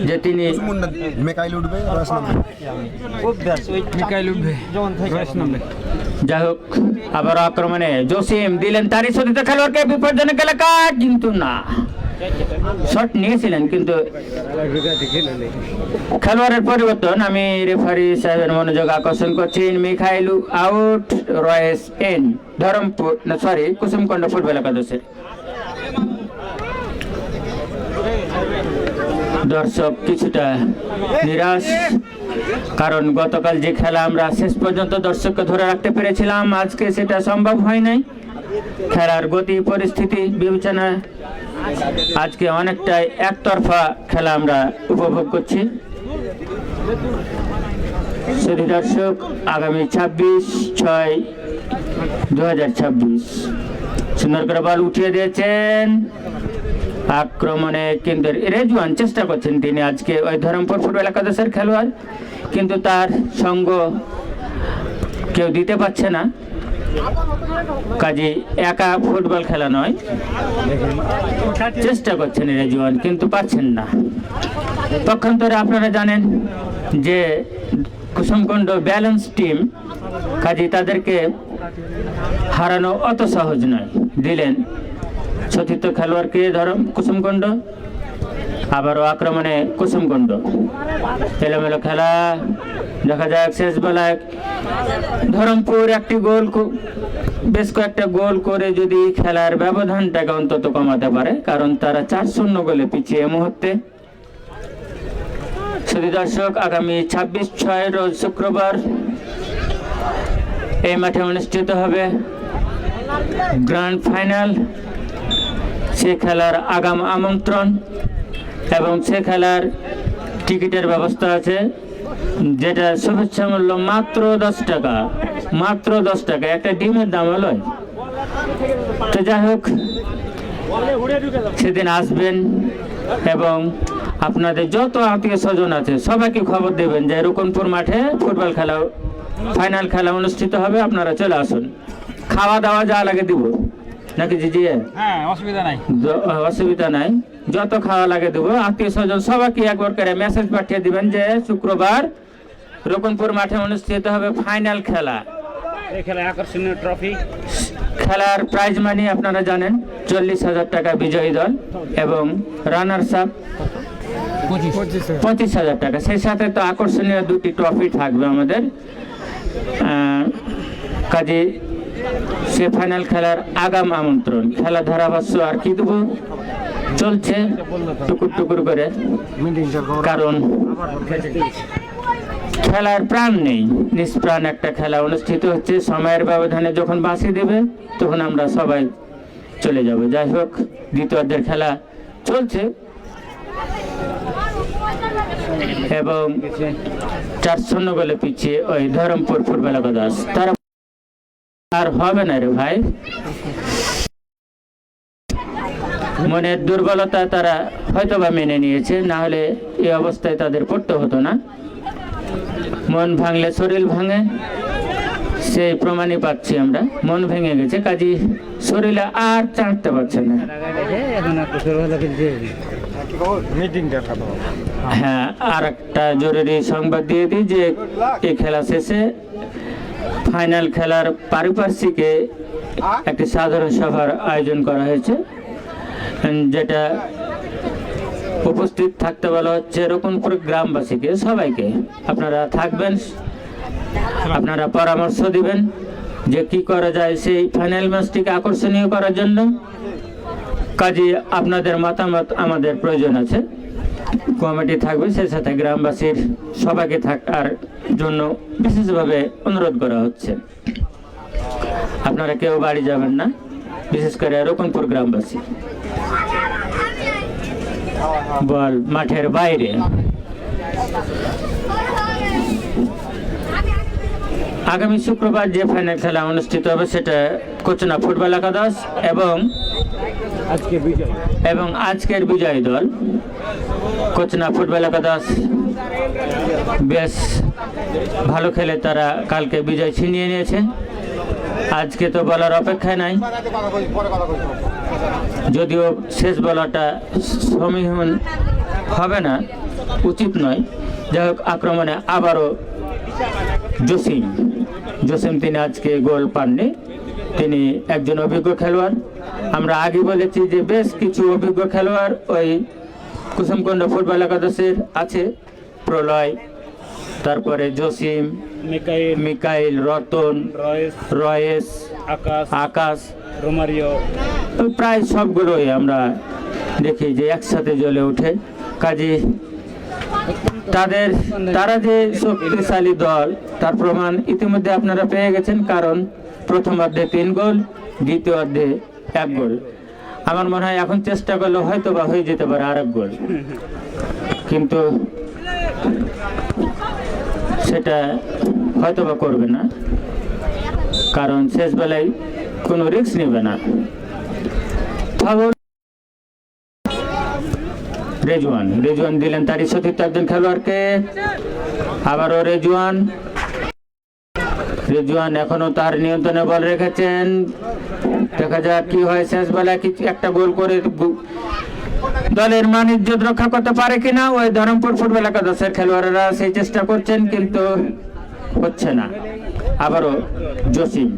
যে তিনি যাই হোক, আবার আক্রমণে জসিম দিলেন তারই সতীর্থ খেলোয়াড়কে বিপজ্জনক এলাকা, কিন্তু না, শট নিয়েছিলেন কিন্তু খেলোয়াড়ের পরিবর্তন। আমি রেফারি সাহেবের মনোযোগ আকর্ষণ করছি। মিখাইলু আউট, রয়েস এন, ধরমপুর কুসুমকন্ড ফুটবল একাদশের। দর্শক কিছুটা নিরাশ, কারণ গতকাল যে খেলা আমরা শেষ পর্যন্ত দর্শককে ধরে রাখতে পেরেছিলাম, আজকে সেটা সম্ভব হয় নাই। খেলার গতি পরিস্থিতি বিবেচনায় আজকে অনেকটাই একতরফা খেলা আমরা উপভোগ করছি। শুধু দর্শক, আগামী 26/6/2026 সুন্দর করে বল উঠিয়ে দিয়েছেন আক্রমণে, কিন্তু রেজওয়ান চেষ্টা করছেন তিনি আজকে ওই ধরমপুর ফুটবল একাদশের খেলোয়াড়, কিন্তু তার সঙ্গ কেউ দিতে পারছে না। কাজে একা ফুটবল খেলা নয়, চেষ্টা করছেন রেজওয়ান কিন্তু পাচ্ছেন না। পক্ষান্তরে আপনারা জানেন যে কুসুমকন্ড ব্যালেন্স টিম, কাজে তাদেরকে হারানো অত সহজ নয়। দিলেন সতীর্থ খেলোয়াড়কে কুসুমকন্ড, আবারও আক্রমণে কুসুমকন্ড, এলোমেলো খেলা। দেখা যাক শেষ বেলায় ধরমপুর একটি গোল, বেশ কয়েকটা গোল করে যদি খেলার ব্যবধানটাকে অন্তত কমাতে পারে, কারণ তারা 4-0 গোলে পিছিয়ে এই মুহূর্তে। শুধু দর্শক, আগামী 26/6 রোজ শুক্রবার এই মাঠে অনুষ্ঠিত হবে গ্র্যান্ড ফাইনাল। সে খেলার আগাম আমন্ত্রণ এবং সে খেলার টিকিটের ব্যবস্থা আছে, যেটা শুভেচ্ছা মূল্য মাত্র 10 টাকা, মাত্র 10 টাকা, একটা ডিমের দাম হলো। তো যাই হোক, সেদিন আসবেন এবং আপনাদের যত আত্মীয় স্বজন আছে সবাইকে খবর দেবেন যে রুকনপুর মাঠে ফুটবল খেলা, ফাইনাল খেলা অনুষ্ঠিত হবে, আপনারা চলে আসুন। খাওয়া দাওয়া যা লাগে দিব নাকি জিজি? হ্যাঁ, অসুবিধা নাই, অসুবিধা নাই, যত খাওয়া লাগে দেবো। আত্মীয় স্বজন সবাইকে একবার করে মেসেজ পাঠিয়ে দিবেন যে শুক্রবার রুকনপুর মাঠে অনুষ্ঠিত হবে ফাইনাল খেলা। এই খেলায় আকর্ষণীয় ট্রফি, খেলার প্রাইজ মানি আপনারা জানেন 40,000 টাকা বিজয়ী দল এবং রানার্স আপ 25,000 টাকা। সেই সাথে তো আকর্ষণীয় 2টি ট্রফি থাকবে আমাদের। কাজে সে ফাইনাল খেলার আগাম আমন্ত্রণ। খেলা ধারাভাষ্য আর কি দেবো, চলছে টুকুর টুকুর করে, কারণ খেলার প্রাণ নেই, নিষ্প্রাণ একটা খেলা অনুষ্ঠিত হচ্ছে। সময়ের ব্যবধানে যখন বাঁশি দেবে তখন আমরা সবাই চলে যাব। যাই হোক, দ্বিতীয়ার্ধের খেলা চলছে এবং 4-0 গোলে পিছিয়ে ওই ধরমপুর ফুটবল একাদশ। তারা আর হবে না রে ভাই, মনের দুর্বলতা তারা হয়তোবা মেনে নিয়েছে, না হলে এই অবস্থায় তাদের পড়তে হতো না। মন ভাঙলে শরীর ভাঙে, সেই প্রমাণই পাচ্ছি আমরা। মন ভেঙে গেছে, কাজী শরীরে আর চাঁদতে পারছে না। হ্যাঁ, আর একটা জরুরি সংবাদ দিয়ে দিই যে এই খেলা শেষে ফাইনাল খেলার পারিপার্শ্বিকে একটি সাধারণ সভার আয়োজন করা হয়েছে, যেটা উপস্থিত থাকতে বলা হচ্ছে রুকনপুর গ্রামবাসীকে, সবাইকে। আপনারা থাকবেন, আপনারা পরামর্শ দিবেন যে কি করা যায় সেই ফাইনাল ম্যাচটিকে আকর্ষণীয় করার জন্য। কাজে আপনাদের মতামত আমাদের প্রয়োজন আছে। কমিটি থাকবে, সেই সাথে গ্রামবাসীর সবাইকে থাকার জন্য বিশেষভাবে অনুরোধ করা হচ্ছে। আপনারা কেউ বাড়ি যাবেন না, বিশেষ করে রকমপুর গ্রামবাসী। বল মাঠের বাইরে। আগামী শুক্রবার যে ফাইনাল খেলা অনুষ্ঠিত হবে সেটা কোচনা ফুটবল একাদশ এবং আজকের বিজয়ী দল কোচনা ফুটবল একাদশ বেশ ভালো খেলে তারা কালকে বিজয় ছিনিয়ে নিয়েছে। আজকে তো বলার অপেক্ষায় নাই, যদিও শেষ বলাটা সমীহীন হবে না, উচিত নয়। যাই হোক, আক্রমণে আবারও জসিম তিনি আজকে গোল পাননি। তিনি একজন অভিজ্ঞ খেলোয়াড়। আমরা আগে বলেছি যে বেশ কিছু অভিজ্ঞ খেলোয়াড় ওই কুসুমকুণ্ড ফুটবল একাদশের আছে। প্রলয়, তারপরে জসিম, মিকাইল, রতন, রয়েস, আকাশ, রোমারিও, প্রায় সবগুলোই আমরা দেখি যে একসাথে জ্বলে ওঠে। কাজে তারা যে শক্তিশালী দল তার প্রমাণ ইতিমধ্যে আপনারা পেয়ে গেছেন, কারণ প্রথমার্ধে 3 গোল, দ্বিতীয়ার্ধে 1 গোল। আমার মনে হয় এখন চেষ্টা করলে হয়তো বা হয়ে যেতে পারে আর 1 গোল, কিন্তু সেটা হয়তো বা করবে না, কারণ শেষ বেলায় কোনো রিস্ক নেবে না। রেজওয়ান দিলেন তারই সতীর্থ একজন খেলোয়াড়কে। আবারও রেজওয়ান এখনো তার নিয়ন্ত্রণে বল রেখেছেন। দেখা যাক কি হয় শেষ বেলায়, কিছু একটা গোল করে দলের মান ইজ্জত রক্ষা করতে পারে কিনা। ওই ধরমপুর ফুটবল একাদশের খেলোয়াড়রা সেই চেষ্টা করছেন, কিন্তু হচ্ছে না। আবারও জসিম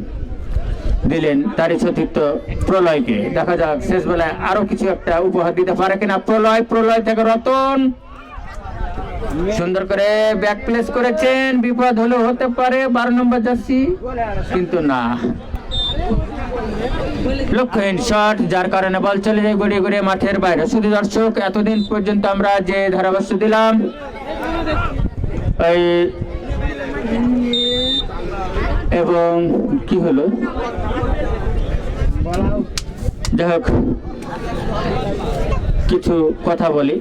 দিলেন তারই সতীর্থ প্রলয়কে। দেখা যাক শেষ বেলায় আরো কিছু একটা উপহার দিতে পারে কিনা প্রলয় থেকে রতন সুন্দর করে ব্যাক প্লেস করেছেন। বিপদ হলেও হতে পারে 12 নম্বর জার্সি, কিন্তু না, লক্ষ্যহীন শট, যার কারণে বল চলে যায় গড়িয়ে গড়িয়ে মাঠের বাইরে। শুধু দর্শক, এতদিন পর্যন্ত আমরা যে ধারাভাষ্য দিলাম এবং কি হলো, যাই হোক কিছু কথা বলি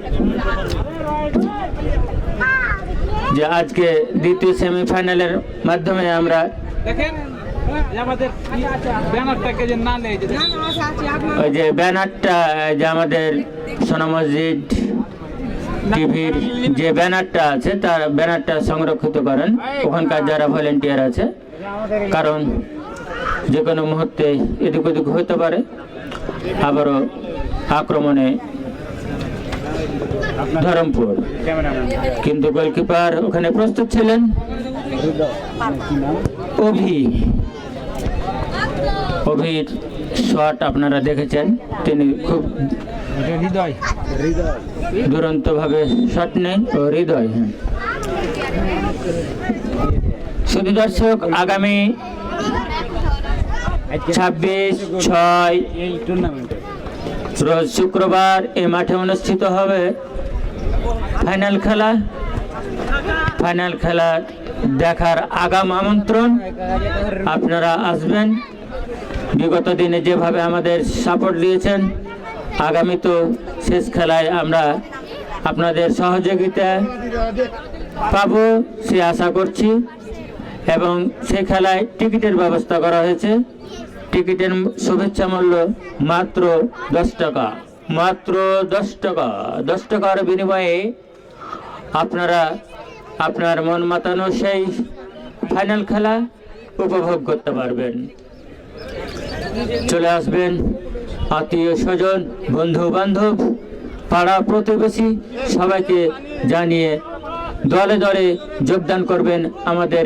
যে আজকে দ্বিতীয় সেমিফাইনালের মাধ্যমে আমরা ওই যে ব্যানারটা যে আমাদের সোনা মসজিদ টিভির যে ব্যানারটা আছে তার ব্যানারটা সংরক্ষিত করেন ওখানকার যারা ভলেন্টিয়ার আছে, কারণ যে কোনো মুহূর্তে এদিক ওদিক হতে পারে। আবারও আক্রমণে ধরমপুর, কিন্তু গোলকিপার ওখানে প্রস্তুত ছিলেন। অভির শট আপনারা দেখেছেন, তিনি খুব দুরন্ত ভাবে শট নেন। ও হৃদয়, হ্যাঁ। শুধু দর্শক, আগামী 26/6 রোজ শুক্রবার এই মাঠে অনুষ্ঠিত হবে ফাইনাল খেলা দেখার আগাম আমন্ত্রণ। আপনারা আসবেন, বিগত দিনে যেভাবে আমাদের সাপোর্ট দিয়েছেন, আগামী তো শেষ খেলায় আমরা আপনাদের সহযোগিতা পাবো সে আশা করছি। এবং সেই খেলায় টিকিটের ব্যবস্থা করা হয়েছে। টিকিটের শুভেচ্ছা মূল্য মাত্র 10 টাকা, মাত্র 10 টাকা। 10 টাকার বিনিময়ে আপনারা আপনার মন মাতানো সেই ফাইনাল খেলা উপভোগ করতে পারবেন। চলে আসবেন আত্মীয় স্বজন, বন্ধু বান্ধব, পাড়া প্রতিবেশী সবাইকে জানিয়ে দলে দলে যোগদান করবেন আমাদের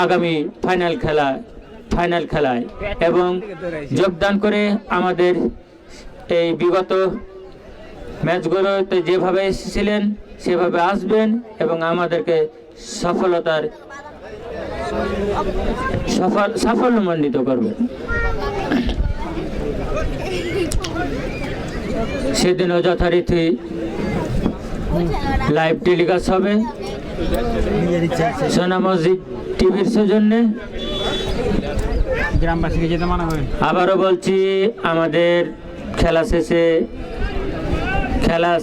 আগামী ফাইনাল খেলায় এবং যোগদান করে আমাদের এই বিগত ম্যাচগুলোতে যেভাবে এসেছিলেন সেভাবে আসবেন এবং আমাদেরকে সাফল্যমণ্ডিত করবেন। সেদিনও যথারীতি লাইভ টেলিকাস্ট হবে সোনা মসজিদ টিভির সৌজন্যে। গ্রামবাসীকে যেতে মানা হবে। আবারও বলছি, আমাদের খেলা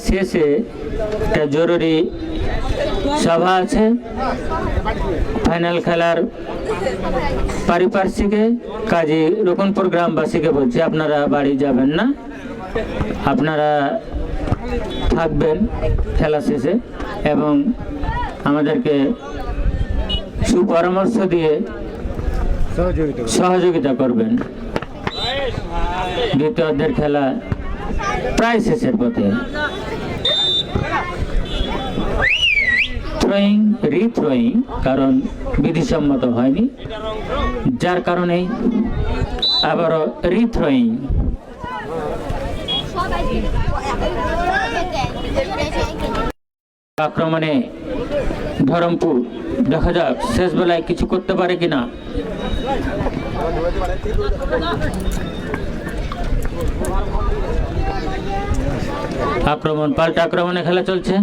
শেষে একটা জরুরি সভা আছে। ফাইনাল খেলার পারিপার্শ্বিকে কাজী রকনপুর গ্রামবাসীকে বলছি, আপনারা বাড়ি যাবেন না, আপনারা থাকবেন খেলা শেষে এবং আমাদেরকে সুপরামর্শ দিয়ে সহযোগিতা করবেন। দ্বিতীয়ার্ধের খেলা প্রায় শেষের পথে। থ্রোয়িং, রিথ্রোয়িং, কারণ বিধিসম্মত হয়নি, যার কারণেই আবারও রিথ্রোয়িং। আক্রমণে ধরমপুর, দেখা যাক শেষ বেলায় কিছু করতে পারে কিনা। আক্রমণ, পাল্টা আক্রমণে খেলা চলছে।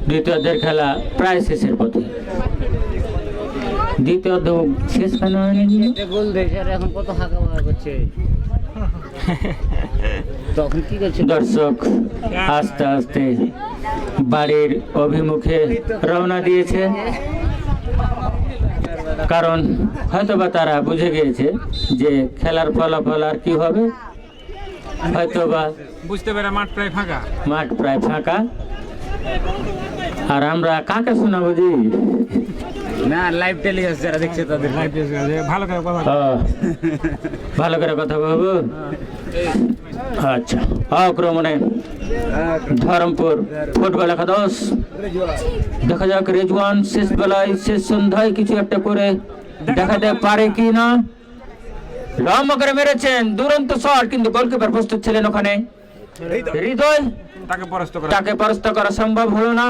দ্বিতীয়ার্ধের খেলা প্রায় শেষের পথে। দ্বিতীয়ার্ধ শেষ কেন হয়নি? গোল দিয়েছে আর এখন কত হাঁকা মারা করছে। তখন কি করছে? দর্শক আস্তে আস্তে বাড়ির অভিমুখে রওনা দিয়েছে, কারণ হয়তোবা তারা বুঝে গিয়েছে যে খেলার ফলাফল আর কি হবে। হয়তোবা বুঝতে পেরে মাঠ প্রায় ফাঁকা। আর আমরা কাকে শোনাবো জি? না, লাইভ টেলিকাস্ট যারা দেখছে তাদের ভালো করে কথা ভালো করে কথা বলবো। আচ্ছা, আক্রমণে ধরমপুর ফুটবল একাদশ, দেখা যাক রেজওয়ান শেষ বেলায়, শেষ সন্ধ্যায় কিছু একটা করে দেখাতে পারে কি না। লম্বা করে মেরেছেন, দুরন্ত শট, কিন্তু গোলকিপার প্রস্তুত ছিলেন ওখানে। হৃদয়, তাকে পরাস্ত করা সম্ভব হলো না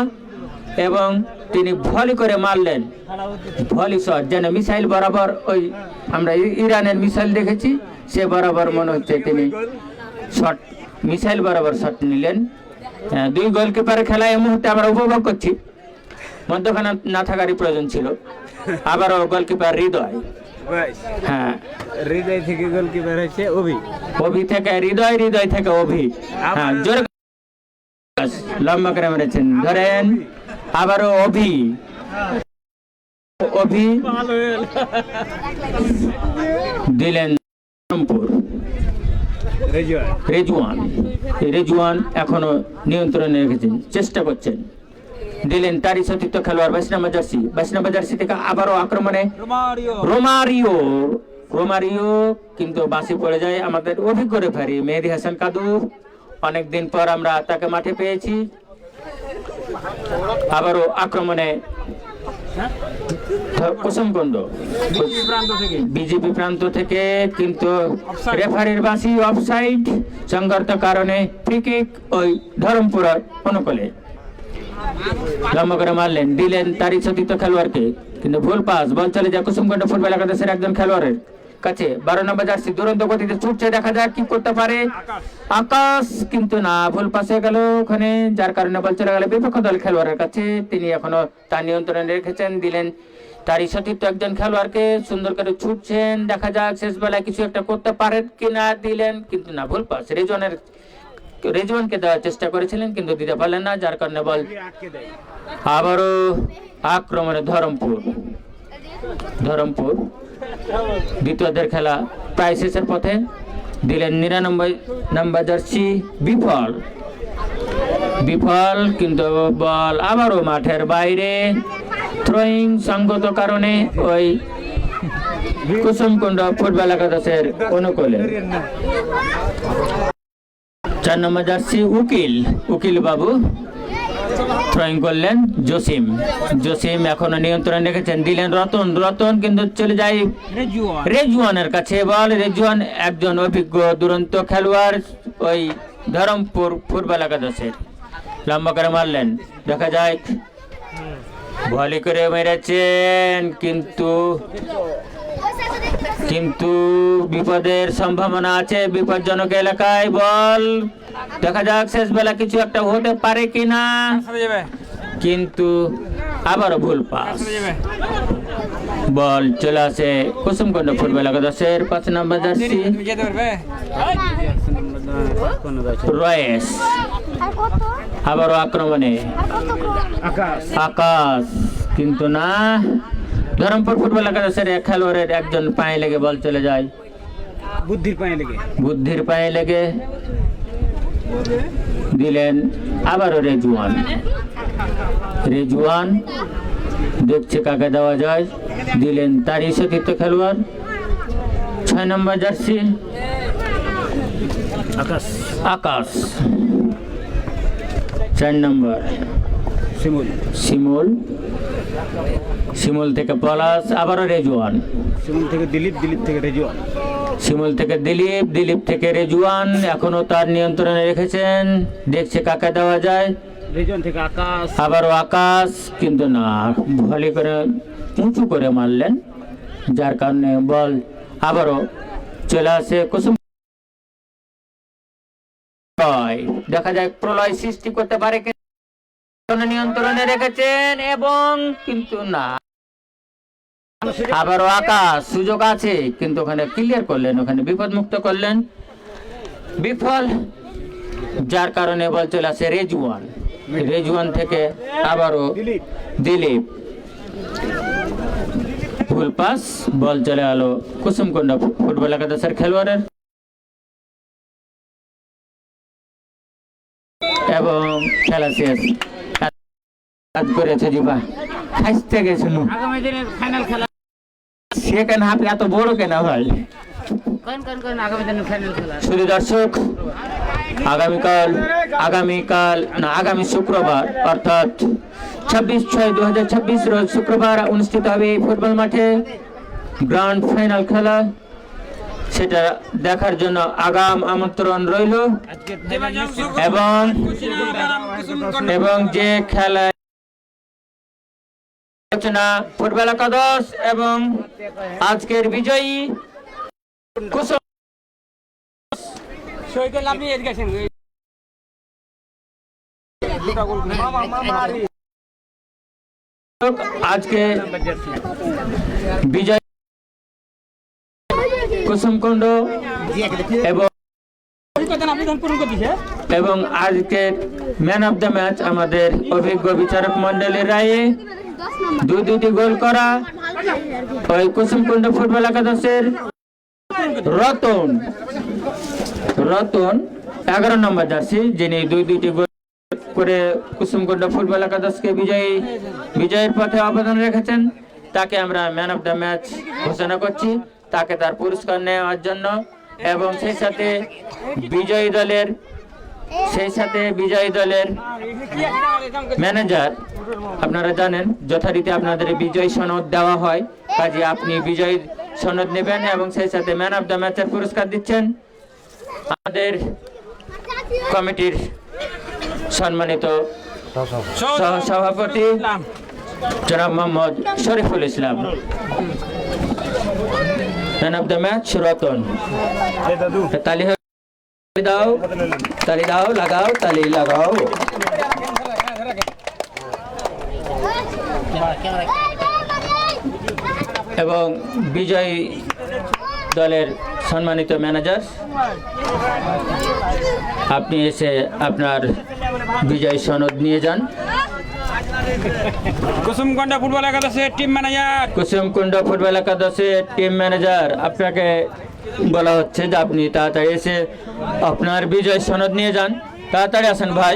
এবং তিনি ভলি করে মারলেন। ভলি শট যেন মিসাইল বরাবর, ওই আমরা ইরানের মিসাইল দেখেছি সে বরাবর মনে হচ্ছে তিনি শট, মিসাইল বরাবর শট নিলেন। দুই গোলকিপারের খেলা এই মুহূর্তে আমরা উপভোগ করছি, মধ্যখানে না থাকারই প্রয়োজন ছিল। আবারও গোলকিপার হৃদয়, হ্যাঁ হৃদয় থেকে গোলকিপার হয়েছে অভি থেকে হৃদয়, হৃদয় থেকে অভি। হ্যাঁ, জোরে লম্বা করে মেরেছেন, ধরেন আবারও অভি দিলেন ধরমপুর। রেজওয়ান এখনো নিয়ন্ত্রণে রেখেছেন, চেষ্টা করছেন, দিলেন তারই সতীর্থ খেলোয়াড় 22 নম্বর জার্সি থেকে আবারও আক্রমণে রোমারিও, কিন্তু বাসি পড়ে যায় আমাদের অভিজ্ঞ রেফারি মেহেদী হাসান কাদু। অনেকদিন পর আমরা তাকে মাঠে পেয়েছি। আবারও আক্রমণে কুসুমকুন্ড বিজেপি প্রান্ত থেকে, কিন্তু রেফারির বাসি অফসাইড, সংঘর্ষ কারণে ফ্রি কিক ওই ধরমপুরের অনুকূলে। লম্বা করে মারলেন, দিলেন তারই সতীর্থ খেলোয়াড়কে, কিন্তু ভুল পাস, বল চলে যায় কুসুমকুন্ড ফুটবল একাদশের একজন খেলোয়াড়ের কাছে। 12 নম্বর জার্সি দুরন্ত গতিতে ছুটছে, দেখা যাক কি করতে পারে আকাশ, কিন্তু না, ভুল পাস হয়ে গেল ওখানে, যার কারণে বল চলে গেল বিপক্ষ দল খেলোয়াড়ের কাছে। তিনি এখনো তার নিয়ন্ত্রণে রেখেছেন, দিলেন তারই সতীর্থ একজন খেলোয়াড়কে, সুন্দর করে ছুটছেন, দেখা যাক শেষ বেলায় কিছু একটা করতে পারেন কিনা। দিলেন, কিন্তু না, ভুল পাস। রেজওয়ানকে দেওয়ার চেষ্টা করেছিলেন কিন্তু দিতে পারলেন না, যার কারণে বল আবারও আক্রমণে ধরমপুর। দ্বিতীয়ার্ধের খেলা প্রায় শেষের পথে। দিলেন 99 নম্বর জার্সি বিফল, কিন্তু বল আবারও মাঠের বাইরে। থ্রোয়িং সঙ্গত কারণে ওই কুসুমকুন্ড ফুটবল একাদশের অনুকূলে। 4 নম্বর জার্সি উকিল বাবু থ্রোয়িং করলেন। জসিম এখনো নিয়ন্ত্রণ রেখেছেন, দিলেন রতন, কিন্তু চলে যায় রেজওয়ানের কাছে বল। রেজওয়ান একজন অভিজ্ঞ দুরন্ত খেলোয়াড় ওই ধরমপুর ফুটবল একাদশের, লম্বা করে মারলেন, দেখা যায় ভলি করে মেরেছেন, কিন্তু বিপদের সম্ভাবনা আছে, বিপজ্জনক এলাকায় বল, দেখা যাক শেষ বেলা কিছু একটা হতে পারে কিনা, কিন্তু আবারও ভুল পাস। বল চলে আসে কুসুমকুণ্ড ফুটবল একাদশের 5 নম্বর জার্সি তুমি যেতে পারবে রয়েস। আবারও আক্রমণে আকাশ, কিন্তু না, ধরমপুর ফুটবল একাদশের এক খেলোয়াড়ের একজন পায়ে লেগে বল চলে যায়, বুদ্ধির পায়ে লেগে। বুদ্ধির পায়ে লেগে দিলেন আবারও রেজওয়ান। রেজওয়ান দেখছে কাকে দেওয়া যায়, দিলেন তারই সতীর্থ খেলোয়াড় 6 নম্বর জার্সি আকাশ আকাশ। 4 নম্বর শিমুল শিমুল, শিমুল থেকে পলাশ, আবারও রেজওয়ান। শিমুল থেকে দিলীপ, দিলীপ থেকে রেজুয়া। শিমুল থেকে দিলীপ, দিলীপ থেকে রেজওয়ান, এখনো তার নিয়ন্ত্রণে রেখেছেন, দেখছে কাকে দেওয়া যায়, রেজুয়ান থেকে আকাশ। আবারও আকাশ, কিন্তু না, ভলি করে উঁচু করে মারলেন, যার কারণে বল আবারও চলে আসে কুসুম। দেখা যায় প্রলয় সৃষ্টি করতে পারে কিনা, নিয়ন্ত্রণে রেখেছেন এবং কিন্তু না, আবারও আকাশ, সুযোগ আছে কিন্তু ওখানে ক্লিয়ার করলেন, ওখানে বিপদ মুক্ত করলেন, বিফল, যার কারণে বল চলে আসে রেজওয়ান। রেজওয়ান থেকে আবারও দিলীপ, ভুল পাস, বল চলে গেল কুসুমকুণ্ড ফুটবল একাদশের খেলোয়াড়ের এবং খেলা শেষ। কাজ করেছে জিবা, খাইতে গেছিল আগামী দিনের ফাইনাল খেলা সেখানে আপনি এত বড় কেন ভাই? কোন আগামী দিনের ফাইনাল খেলা? শুধু দর্শক, আগামী শুক্রবার অর্থাৎ 26/6/2026 রোজ শুক্রবার অনুষ্ঠিত হবে এই ফুটবল মাঠে গ্র্যান্ড ফাইনাল খেলা। সেটা দেখার জন্য আগাম আমন্ত্রণ রইল এবং যে খেলা আলোচনা ফুটবল একাদশ এবং আজকের বিজয়ী কুসুম। সৈকত আপনি এদিকে আসেন। আজকে বিজয় কুসুমকুণ্ড এবং আজকের ম্যান অফ দ্য ম্যাচ আমাদের অভিজ্ঞ বিচারক মন্ডলের রায়ে 2-2টি গোল করা ওই কুসুমকুণ্ড ফুটবল একাদশের রতন 11 নম্বর জার্সি, যিনি 2-2টি গোল করে কুসুমকুণ্ড ফুটবল একাদশকে বিজয়ের পথে অবদান রেখেছেন, তাকে আমরা ম্যান অফ দ্য ম্যাচ ঘোষণা করছি, তাকে তার পুরস্কার নেওয়ার জন্য। এবং সেই সাথে বিজয়ী দলের ম্যানেজার, আপনারা জানেন যথারীতি আপনাদের বিজয় সনদ দেওয়া হয়, কাজে আপনি বিজয় সনদ নেবেন এবং সেই সাথে ম্যান অফ দ্য ম্যাচের পুরস্কার দিচ্ছেন আমাদের কমিটির সম্মানিত সভাপতি জনাব Mohammad Shariful Islam. Man of the match Ratan. তালি দাও, লাগাও তালি লাগাও। এবং বিজয়ী দলের সম্মানিত ম্যানেজার, আপনি এসে আপনার বিজয় সনদ নিয়ে যান। কুসুমকুণ্ড ফুটবল একাদশের টিম ম্যানেজার, আপনাকে বলা হচ্ছে যে আপনি তাড়াতাড়ি এসে আপনার বিজয় সনদ নিয়ে যান। তাড়াতাড়ি আসেন ভাই,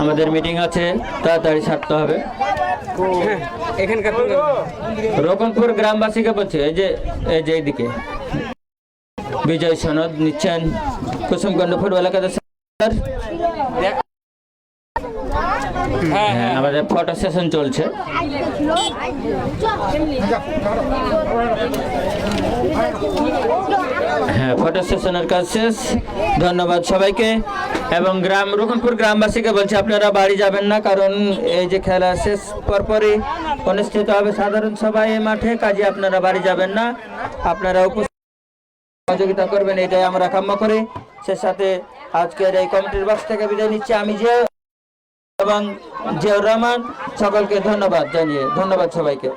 আমাদের মিটিং আছে, তাড়াতাড়ি ছাড়তে হবে। রকনপুর গ্রামবাসীকে বলছে এই যে এইদিকে বিজয় সনদ নিচ্ছেন কুসুমকুণ্ড ফুটবল একাদশ। হ্যাঁ, আমাদের ফটো সেশন চলছে। হ্যাঁ, ফটো সেশনের কাজ শেষ। ধন্যবাদ সবাইকে। এবং রকনপুর গ্রামবাসীকে বলছি আপনারা বাড়ি যাবেন না, কারণ এই যে খেলা শেষ পরপরই অনুষ্ঠিত হবে সাধারণ সভা এই মাঠে, কাজে আপনারা বাড়ি যাবেন না, আপনারা সহযোগিতা করবেন, এটাই আমরা কাম্য করি। সে সাথে আজকের এই কমিটির বক্স থেকে বিদায় নিচ্ছি আমি, যে এবং জিয়াউর রহমান সকলকে ধন্যবাদ জানিয়ে ধন্যবাদ সবাইকে।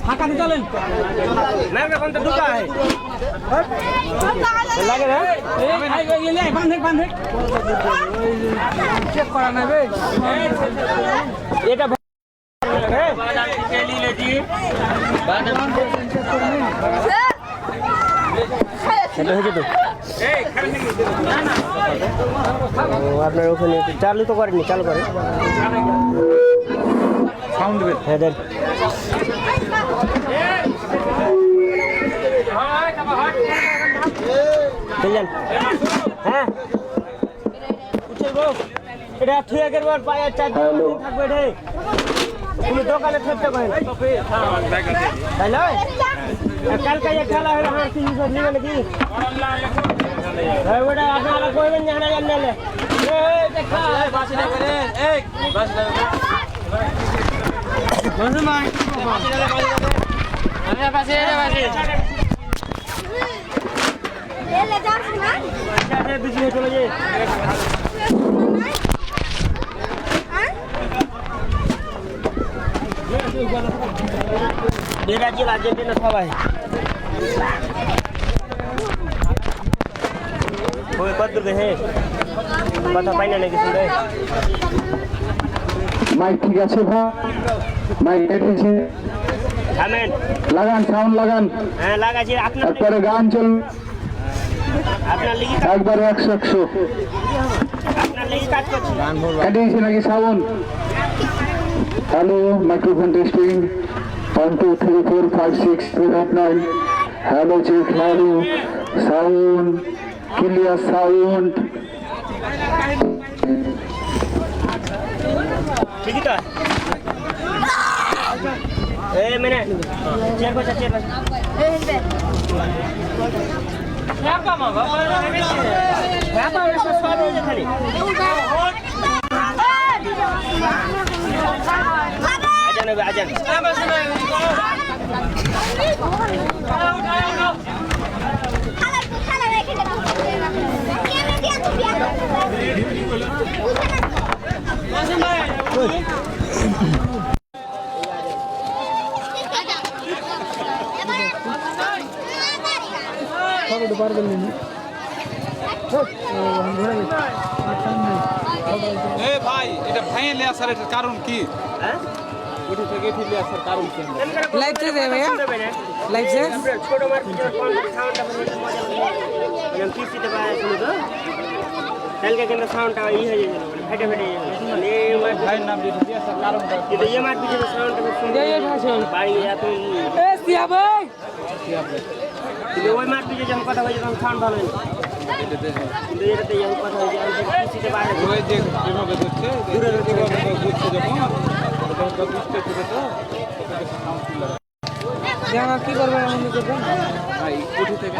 ফাঁকা দিয়ে চলেন লাগে রে বান্ধে চেক করা নেবে এটা আপনার ওখানে চালু তো করেননি, চালু করেন সাউন্ড হ্যাঁ দেন। হ্যাঁ এটা থুয়ে গেবার পায়ে চার থাকবে রে তুমি দোকানে থাকতে পারেন তাই নয় কালকে খেলা হলো আমার 300 নিবে নাকি ওটা আপনারা কইবেন জানা জানলে এই দেখা বাসি না করে এই বাস না বন্ধু মা বাসি না আমি বাসি রে বাসি এলে যাস না আরে বিজি চলে যায় ব্রাজিল আর্জেন্টিনা সবাই ওই কত দূর হে কথা পাই না নাকি শুনবে মাইক ঠিক আছে ভাই? মাইক এসেছে, থামেন লাগান, সাউন্ড লাগান, হ্যাঁ লাগাছি আপনার তারপরে গান চল, আপনার লিগে একবারে 100 আপনার লিগে কাজ করছি কাটিয়েছে নাকি sound? Hello, microphone testing 1 2 3 4 5 6 7 8 9 hello check, hello sound clear, sound ঠিকই তো এই মানে চেয়ার বসা খালি আজান ভাই এটা ফাইনালি আসার এটার কারণ কি? ওটি থেকে ফিরে আসার কারণ কি? লাইভ চে দে ভাইয়া লাইভ চে ছোট মার পিছনে কোন সাউন্ডটা মানে পিসিতে পায় শুনো তো কালকে কিন্তু সাউন্ডটা ই হয়ে গেল ফেটে মানে এই মার ভাইয়ের নাম দিয়ে আসার কারণটা কিন্তু এই মার পিছনে সাউন্ডটা শুনতে বাড়ি এত এ সিয়া ভাই কিন্তু ওই মার পিছনে যখন কথা হয়েছে তখন সাউন্ড ভালো হয়নি কিন্তু এটাতে যখন কথা হয়েছে পিসিতে বাইরে ওই যে এভাবে হচ্ছে দূরে ঘুরছে যখন কি করবে এমন করবেন ভাই কোথা থেকে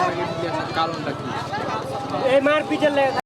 আসার কারণটা কি? এই মার পিছনে